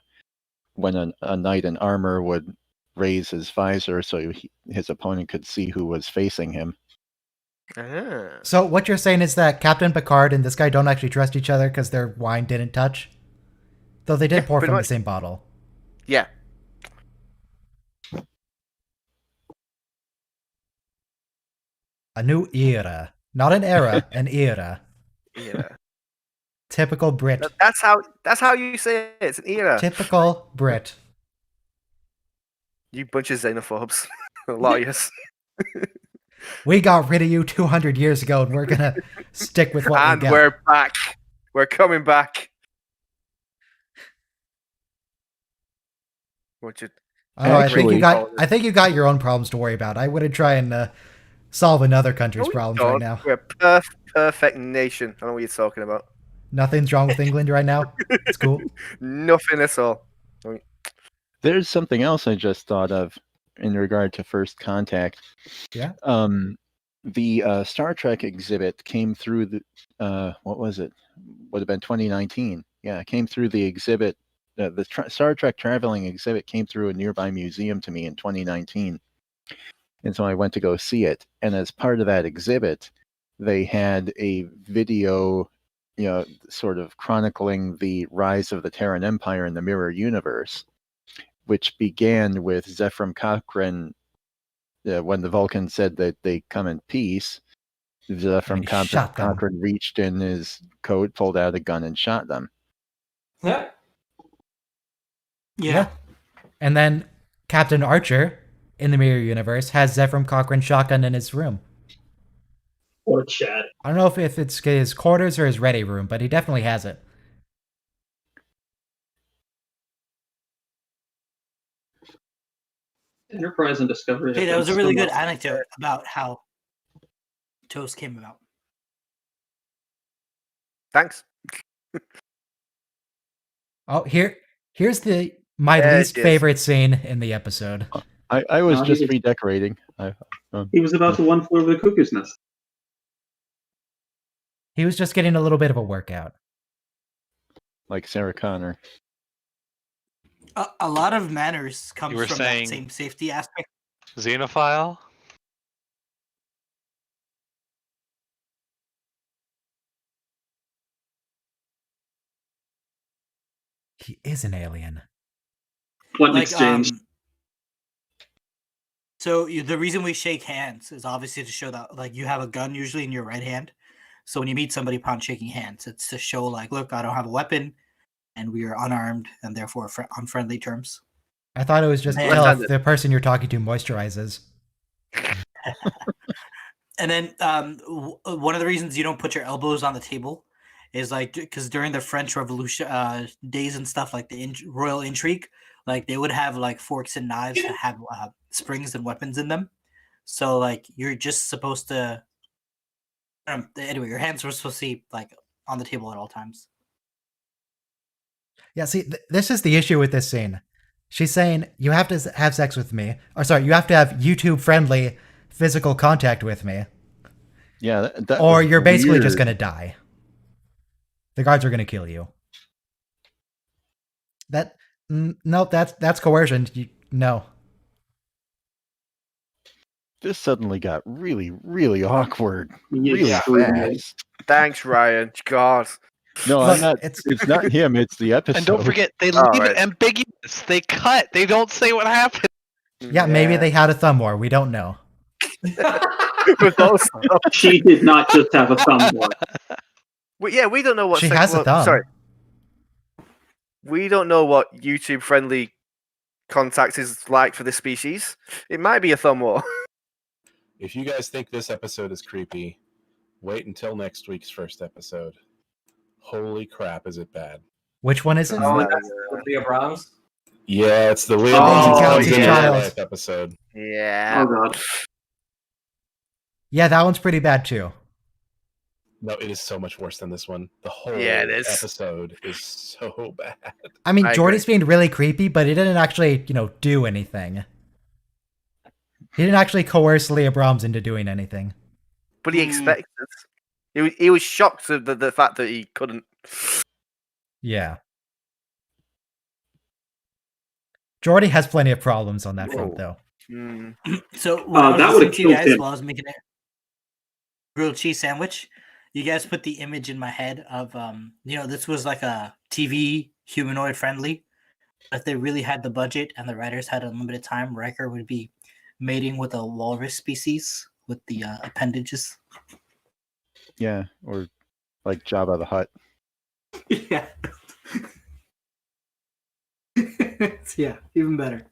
when a knight in armor would raise his visor so his opponent could see who was facing him. Ah. So what you're saying is that Captain Picard and this guy don't actually trust each other because their wine didn't touch? Though they did Yeah, pour pretty from much. the same bottle. Yeah. A new era. Not an era, an era. Yeah. Typical Brit. That's how you say it. It's an era. Typical Brit. You bunch of xenophobes. Lawyers. We got rid of you 200 years ago and we're going to stick with what And we got. we're back. We're coming back. Which is Oh, I think Actually- I think you got your own problems to worry about. I wouldn't try and solve another country's No, we problems don't. right now. We're a perfect nation. I don't know what you're talking about. Nothing's wrong with England right now. It's cool. Nothing at all. There's something else I just thought of in regard to First Contact. Yeah. The Star Trek exhibit came through the what was it? Would have been 2019. Yeah, it came through the exhibit. The Star Trek traveling exhibit came through a nearby museum to me in 2019, and so I went to go see it. And as part of that exhibit, they had a video, sort of chronicling the rise of the Terran Empire in the Mirror Universe, which began with Zephram Cochrane when the Vulcans said that they come in peace. Zephram shot them. Cochrane reached in his coat, pulled out a gun, and shot them. Yeah. And then Captain Archer in the Mirror Universe has Zephram Cochrane's shotgun in his room. Or Chad. I don't know if it's his quarters or his ready room, but he definitely has it. Enterprise and Discovery. Hey, that was a really good anecdote about how Toast came about. Thanks. Oh, here's my There least it is. favorite scene in the episode. I was No, he just was- redecorating. He was about to one flew over the cuckoo's nest. He was just getting a little bit of a workout. Like Sarah Connor. A lot of manners comes You were from saying- that same safety aspect. Xenophile? He is an alien. What an exchange. So the reason we shake hands is obviously to show that like you have a gun usually in your right hand. So when you meet somebody upon shaking hands, it's to show like, look, I don't have a weapon, and we are unarmed and therefore on friendly terms. I thought it was just to Man. tell if the person you're talking to moisturizes. And then one of the reasons you don't put your elbows on the table is like because during the French Revolution days and stuff like the royal intrigue, like they would have like forks and knives that have springs and weapons in them. So like you're just supposed to. Anyway, your hands were supposed to be like on the table at all times. Yeah, see, this is the issue with this scene. She's saying you have to have sex with me, or sorry, you have to have YouTube-friendly physical contact with me, Yeah, that or was you're basically just weird. gonna die. The guards are gonna kill you. No, that's coercion. No. This suddenly got really, really awkward. Yeah, Really extremely. fast. Thanks, Ryan. God. No, Look, I'm not. It's not him. It's the episode. And don't forget, they All leave right. it ambiguous. They cut. They don't say what happened. Yeah, maybe they had a thumb war. We don't know. with those stuff. She did not just have a thumb war. We don't know what She has a thumb. Sorry, we don't know what YouTube-friendly contact is like for this species. It might be a thumb war. If you guys think this episode is creepy, wait until next week's first episode. Holy crap, is it bad? Which one is it? Oh, that's with Leah Brahms. Yeah, it's the Leah Oh, Brahms yeah. child episode. Yeah. Oh god. Yeah, that one's pretty bad too. No, it is so much worse than this one. The whole Yeah, it is. episode is so bad. I mean, I Jordy's being really creepy, but he didn't actually, do anything. He didn't actually coerce Leah Brahms into doing anything. But he expected. He was shocked at the fact that he couldn't. Yeah. Jordy has plenty of problems on that front, though. Mm. So when I was that listening would've to you killed guys him. while I was making a grilled cheese sandwich, you guys put the image in my head of this was like a TV humanoid friendly. If they really had the budget and the writers had unlimited time, Riker would be mating with a walrus species with the appendages. Yeah, or like Jabba the Hutt. Yeah. Yeah, even better.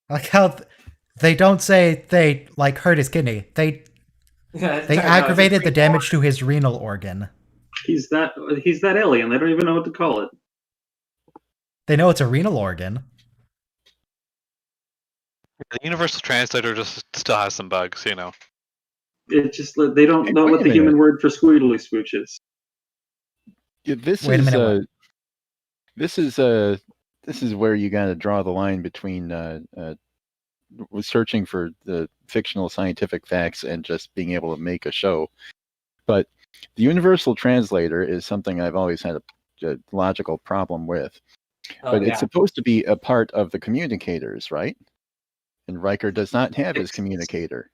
Like how they don't say they hurt his kidney. They aggravated the damage to his renal organ. He's that alien. They don't even know what to call it. They know it's a renal organ. The universal translator just still has some bugs, It just they don't Hey, know wait what a the human minute. word for squeedly swooch is. Yeah, Wait a minute, this is where you got to draw the line between searching for the fictional scientific facts and just being able to make a show. But the universal translator is something I've always had a logical problem with. But it's supposed to be a part of the communicators, right? And Riker does not have his communicator.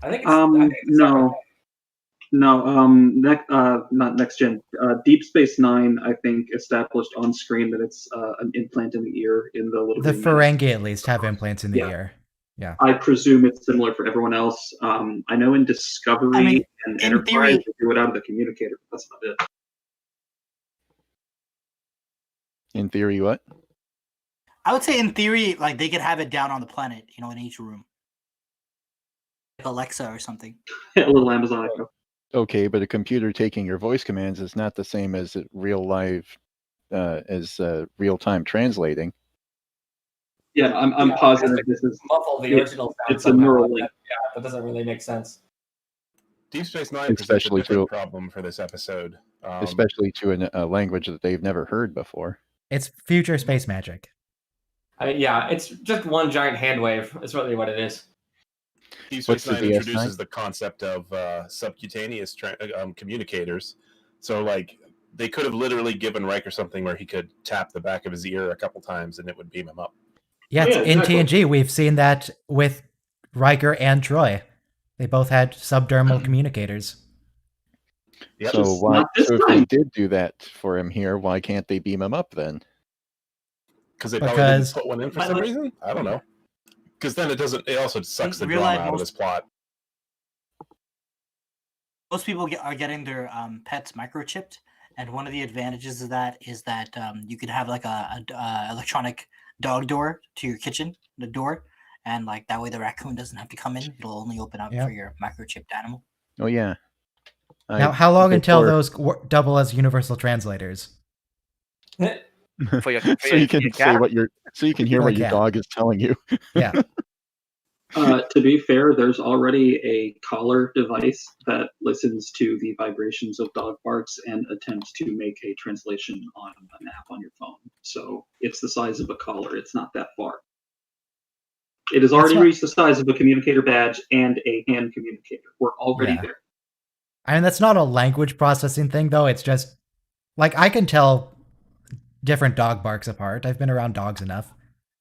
I think it's not next gen. Deep Space Nine, I think, established on screen that it's an implant in the ear in the little. The green Ferengi at least have implants in the Yeah. ear. Yeah. I presume it's similar for everyone else. I know in Discovery and in Enterprise theory- they do it out of the communicator, but that's about it. In theory, what? I would say in theory, like they could have it down on the planet, in each room. Like Alexa or something. A little Amazon Echo. Okay, but a computer taking your voice commands is not the same as real time translating. Yeah, I'm positive this is muffle the original sound. it's a somehow. neural link. Yeah, that doesn't really make sense. Deep Space Nine presents a Especially different to- problem for this episode. Especially to a language that they've never heard before. It's future space magic. Yeah, it's just one giant hand wave. It's really what it is. Deep What's Space the Nine DS9? introduces the concept of subcutaneous communicators. So, they could have literally given Riker something where he could tap the back of his ear a couple times and it would beam him up. Yeah, Yeah, in exactly. TNG, we've seen that with Riker and Troy. They both had subdermal communicators. Yep. So Just why? not this So if time. they did do that for him here, why can't they beam him up then? Because they probably Because- didn't put one in for By the some way- reason. I don't know. Because then it also sucks the real drama life out of most- this plot. Most people are getting their pets microchipped, and one of the advantages of that is that you could have like a electronic dog door to your kitchen, the door, and like that way the raccoon doesn't have to come in. It'll only open up Yep. for your microchipped animal. Oh yeah. Now, how long until before- those double as universal translators? For your, so you can say cat. what your hear what your Yeah. dog is telling you. Yeah. To be fair, there's already a collar device that listens to the vibrations of dog barks and attempts to make a translation on an app on your phone. So it's the size of a collar. It's not that far. It has already not- reached the size of a communicator badge and a hand communicator. We're already Yeah. there. I mean, that's not a language processing thing, though. It's just, I can tell different dog barks apart. I've been around dogs enough.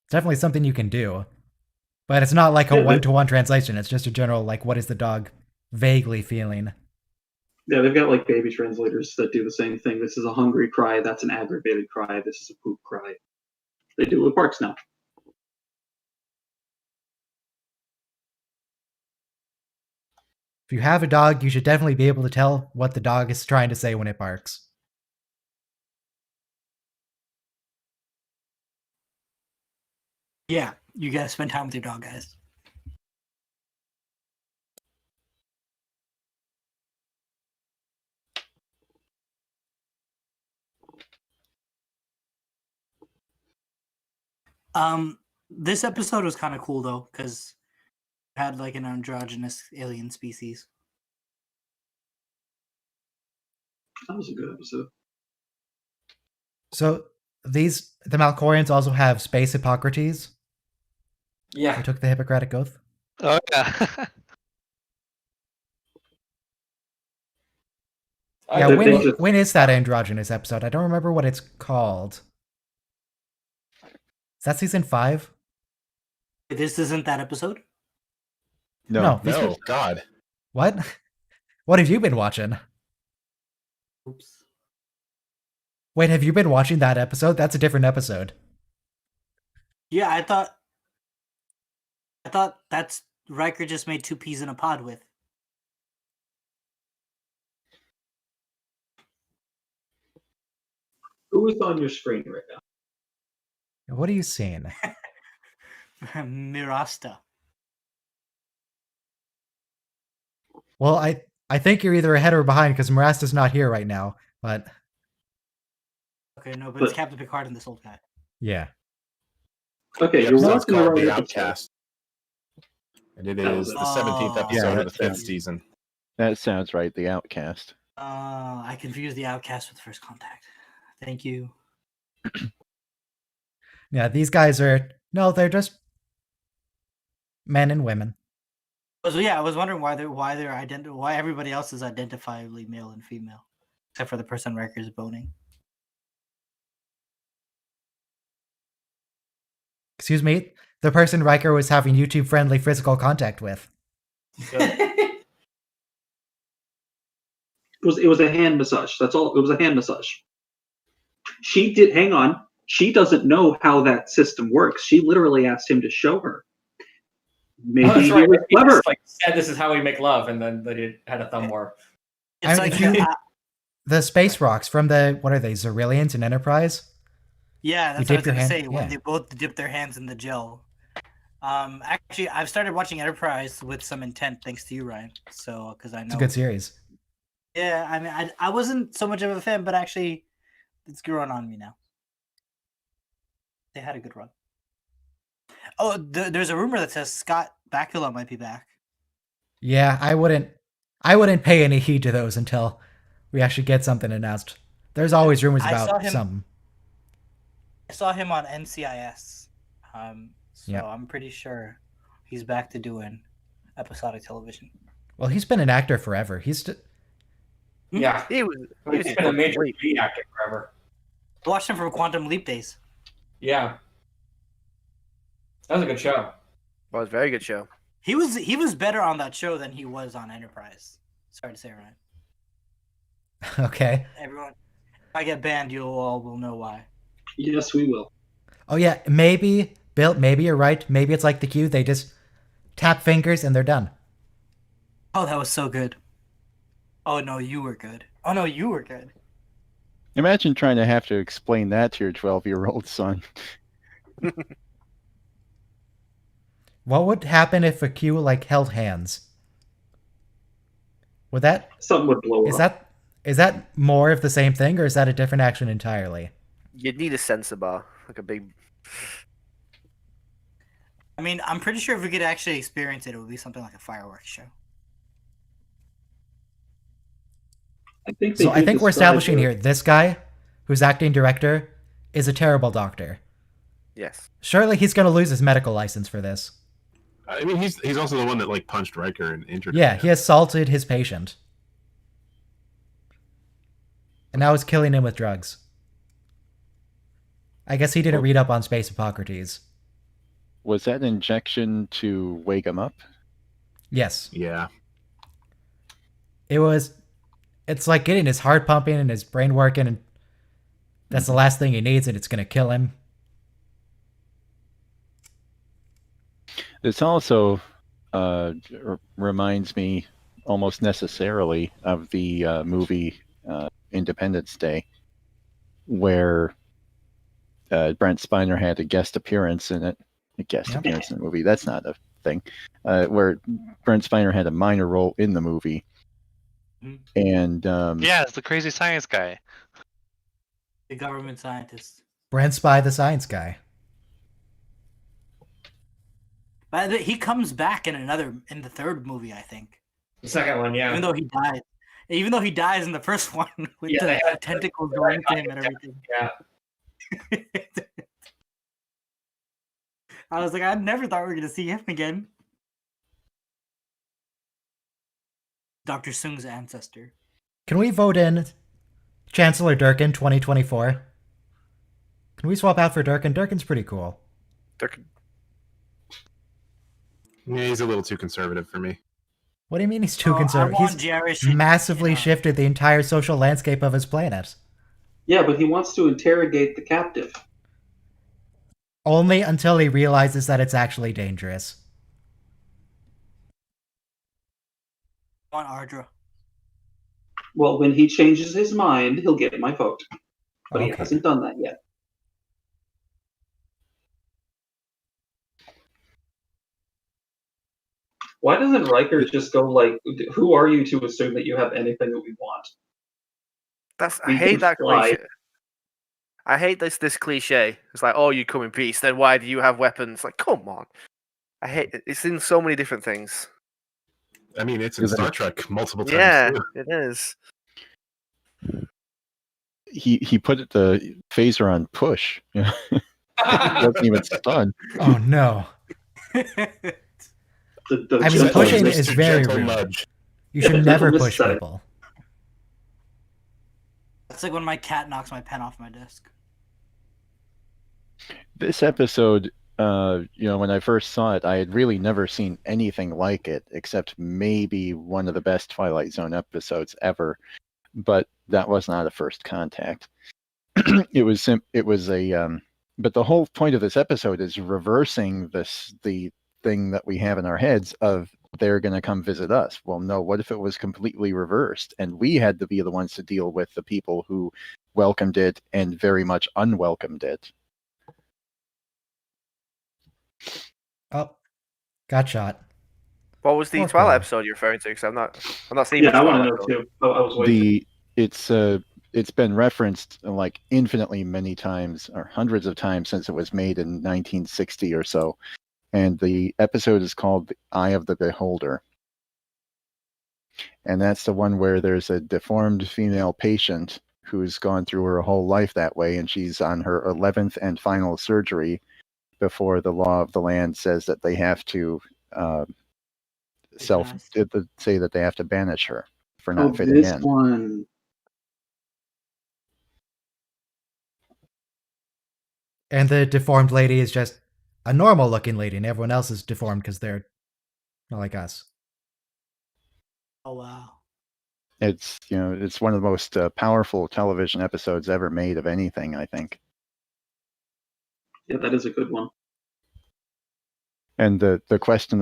It's definitely something you can do. But it's not like a Yeah, but- one-to-one translation. It's just a general, what is the dog vaguely feeling? Yeah, they've got baby translators that do the same thing. This is a hungry cry. That's an aggravated cry. This is a poop cry. They do it with barks now. If you have a dog, you should definitely be able to tell what the dog is trying to say when it barks. Yeah, you gotta spend time with your dog, guys. This episode was kind of cool though, because it had like an androgynous alien species. That was a good episode. So the Malcorians also have space Hippocrates, Yeah. who took the Hippocratic Oath. Oh yeah. Yeah, They when, just- when is that androgynous episode? I don't remember what it's called. Is that season 5? This isn't that episode. No. No, God. What? What have you been watching? Oops. Wait, have you been watching that episode? That's a different episode. Yeah, I thought that's Riker just made 2 peas in a pod with. Who is on your screen right now? What are you seeing? Mirasta. Well, I think you're either ahead or behind because Marasta's not here right now. But Okay, no, but it's But- Captain Picard and this old guy. yeah. Okay, The you're episode's watching the called right The episode. Outcast. And it That is was the it. 17th Oh. episode Yeah, of the 5th that's- season. That sounds right. The Outcast. I confused the Outcast with First Contact. Thank you. Yeah, these guys are... No, they're just men and women. So yeah, I was wondering why everybody else is identifiably male and female, except for the person Riker's boning. Excuse me? The person Riker was having YouTube-friendly physical contact with. It was a hand massage. That's all. It was a hand massage. She did. Hang on. She doesn't know how that system works. She literally asked him to show her. Maybe Oh, that's he right. was He clever. just, like, said this is how we make love, and then they had a thumb war. It's I like mean, if you- The space rocks from the... What are they? Zerillians and Enterprise? yeah, that's You what I was dip your gonna hand- say. When yeah. they both dip their hands in the gel. Actually, I've started watching Enterprise with some intent, thanks to you, Ryan. So, because I know It's a good series. Yeah, I mean, I wasn't so much of a fan, but actually, it's growing on me now. They had a good run. Oh, there's a rumor that says Scott Bakula might be back. Yeah, I wouldn't pay any heed to those until we actually get something announced. There's always rumors I saw about him- something. I saw him on NCIS. So Yeah. I'm pretty sure he's back to doing episodic television. Well, he's been an actor forever. Yeah. He was He's been a major lead actor forever. I watched him from Quantum Leap days. Yeah. That was a good show. Well, it was a very good show. He was better on that show than he was on Enterprise. Sorry to say, Ryan. Okay. Everyone, if I get banned, you all will know why. Yes, we will. Oh yeah, maybe Bill. Maybe you're right. Maybe it's like the Q. They just tap fingers and they're done. Oh, that was so good. Oh no, you were good. Oh no, you were good. Imagine trying to have to explain that to your 12-year-old son. What would happen if a Q like held hands? Would that Something would blow up. is that more of the same thing, or is that a different action entirely? You'd need a sensor bar, like a big. I mean, I'm pretty sure if we could actually experience it, it would be something like a fireworks show. I think So I did think we're describe establishing it. here this guy, who's acting director, is a terrible doctor. Yes. Surely he's going to lose his medical license for this. I mean, he's also the one that like punched Riker and injured Yeah, him. he assaulted his patient. And now he's killing him with drugs. I guess he didn't read up on Space Hippocrates. Was that injection to wake him up? Yes. Yeah. It's like getting his heart pumping and his brain working, and that's the last thing he needs, and it's going to kill him. This also reminds me almost necessarily of the movie Independence Day, where Brent Spiner had a guest appearance in it. A guest Yep. appearance in the movie. That's not a thing. Where Brent Spiner had a minor role in the movie. And Yeah, it's the crazy science guy. The government scientist. Brent Spy, the science guy. But he comes back in the third movie, I think. The second one, yeah. Even though he dies in the first one with Yeah, they the had tentacles going to him and everything. Yeah. I was like, I never thought we were gonna see him again. Dr. Sung's ancestor. Can we vote in Chancellor Durkin 2024? Can we swap out for Durkin? Durkin's pretty cool. Durkin. Yeah, he's a little too conservative for me. What do you mean he's too I conservative? want He's Jared massively shifted the entire social landscape of his planet. Yeah, but he wants to interrogate the captive. Only until he realizes that it's actually dangerous. I want Ardra. Well, when he changes his mind, he'll get my vote. But he Okay. hasn't done that yet. Why doesn't Riker just go like, "Who are you to assume that you have anything that we want?" I hate that cliche. I hate this cliche. It's like, oh, you come in peace, then why do you have weapons? Like, come on. I hate it. It's in so many different things. I mean, it's in Star Trek multiple times. Yeah, too. it is. He put the phaser on push. It doesn't even stun. Oh no. I mean, pushing is very rude. You should never push people. It's like when my cat knocks my pen off my desk. This episode, when I first saw it, I had really never seen anything like it, except maybe one of the best Twilight Zone episodes ever. But that was not a first contact. It was but the whole point of this episode is reversing the thing that we have in our heads of they're going to come visit us. Well, no, what if it was completely reversed and we had to be the ones to deal with the people who welcomed it and very much unwelcomed it? Oh, got shot. What was the Poor Twilight fellow. episode you're referring to? Because I'm not seeing. Yeah, much I want to Twilight know too. I was waiting. It's been referenced like infinitely many times or hundreds of times since it was made in 1960 or so. And the episode is called The Eye of the Beholder. And that's the one where there's a deformed female patient who's gone through her whole life that way, and she's on her 11th and final surgery before the law of the land says that they have to say that they have to banish her for not fitting this in. one. And the deformed lady is just a normal looking lady, and everyone else is deformed because they're not like us. Oh wow. It's one of the most powerful television episodes ever made of anything, I think. Yeah, that is a good one. And the question,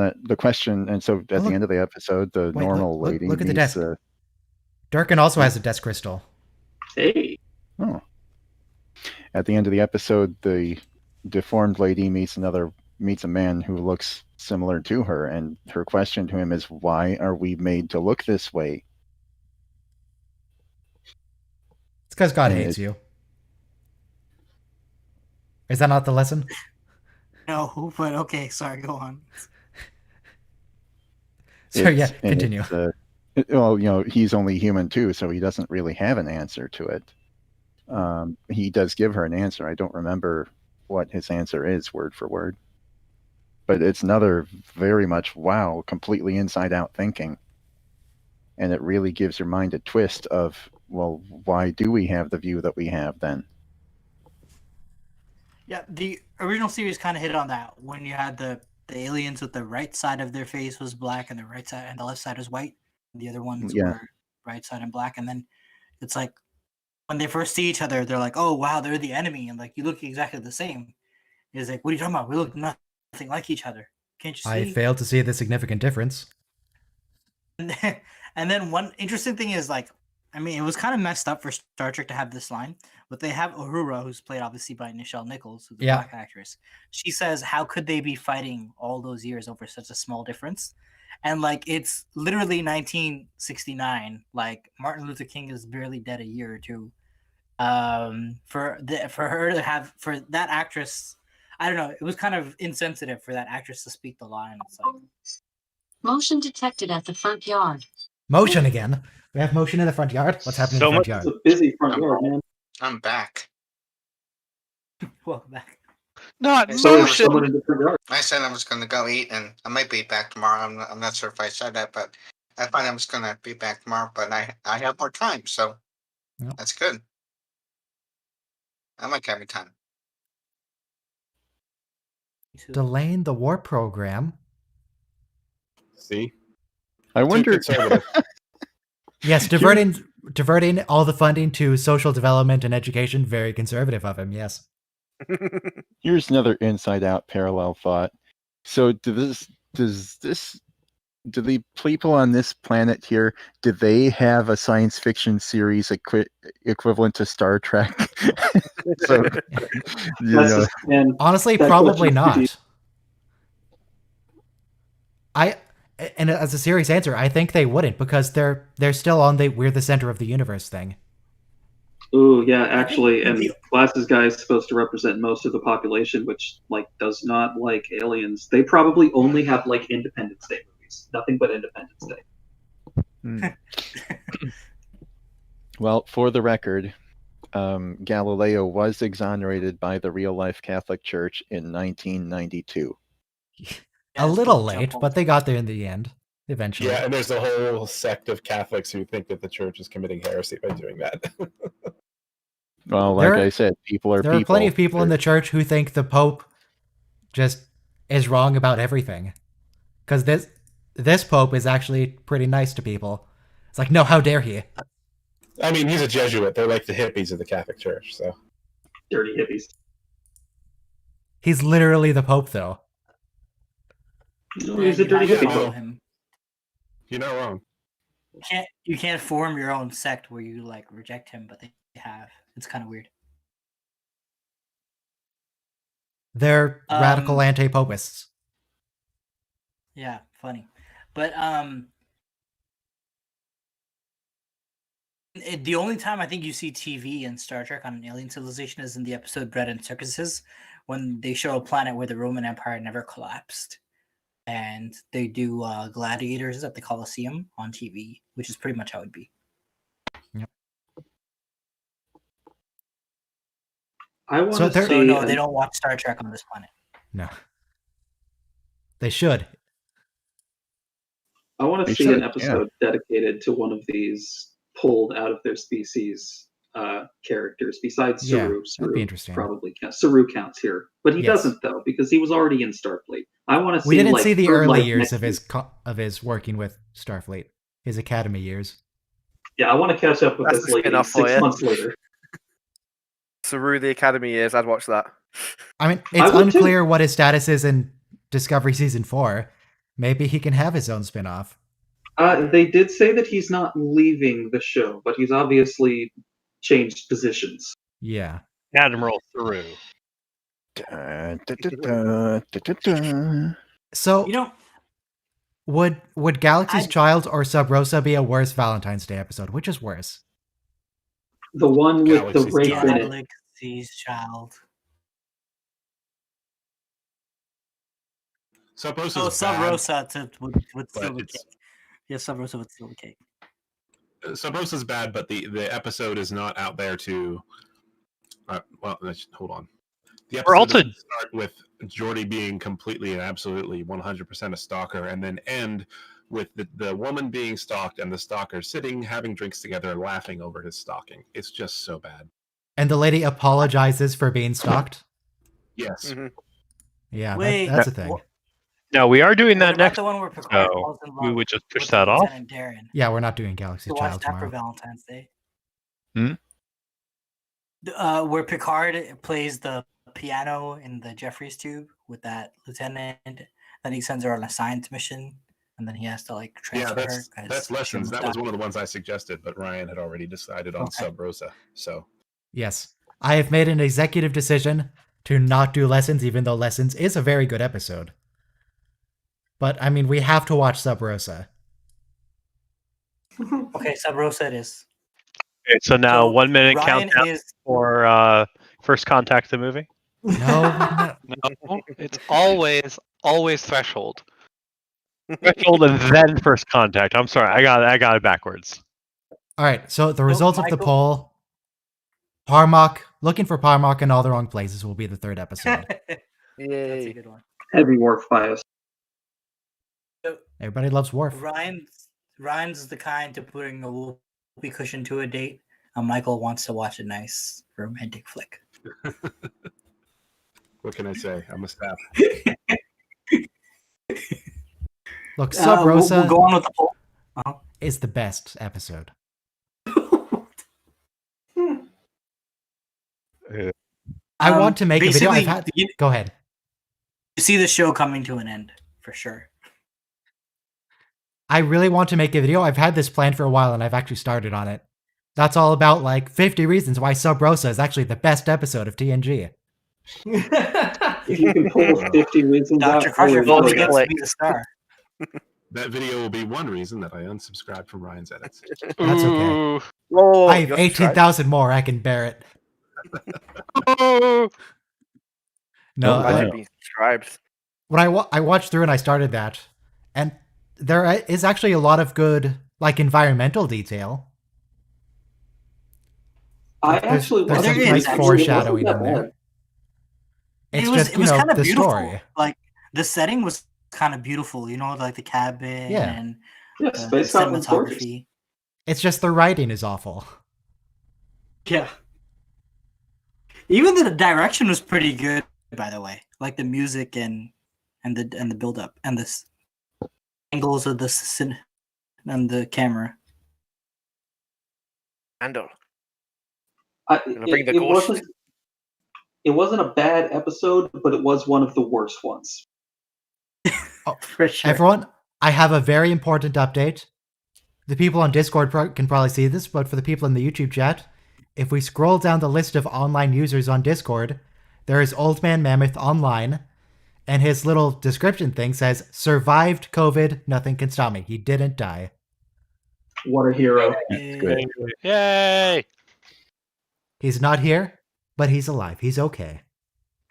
and so at the end of the episode, the normal lady look at the meets, desk. Durkin also has a desk crystal. Hey. Oh. At the end of the episode, the deformed lady meets a man who looks similar to her, and her question to him is, "Why are we made to look this way?" It's because God hates you. Is that not the lesson? No, but okay, sorry, go on. So yeah, continue. He's only human too, so he doesn't really have an answer to it. He does give her an answer. I don't remember what his answer is word for word. But it's another very much, completely inside out thinking. And it really gives your mind a twist of, well, why do we have the view that we have then? Yeah, the original series kind of hit on that when you had the aliens with the right side of their face was black and the right side and the left side was white. The other ones were right side and black. And then it's like when they first see each other, they're like, "Oh wow, they're the enemy," and like you look exactly the same. It's like, what are you talking about? We look nothing like each other. Can't you see? I failed to see the significant difference. And then one interesting thing is like, I mean, it was kind of messed up for Star Trek to have this line, but they have Uhura, who's played obviously by Nichelle Nichols, who's a Yeah. black actress. She says, "How could they be fighting all those years over such a small difference?" And like, it's literally 1969. Like Martin Luther King is barely dead a year or two. For her to have for that actress, I don't know. It was kind of insensitive for that actress to speak the line. It's like, Motion detected at the front yard. Motion again. We have motion in the front yard. What's happening So in the front much- yard? It's a busy front yard, man. I'm back. welcome back. Not So is motion. someone in the front yard. I said I was going to go eat, and I might be back tomorrow. I'm not sure if I said that, but I thought I was going to be back tomorrow. But I have more time, so Yep. that's good. I like having time. Delaying the war program. See, I Too wonder. conservative. Yes, diverting all the funding to social development and education. Very conservative of him. Yes. Here's another inside out parallel thought. So do the people on this planet here, do they have a science fiction series equivalent to Star Trek? So, you That's know, just, and Honestly, That probably question's too not. And as a serious answer, I think they wouldn't because they're still on the we're the center of the universe thing. ooh, yeah, actually, and the- Glasses Guy is supposed to represent most of the population, which like does not like aliens. They probably only have like Independence Day movies, nothing but Independence Day. well, for the record, Galileo was exonerated by the real life Catholic Church in 1992. A little late, but they got there in the end. Eventually. Yeah, and there's a whole sect of Catholics who think that the church is committing heresy by doing that. Well, like There- I said, people are There people. are plenty of people in the church who think the Pope just is wrong about everything. Because this Pope is actually pretty nice to people. It's like, no, how dare he? I mean, he's a Jesuit. They're like the hippies of the Catholic Church. So Dirty hippies. He's literally the Pope, though. No, he's a dirty You hippie. follow though. him. you're not wrong. You can't form your own sect where you like reject him, but they have. It's kind of weird. They're radical Um, anti-popists. Yeah, funny. But the only time I think you see TV in Star Trek on an alien civilization is in the episode Bread and Circuses, when they show a planet where the Roman Empire never collapsed. And they do gladiators at the Colosseum on TV, which is pretty much how it'd be. I want So to there- see. So no, they don't watch Star Trek on this planet. No. They should. I want They to see should, an yeah. episode dedicated to one of these pulled out of their species characters. Besides Yeah, Saru, that'd be interesting. probably counts. Saru counts here, but he Yes. doesn't though because he was already in Starfleet. I want to see. We didn't like, see the her, early like, years next of his working with Starfleet, his academy years. Yeah, I want to catch up with That's this a lady spin-off for 6 you. months later. Saru the Academy years, I'd watch that. I mean, I it's would too. unclear what his status is in Discovery Season 4. Maybe he can have his own spin-off. They did say that he's not leaving the show, but he's obviously changed positions. Yeah. Admiral Saru. So, You know, would Galaxy's I'd- Child or Sub Rosa be a worse Valentine's Day episode? Which is worse? The one with the Galaxy's rape in it. Galaxy's Child. Sub Rosa's Oh, Sub bad. Rosa would but steal the it's- cake. Yeah, Sub Rosa would steal the cake. Sub Rosa's bad, but the episode is not out there to. Hold on. The We're episode also- doesn't start with Geordi being completely and absolutely 100% a stalker, and then end with the woman being stalked and the stalker sitting, having drinks together, and laughing over his stalking. It's just so bad. And the lady apologizes for being stalked? Yes. Mhm. Yeah, Wait, that's a thing. No, we are doing What that about next. the one where Picard So falls in we love would just push with that off. Lieutenant Darren? Yeah, we're not doing Galaxy's To watch Child that for tomorrow. Valentine's Day. Hmm? Where Picard plays the piano in the Jeffries tube with that lieutenant, then he sends her on a science mission, and then he has to like Yeah, transfer that's her. 'cause that's she lessons. almost That was died. one of the ones I suggested, but Ryan had already decided on Okay. Sub Rosa. So Yes. I have made an executive decision to not do Lessons, even though Lessons is a very good episode. But, I mean, we have to watch Sub Rosa. Okay, Sub Rosa it is. Okay, so now So, 1 minute Ryan countdown is for First Contact, the movie. No, No, it's always threshold. Threshold and then First Contact. I'm sorry, I got it backwards. All right, so the results of the Michael- poll, Parmok, looking for Parmok in all the wrong places will be the third episode. That's a Yay. good one. Heavy Worf bias. Everybody loves Worf. Ryan's the kind to putting a whoopee cushion to a date, and Michael wants to watch a nice romantic flick. what can I say? I'm a staff. Look, Sub Rosa We'll go on with the poll. is the best episode. I want to make a video. basically, you Go ahead. see the show coming to an end for sure. I really want to make a video. I've had this planned for a while, and I've actually started on it. That's all about, like, 50 reasons why Sub Rosa is actually the best episode of TNG. If you can pull 50 reasons out, Dr. Crusher holy always shit. gets to be the star. That video will be one reason that I unsubscribed from Ryan's edits. That's okay. Ooh. Whoa, I have you're subscribed? 18,000 more. I can bear it. Ooh. No, Don't Imagine lie. being subscribed. when I watched through and I started that, and there is actually a lot of good, like, environmental detail. I There's- actually there's wasn't- some it nice wasn't foreshadowing that in there. bad. It's it was just, it was kind of the beautiful. story. Like the setting was kind of beautiful. You know, like the cabin Yeah. and Yeah, the Space Goblin's gorgeous. cinematography. It's just the writing is awful. Yeah. Even the direction was pretty good, by the way. Like the music and the build up and the angles of the and the camera. Andor. It, bring the it ghost. wasn't a bad episode, but it was one of the worst ones. For sure. Everyone, I have a very important update. The people on Discord can probably see this, but for the people in the YouTube chat, if we scroll down the list of online users on Discord, there is Old Man Mammoth online, and his little description thing says, "Survived COVID, nothing can stop me." He didn't die. What a hero. That's good. Yay! He's not here, but he's alive. He's okay.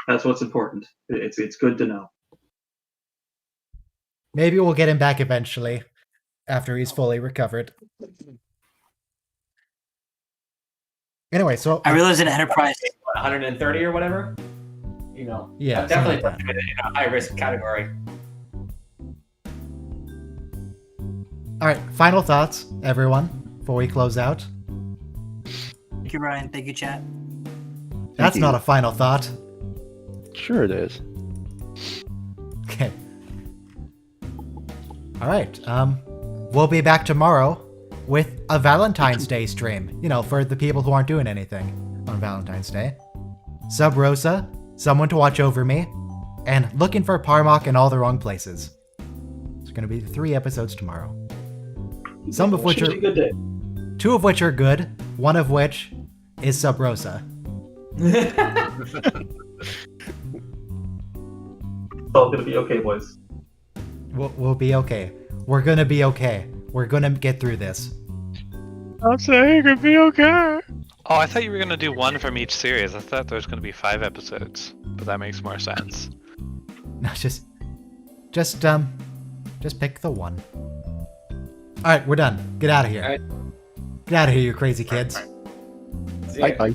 That's what's important. It's good to know. Maybe we'll get him back eventually, after he's fully recovered. Anyway, so I realized in Enterprise. 130 or whatever. You know, Yeah, I've definitely something put it in a high risk category. all right, final thoughts, everyone, before we close out. Thank you, Ryan. Thank you, chat. That's you. not a final thought. Sure it is. Okay. All right. We'll be back tomorrow with a Valentine's Day stream. You know, for the people who aren't doing anything on Valentine's Day. Sub Rosa, Someone to Watch Over Me, and Looking for Parmok in All the Wrong Places. It's going to be 3 episodes tomorrow. Some of which Should are be a good day. 2 of which are good. One of which is Sub Rosa. It's all gonna be okay, boys. We'll be okay. We're gonna be okay. We're gonna get through this. I'm saying it'll be okay. Oh, I thought you were gonna do one from each series. I thought there was gonna be 5 episodes, but that makes more sense. No, just pick the one. All right, we're done. Get out of here. All right. Get out of here, you crazy kids. See ya. Bye.